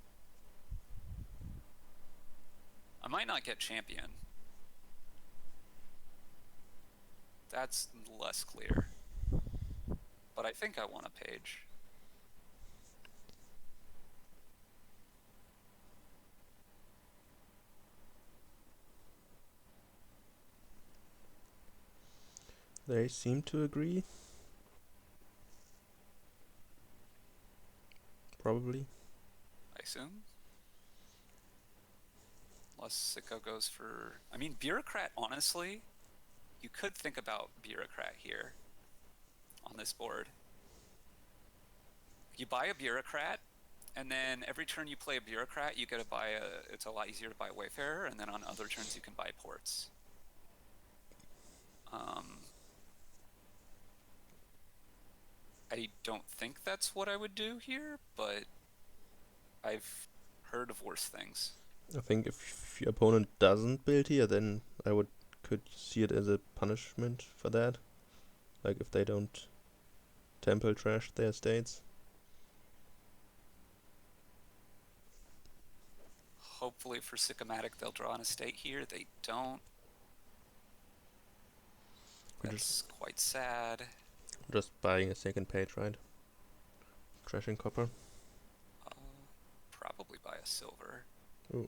I might not get champion. That's less clear, but I think I want a page. They seem to agree. Probably. I assume. Unless Sicko goes for. I mean, Bureaucrat, honestly, you could think about Bureaucrat here on this board. You buy a Bureaucrat, and then every turn you play a Bureaucrat, you get to buy a. It's a lot easier to buy Wayfarer, and then on other turns you can buy ports. I don't think that's what I would do here, but I've heard of worse things. I think if your opponent doesn't build here, then I could see it as a punishment for that. Like if they don't temple trash their states. Hopefully for Sicomatic they'll draw an estate here. They don't. That's quite sad. Just buying a second page, right? Trashing copper. Probably buy a silver. Ooh.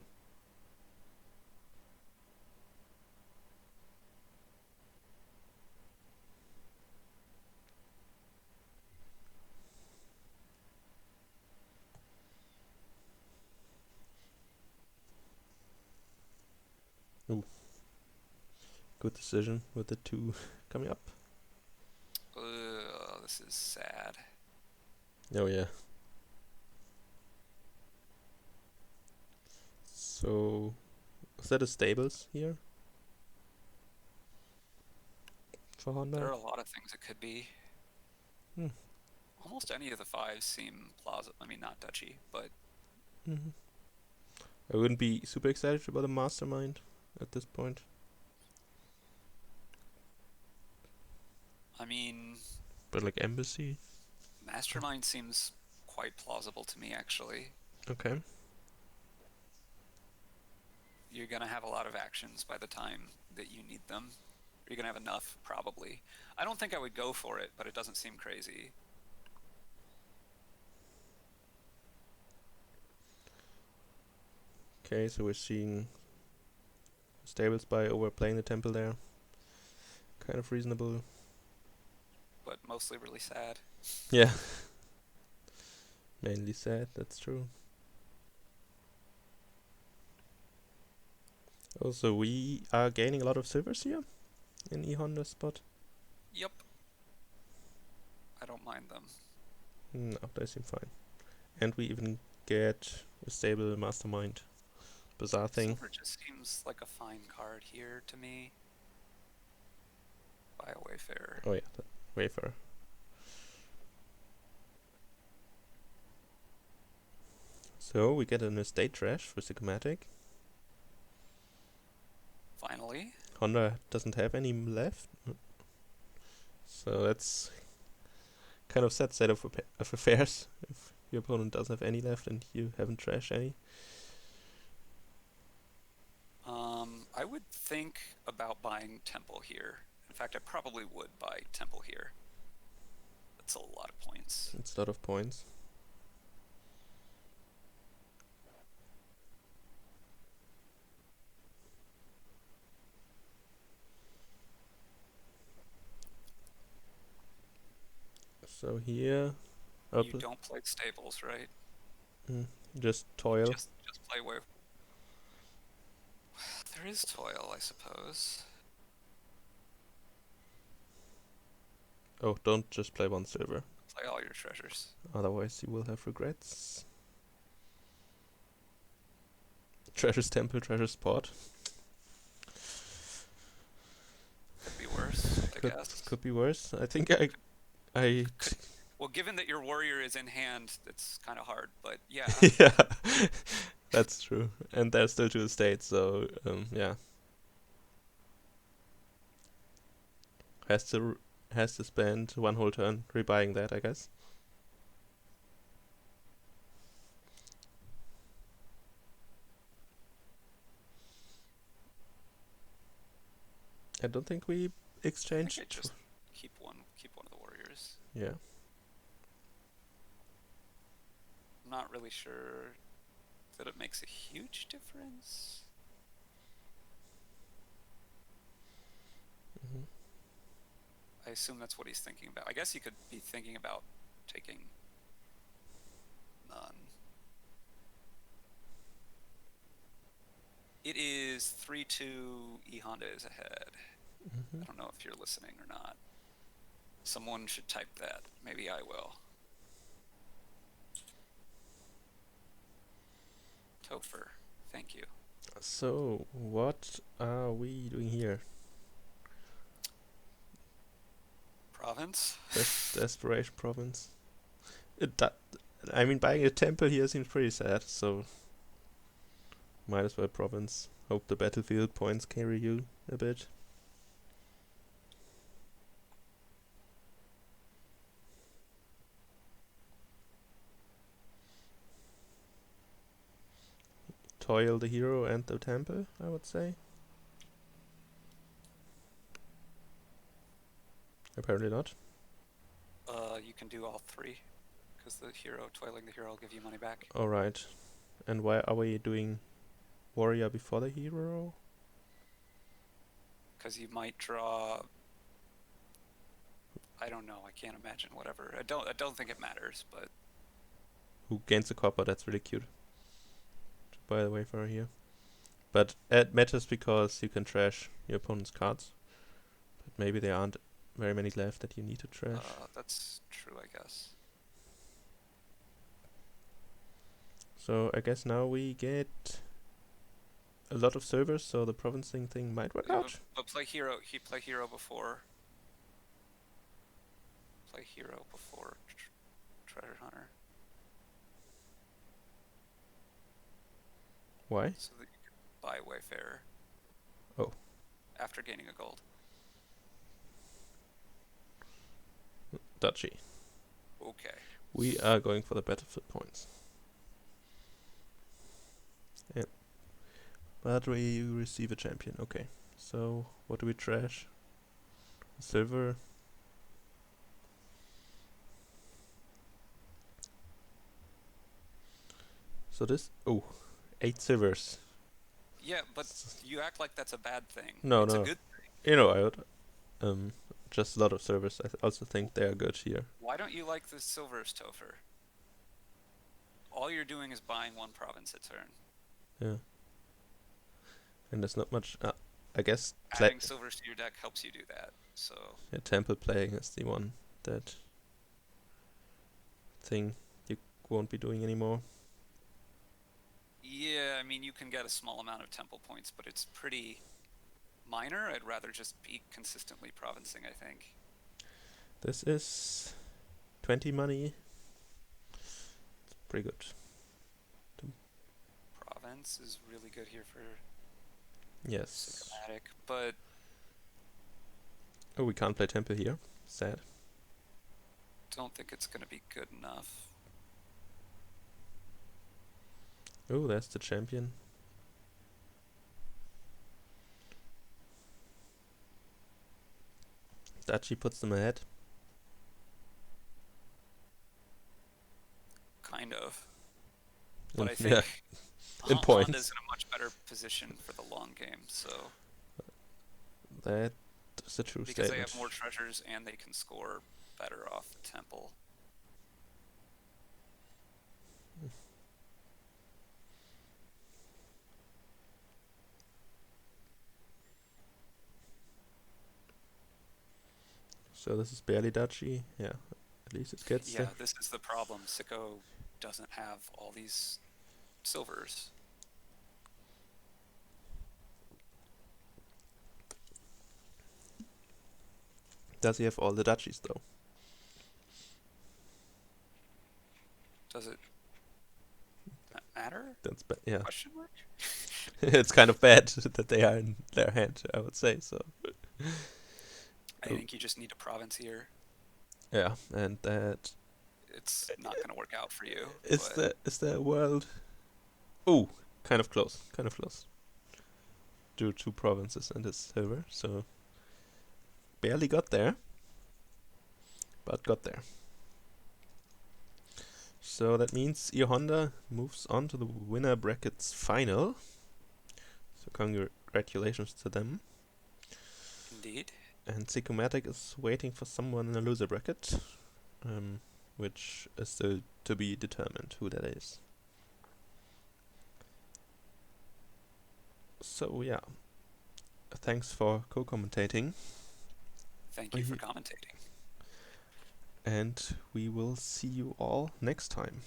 Ooh. Good decision with the 2 coming up. This is sad. Oh yeah. So, is that a stables here? For Honda? There are a lot of things it could be. Hmm. Almost any of the 5s seem plausible. I mean, not Dutchy, but... I wouldn't be super excited about a mastermind at this point. I mean... But like embassy? Mastermind seems quite plausible to me, actually. Okay. You're gonna have a lot of actions by the time that you need them. You're gonna have enough, probably. I don't think I would go for it, but it doesn't seem crazy. Okay, so we're seeing stables by overplaying the temple there. Kind of reasonable. But mostly really sad. Yeah. Mainly sad, that's true. Also, we are gaining a lot of silvers here in E.Honda spot. Yep. I don't mind them. No, they seem fine. And we even get a stable mastermind. Bizarre thing. Silver just seems like a fine card here to me. Buy a Wayfarer. Oh yeah, the Wayfarer. So we get an estate trash for Sicomatic. Finally. Honda doesn't have any left. So that's kind of sad set of affairs if your opponent doesn't have any left and you haven't trashed any. I would think about buying Temple here. In fact, I probably would buy Temple here. That's a lot of points. It's a lot of points. So here, You don't play Stables, right? just toil. Just play Wave. There is toil, I suppose. Oh, don't just play one server. Play all your treasures. Otherwise you will have regrets. Treasures Temple, Treasure Spot. Could be worse, I guess. Could be worse. I think well, given that your warrior is in hand, it's kind of hard, but yeah. yeah, that's true. And there's still 2 estates, so yeah. Has to spend 1 whole turn rebuying that, I guess. I don't think we exchanged. I think I just keep one of the warriors. Yeah. I'm not really sure that it makes a huge difference. I assume that's what he's thinking about. I guess he could be thinking about taking none. It is 3-2. E.Honda is ahead. I don't know if you're listening or not. Someone should type that. Maybe I will. Topher, thank you. So, what are we doing here? Province? Desperation Province. I mean, buying a temple here seems pretty sad, so might as well Province. Hope the battlefield points carry you a bit. Toil the hero and the temple, I would say. Apparently not. You can do all 3, because the hero, toiling the hero, will give you money back. Alright. And why are we doing warrior before the hero? Because you might draw... I don't know, I can't imagine, whatever. I don't think it matters, but... Who gains a copper, that's really cute. By the way, for here. But it matters because you can trash your opponent's cards. But maybe there aren't very many left that you need to trash. That's true, I guess. So I guess now we get a lot of servers, so the provincing thing might work out. But play hero. He play hero before. Play hero before treasure hunter. Why? So that you can buy Wayfarer. Oh. After gaining a gold. Dodgy. Okay. We are going for the battlefield points. Yeah. But we receive a champion. Okay. So what do we trash? Silver. So this 8 silvers. Yeah, but you act like that's a bad thing. No, it's no. a good thing. You know, I would just a lot of servers. I also think they are good here. Why don't you like the silvers, Topher? All you're doing is buying 1 province a turn. Yeah. And there's not much. I guess adding silvers to your deck helps you do that. So yeah, temple playing is the one that thing you won't be doing anymore. Yeah, I mean you can get a small amount of temple points, but it's pretty minor. I'd rather just be consistently provincing, I think. This is 20 money. It's pretty good. Province is really good here for Yes. Sicomatic, but Oh, we can't play tempo here. Sad. don't think it's going to be good enough. Oh, that's the champion. Dachi puts them ahead. Kind of. But I Yeah, think in points. Honda's in a much better position for the long game, so That is a true because statement. they have more treasures and they can score better off the temple. So this is barely Dachi. Yeah, at least it gets Yeah, there. this is the problem. Sicko doesn't have all these silvers. Does he have all the Dachis though? Does it matter? That's yeah. Question mark? It's kind of bad that they are in their hand, I would say. So I think you just need a province here. yeah, and that It's not going to work out for you. is the world. Oh, kind of close. Kind of close. Drew 2 provinces and his silver, so barely got there, but got there. So that means E.Honda moves on to the winner brackets final. So congratulations to them. Indeed. And Sicomatic is waiting for someone in a loser bracket, which is still to be determined who that is. So yeah, thanks for co-commentating. Thank you for commentating. And we will see you all next time.